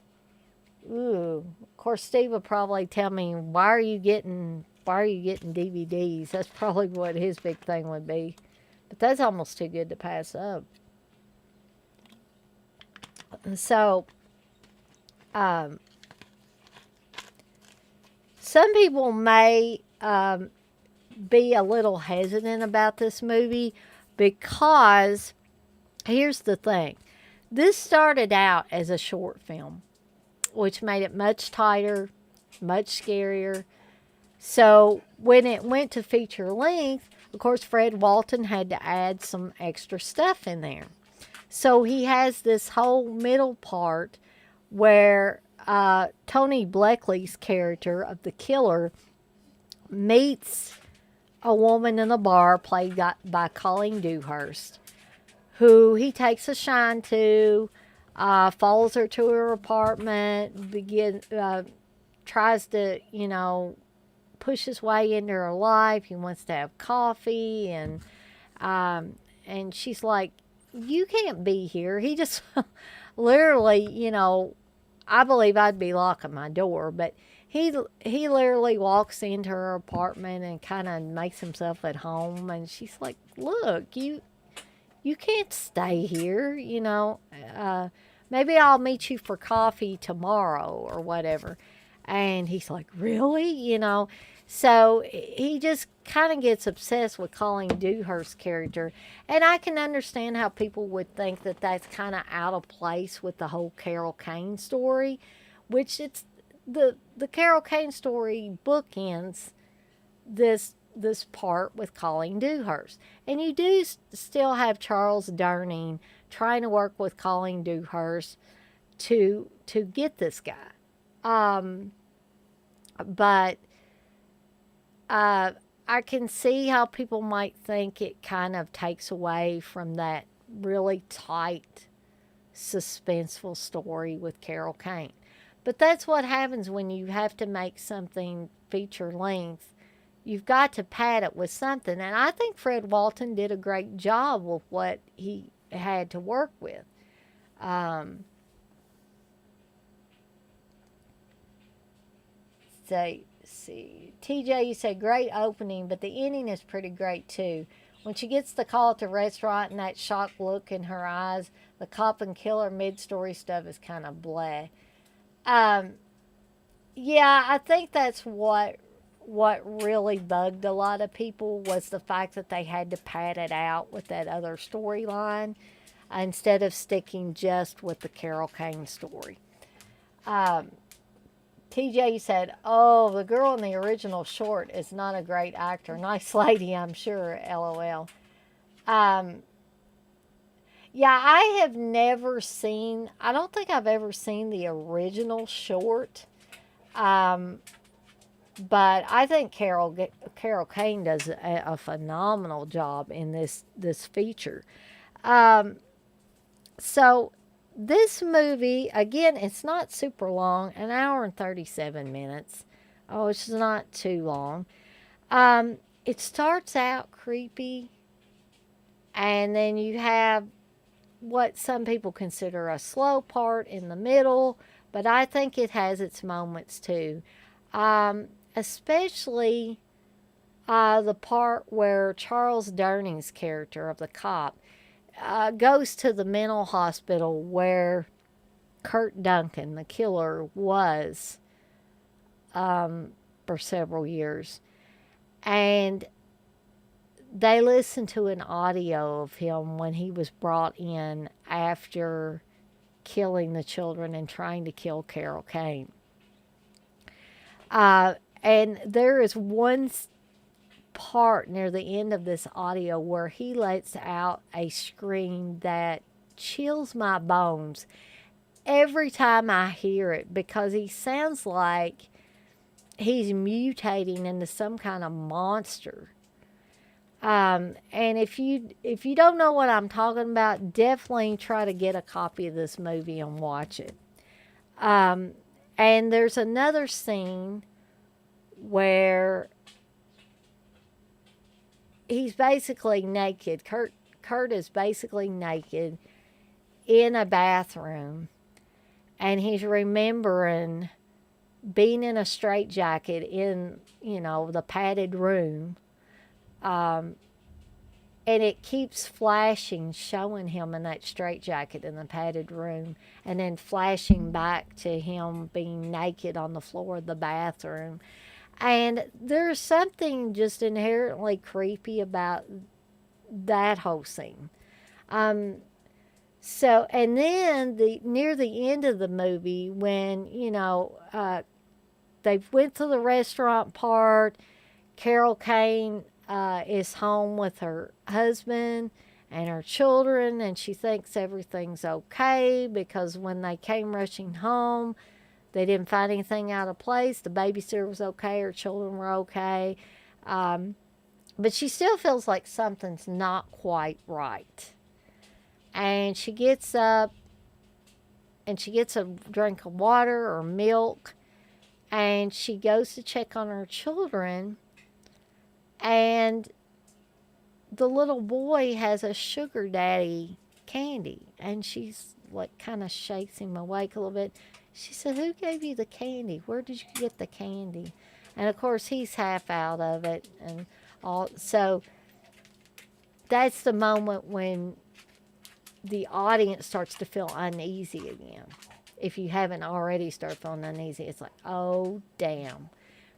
Ooh. Of course, Steve would probably tell me, why are you getting DVDs? That's probably what his big thing would be. But that's almost too good to pass up. So, some people may be a little hesitant about this movie because here's the thing. This started out as a short film, which made it much tighter, much scarier. So when it went to feature length, of course, Fred Walton had to add some extra stuff in there. So he has this whole middle part where Tony Bleckley's character of the killer meets a woman in a bar played by Colleen Dewhurst, who he takes a shine to, follows her to her apartment, tries to, push his way into her life. He wants to have coffee and And she's like, "You can't be here." He just literally, I believe I'd be locking my door, but he literally walks into her apartment and kind of makes himself at home. And she's like, "Look, you can't stay here. Uh, maybe I'll meet you for coffee tomorrow or whatever." And he's like, "Really?" So he just kind of gets obsessed with calling Dewhurst's character. And I can understand how people would think that that's kind of out of place with the whole Carol Kane story, which it's the Carol Kane story bookends this part with Colleen Dewhurst. And you do still have Charles Durning trying to work with Colleen Dewhurst to get this guy. Um, but I can see how people might think it kind of takes away from that really tight, suspenseful story with Carol Kane. But that's what happens when you have to make something feature length. You've got to pad it with something. And I think Fred Walton did a great job with what he had to work with. Um, see. TJ, you said great opening, but the ending is pretty great too. When she gets the call at the restaurant and that shocked look in her eyes, the cop and killer mid-story stuff is kind of bleh. Um, yeah, I think that's what really bugged a lot of people was the fact that they had to pad it out with that other storyline instead of sticking just with the Carol Kane story. Um, TJ said, "Oh, the girl in the original short is not a great actor. Nice lady, I'm sure. LOL." Um, yeah, I have never seen. I don't think I've ever seen the original short. Um, but I think Carol Kane does a phenomenal job in this feature. Um, so this movie again, it's not super long, an hour and 37 minutes. Oh, it's not too long. It starts out creepy, and then you have what some people consider a slow part in the middle, but I think it has its moments too. Especially the part where Charles Durning's character of the cop goes to the mental hospital where Kurt Duncan, the killer, was for several years. And they listened to an audio of him when he was brought in after killing the children and trying to kill Carol Kane. Uh, and there is one part near the end of this audio where he lets out a scream that chills my bones every time I hear it because he sounds like he's mutating into some kind of monster. And if you don't know what I'm talking about, definitely try to get a copy of this movie and watch it. Um, and there's another scene where he's basically naked. Kurt is basically naked in a bathroom, and he's remembering being in a straitjacket in the padded room. Um, and it keeps flashing, showing him in that straitjacket in the padded room, and then flashing back to him being naked on the floor of the bathroom. And there's something just inherently creepy about that whole scene. Um, and then near the end of the movie, when they went to the restaurant part, Carol Kane is home with her husband and her children, and she thinks everything's okay because when they came rushing home, they didn't find anything out of place. The babysitter was okay. Her children were okay. But she still feels like something's not quite right. And she gets up and she gets a drink of water or milk, and she goes to check on her children, and the little boy has a sugar daddy candy, and she's like kind of shakes him awake a little bit. She said, "Who gave you the candy? Where did you get the candy?" And of course, he's half out of it, and all. So that's the moment when the audience starts to feel uneasy again. If you haven't already started feeling uneasy, it's like, oh damn,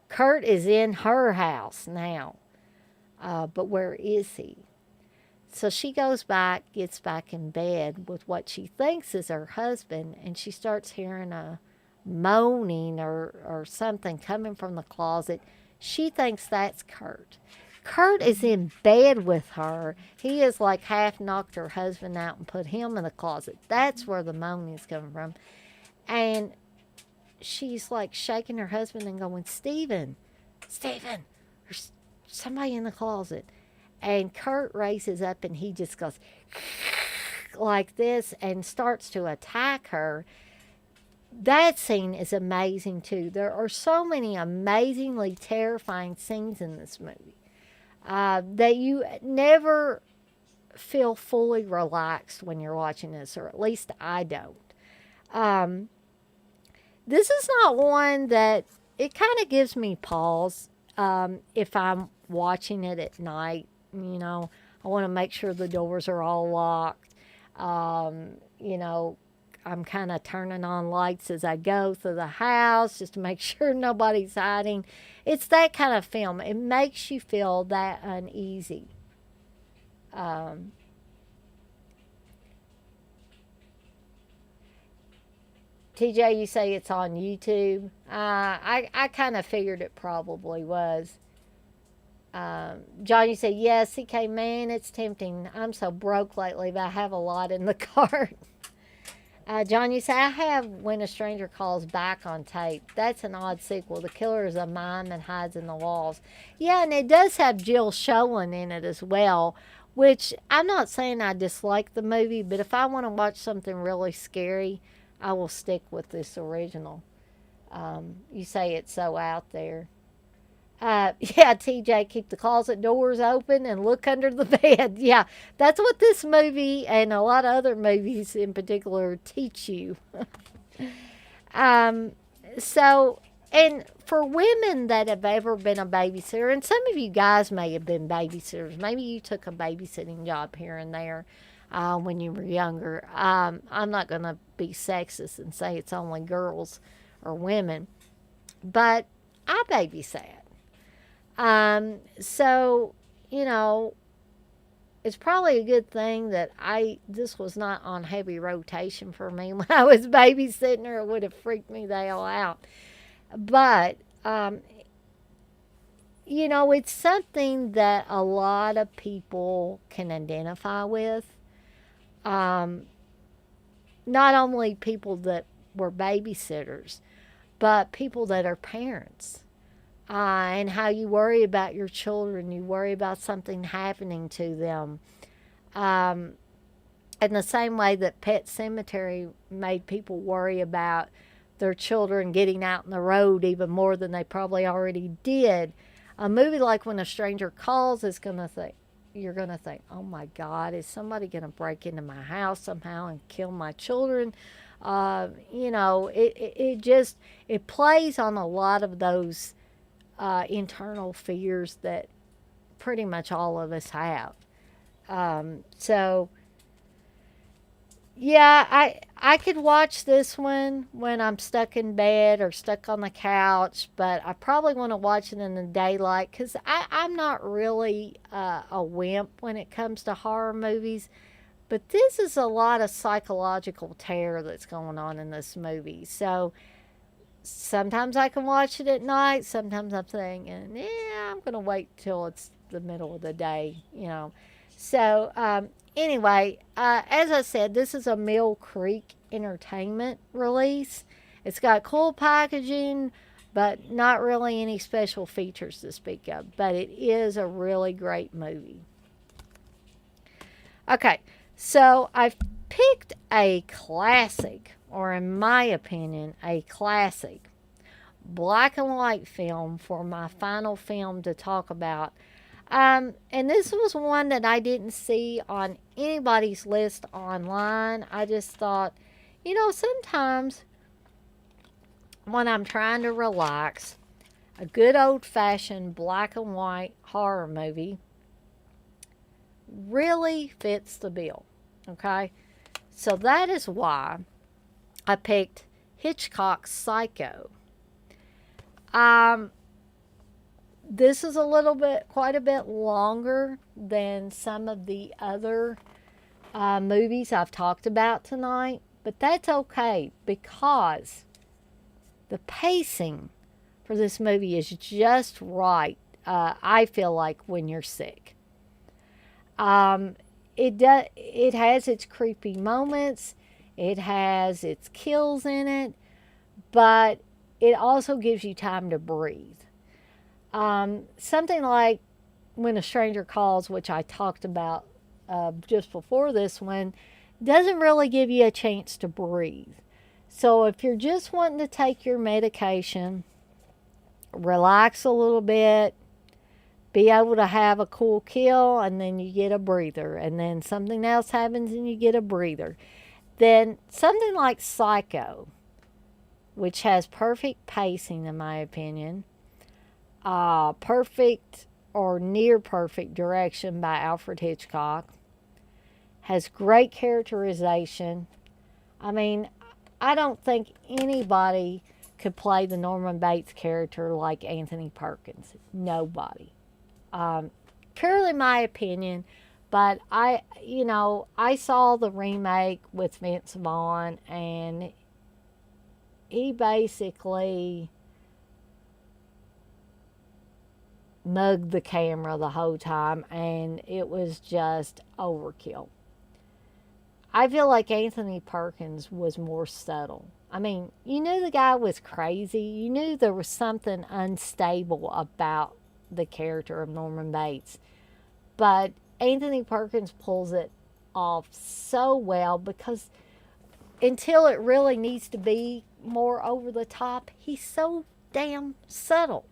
Kurt is in her house now, but where is he? So she goes back, gets back in bed with what she thinks is her husband, and she starts hearing a moaning or something coming from the closet. She thinks that's Kurt. Kurt is in bed with her. He has like half knocked her husband out and put him in the closet. That's where the moaning is coming from. And she's like shaking her husband and going, Stephen, Stephen, there's somebody in the closet. And Kurt raises up and he just goes like this and starts to attack her. That scene is amazing too. There are so many amazingly terrifying scenes in this movie that you never feel fully relaxed when you're watching this, or at least I don't. Um, this is not one that it kind of gives me pause if I'm watching it at night. You know, I want to make sure the doors are all locked. You know, I'm kind of turning on lights as I go through the house just to make sure nobody's hiding. It's that kind of film. It makes you feel that uneasy. Um, TJ, you say it's on YouTube. I kind of figured it probably was. John, you say, yes, CK, man, it's tempting. I'm so broke lately, but I have a lot in the cart. John, you say, I have When a Stranger Calls back on tape. That's an odd sequel. The killer is a mime and hides in the walls. Yeah, and it does have Jill Schoen in it as well, which I'm not saying I dislike the movie, but if I want to watch something really scary, I will stick with this original. You say it's so out there. Yeah, TJ, keep the closet doors open and look under the bed. Yeah, that's what this movie and a lot of other movies in particular teach you. Um, so, and for women that have ever been a babysitter, and some of you guys may have been babysitters, maybe you took a babysitting job here and there when you were younger. I'm not going to be sexist and say it's only girls or women, but I babysat. So, you know, it's probably a good thing that this was not on heavy rotation for me when I was babysitting, or it would have freaked me the hell out. But, you know, it's something that a lot of people can identify with. Um, Not only people that were babysitters, but people that are parents. And how you worry about your children, you worry about something happening to them. Um, in the same way that Pet Cemetery made people worry about their children getting out in the road even more than they probably already did, a movie like When a Stranger Calls is going to think, you're going to think, oh my God, is somebody going to break into my house somehow and kill my children? You know, it just, it plays on a lot of those internal fears that pretty much all of us have. So yeah, I could watch this one when I'm stuck in bed or stuck on the couch, but I probably want to watch it in the daylight because I'm not really a wimp when it comes to horror movies. But this is a lot of psychological terror that's going on in this movie. So sometimes I can watch it at night. Sometimes I'm thinking, yeah, I'm going to wait till it's the middle of the day, you know. So, anyway, as I said, this is a Mill Creek Entertainment release. It's got cool packaging, but not really any special features to speak of. But it is a really great movie. Okay, so I've picked a classic, or in my opinion, a classic black and white film for my final film to talk about. And this was one that I didn't see on anybody's list online. I just thought, sometimes when I'm trying to relax, a good old fashioned black and white horror movie really fits the bill. Okay? So that is why I picked Hitchcock's Psycho. Um, this is quite a bit longer than some of the other movies I've talked about tonight, but that's okay because the pacing for this movie is just right. I feel like when you're sick, um, it has its creepy moments, it has its kills in it, but it also gives you time to breathe. Something like When a Stranger Calls, which I talked about just before this one, doesn't really give you a chance to breathe. So if you're just wanting to take your medication, relax a little bit, be able to have a cool kill, and then you get a breather, and then something else happens and you get a breather, then something like Psycho, which has perfect pacing, in my opinion, perfect or near perfect direction by Alfred Hitchcock, has great characterization. I mean, I don't think anybody could play the Norman Bates character like Anthony Perkins. Nobody. Um, Purely my opinion, but I saw the remake with Vince Vaughn, and he basically mugged the camera the whole time, and it was just overkill. I feel like Anthony Perkins was more subtle. I mean, you knew the guy was crazy. You knew there was something unstable about the character of Norman Bates. But Anthony Perkins pulls it off so well because until it really needs to be more over the top, he's so damn subtle.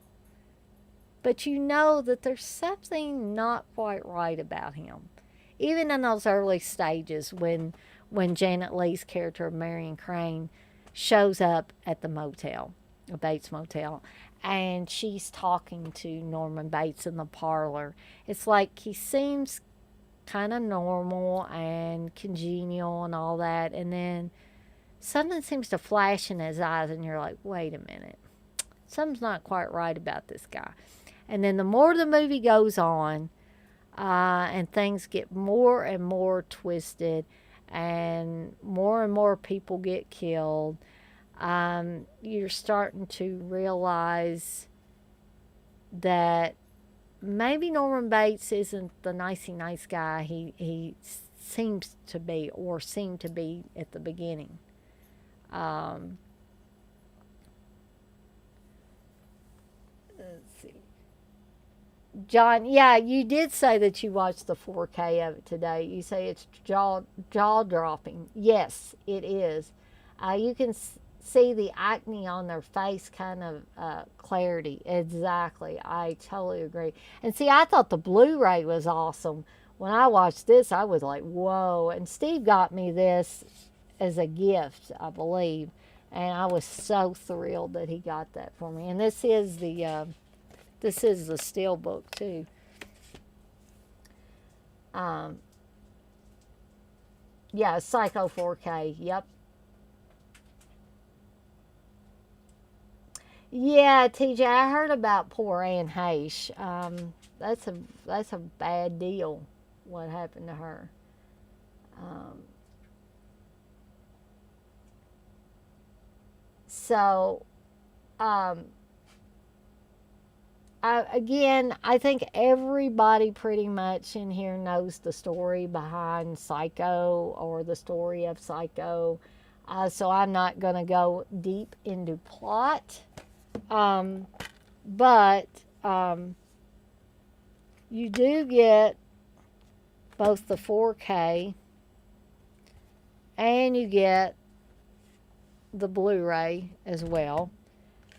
But you know that there's something not quite right about him. Even in those early stages when Janet Leigh's character of Marion Crane shows up at the motel, a Bates motel, and she's talking to Norman Bates in the parlor. It's like he seems kind of normal and congenial and all that, and then something seems to flash in his eyes, and you're like, wait a minute, something's not quite right about this guy. And then the more the movie goes on, and things get more and more twisted, and more people get killed, you're starting to realize that maybe Norman Bates isn't the nicey nice guy he seems to be or seemed to be at the beginning. Um, let's see. John, yeah, you did say that you watched the 4K of it today. You say it's jaw dropping. Yes, it is. You can see the acne on their face kind of clarity. Exactly. I totally agree. And see, I thought the Blu-ray was awesome. When I watched this, I was like, whoa. And Steve got me this as a gift, I believe. And I was so thrilled that he got that for me. And this is the steel book too. Um, yeah, Psycho 4K. Yep. Yeah, TJ, I heard about poor Anne Heche. That's a bad deal. What happened to her? Um, so, um, I think everybody pretty much in here knows the story behind Psycho or the story of Psycho. So I'm not going to go deep into plot. Um, but you do get both the 4K and you get the Blu ray as well.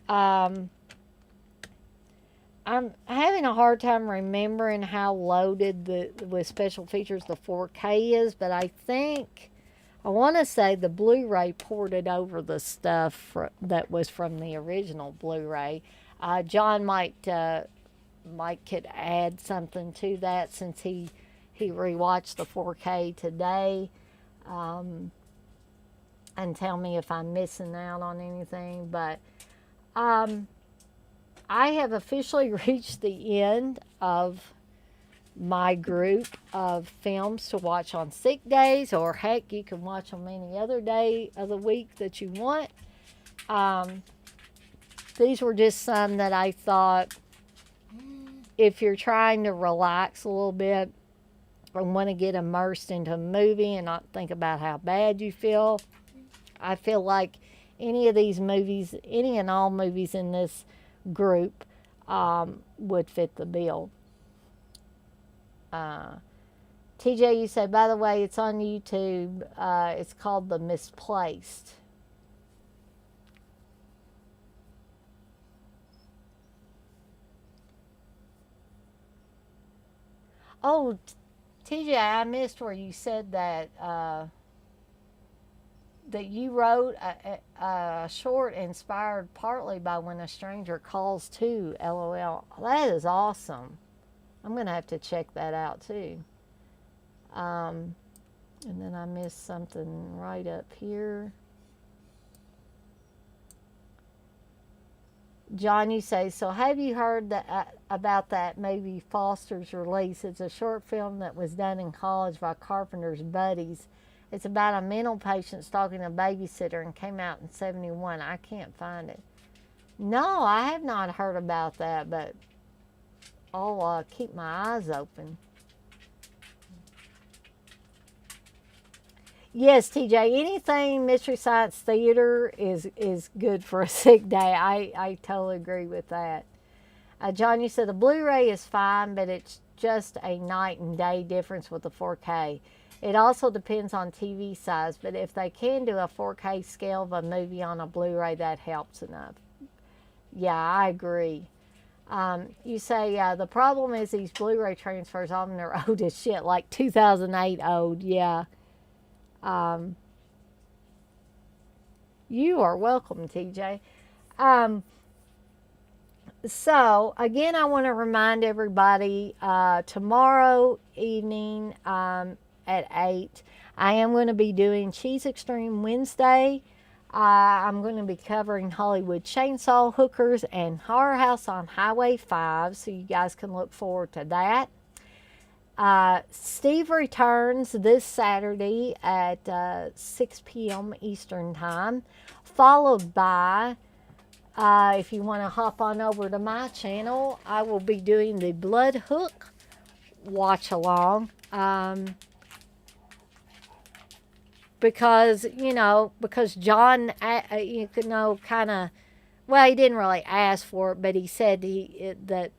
Um, I'm having a hard time remembering how loaded the with special features the 4K is, but I think I want to say the Blu-ray ported over the stuff that was from the original Blu-ray. John might could add something to that since he rewatched the 4K today, um, and tell me if I'm missing out on anything. But um, I have officially reached the end of my group of films to watch on sick days, or heck, you can watch them any other day of the week that you want. Um, these were just some that I thought, if you're trying to relax a little bit and want to get immersed into a movie and not think about how bad you feel, I feel like any of these movies, any and all movies in this group, would fit the bill. Uh, TJ, you say, by the way, it's on YouTube. It's called The Misplaced. Oh, TJ, I missed where you said that that you wrote a short inspired partly by When a Stranger Calls Too. LOL. That is awesome. I'm gonna have to check that out too. Um, and then I missed something right up here. John, you say, so have you heard about that movie Foster's Release? It's a short film that was done in college by Carpenter's buddies. It's about a mental patient stalking a babysitter and came out in 71. I can't find it. No, I have not heard about that, but I'll keep my eyes open. Yes, TJ, anything Mystery Science Theater is good for a sick day. I totally agree with that. John, you said the Blu-ray is fine, but it's just a night and day difference with the 4K. It also depends on TV size, but if they can do a 4K scale of a movie on a Blu-ray, that helps enough. Yeah, I agree. You say the problem is these Blu-ray transfers, all of them are old as shit, like 2008 old. Yeah. Um, you are welcome, TJ. Um, So, again, I want to remind everybody tomorrow evening at 8, I am going to be doing Cheese Extreme Wednesday. I'm going to be covering Hollywood Chainsaw Hookers and Horror House on Highway 5, so you guys can look forward to that. Steve returns this Saturday at 6 p.m. Eastern Time, followed by if you want to hop on over to my channel, I will be doing the Blood Hook watch along. Because John, kind of, well, he didn't really ask for it, but he said that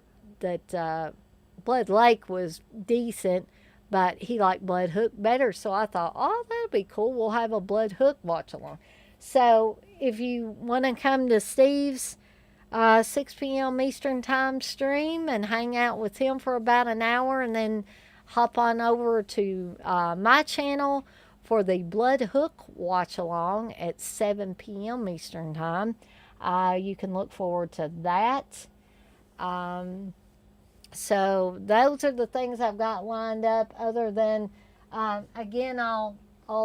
Blood Lake was decent, but he liked Blood Hook better. So I thought, oh, that'll be cool. We'll have a Blood Hook watch along. So if you want to come to Steve's 6 p.m. Eastern Time stream and hang out with him for about an hour, and then hop on over to my channel for the Blood Hook watch along at 7 p.m. Eastern Time, you can look forward to that. So those are the things I've got lined up. Other than, again, I'll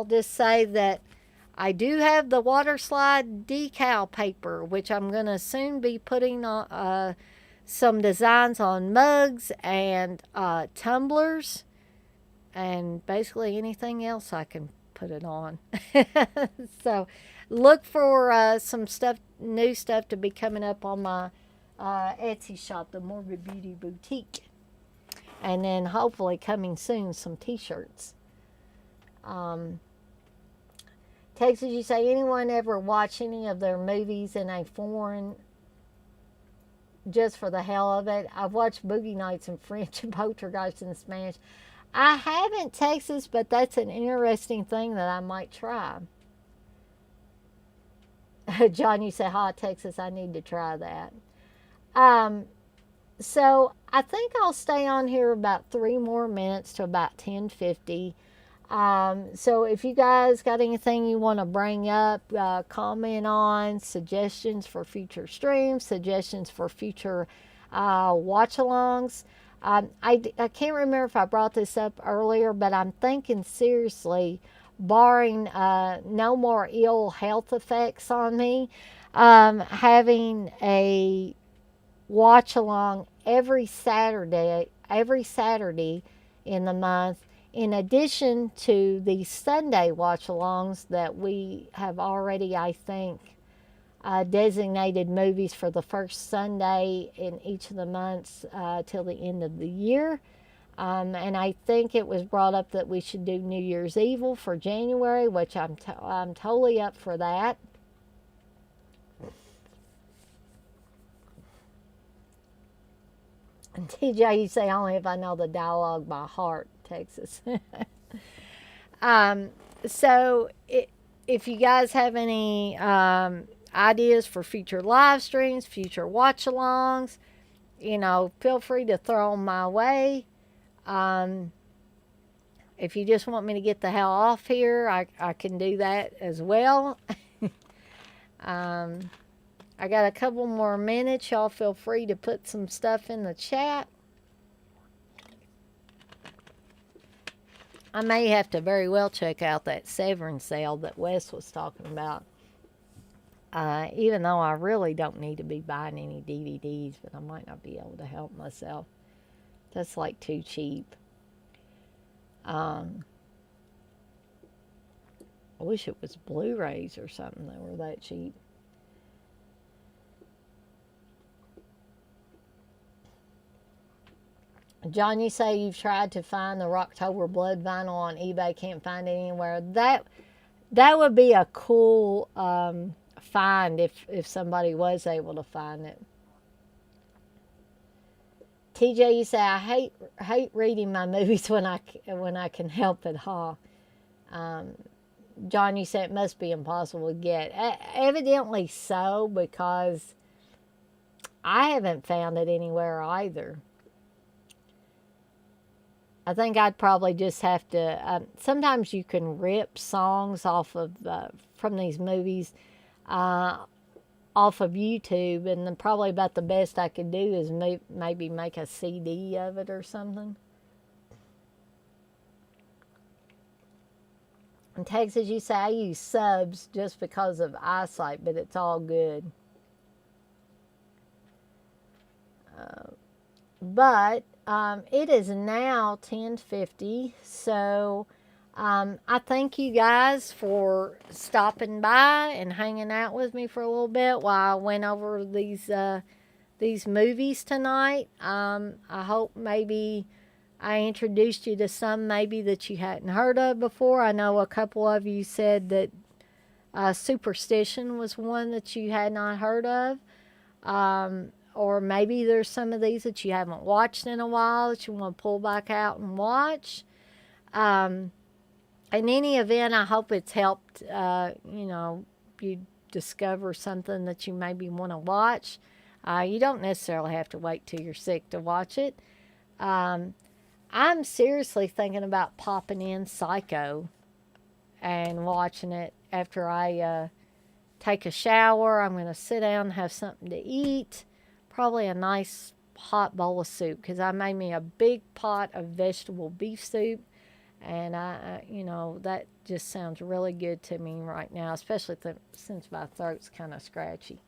just say that I do have the water slide decal paper, which I'm going to soon be putting on some designs on mugs and tumblers, and basically anything else I can put it on. So look for some new stuff to be coming up on my Etsy shop, the Morbid Beauty Boutique. And then hopefully coming soon, some t-shirts. Texas, you say, anyone ever watch any of their movies in a foreign just for the hell of it? I've watched Boogie Nights in French and Poltergeist in Spanish. I haven't, Texas, but that's an interesting thing that I might try. John, you say, hi, Texas, I need to try that. So I think I'll stay on here about 3 more minutes to about 10:50. So if you guys got anything you want to bring up, comment on, suggestions for future streams, suggestions for future watch alongs. I can't remember if I brought this up earlier, but I'm thinking seriously, barring no more ill health effects on me, having a watch along every Saturday in the month, in addition to the Sunday watch alongs that we have already, I think, designated movies for the first Sunday in each of the months till the end of the year. And I think it was brought up that we should do New Year's Evil for January, which I'm totally up for that. And TJ, you say only if I know the dialogue by heart, Texas. um, so if you guys have any ideas for future live streams, future watch alongs, feel free to throw them my way. Um, if you just want me to get the hell off here, I can do that as well. um, I got a couple more minutes. Y'all feel free to put some stuff in the chat. I may have to very well check out that Severance sale that Wes was talking about. Even though I really don't need to be buying any DVDs, but I might not be able to help myself. That's like too cheap. I wish it was Blu-rays or something that were that cheap. John, you say you've tried to find the Rocktober Blood vinyl on eBay, can't find it anywhere. That would be a cool find if somebody was able to find it. TJ, you say I hate reading my movies when I can help it, huh? John, you say it must be impossible to get. Evidently so, because I haven't found it anywhere either. I think I'd probably just have to. Sometimes you can rip songs off of from these movies off of YouTube, and then probably about the best I could do is maybe make a CD of it or something. In Texas, you say I use subs just because of eyesight, but it's all good. But it is now 10:50, so I thank you guys for stopping by and hanging out with me for a little bit while I went over these movies tonight. I hope maybe I introduced you to some maybe that you hadn't heard of before. I know a couple of you said that Superstition was one that you had not heard of. Or maybe there's some of these that you haven't watched in a while that you want to pull back out and watch. In any event, I hope it's helped, you discover something that you maybe want to watch. You don't necessarily have to wait till you're sick to watch it. I'm seriously thinking about popping in Psycho and watching it after I take a shower. I'm going to sit down and have something to eat. Probably a nice hot bowl of soup, because I made me a big pot of vegetable beef soup, and that just sounds really good to me right now, especially since my throat's kind of scratchy.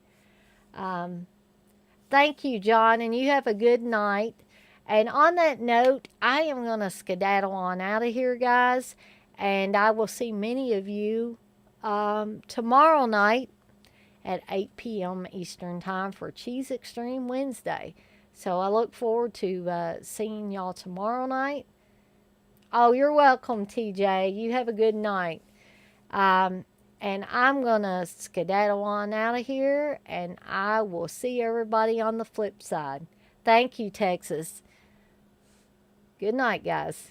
Thank you, John, and you have a good night. And on that note, I am going to skedaddle on out of here, guys, and I will see many of you tomorrow night at 8 p.m. Eastern Time for Cheese Extreme Wednesday. So I look forward to seeing y'all tomorrow night. Oh, you're welcome, TJ. You have a good night. And I'm going to skedaddle on out of here, and I will see everybody on the flip side. Thank you, Texas. Good night, guys.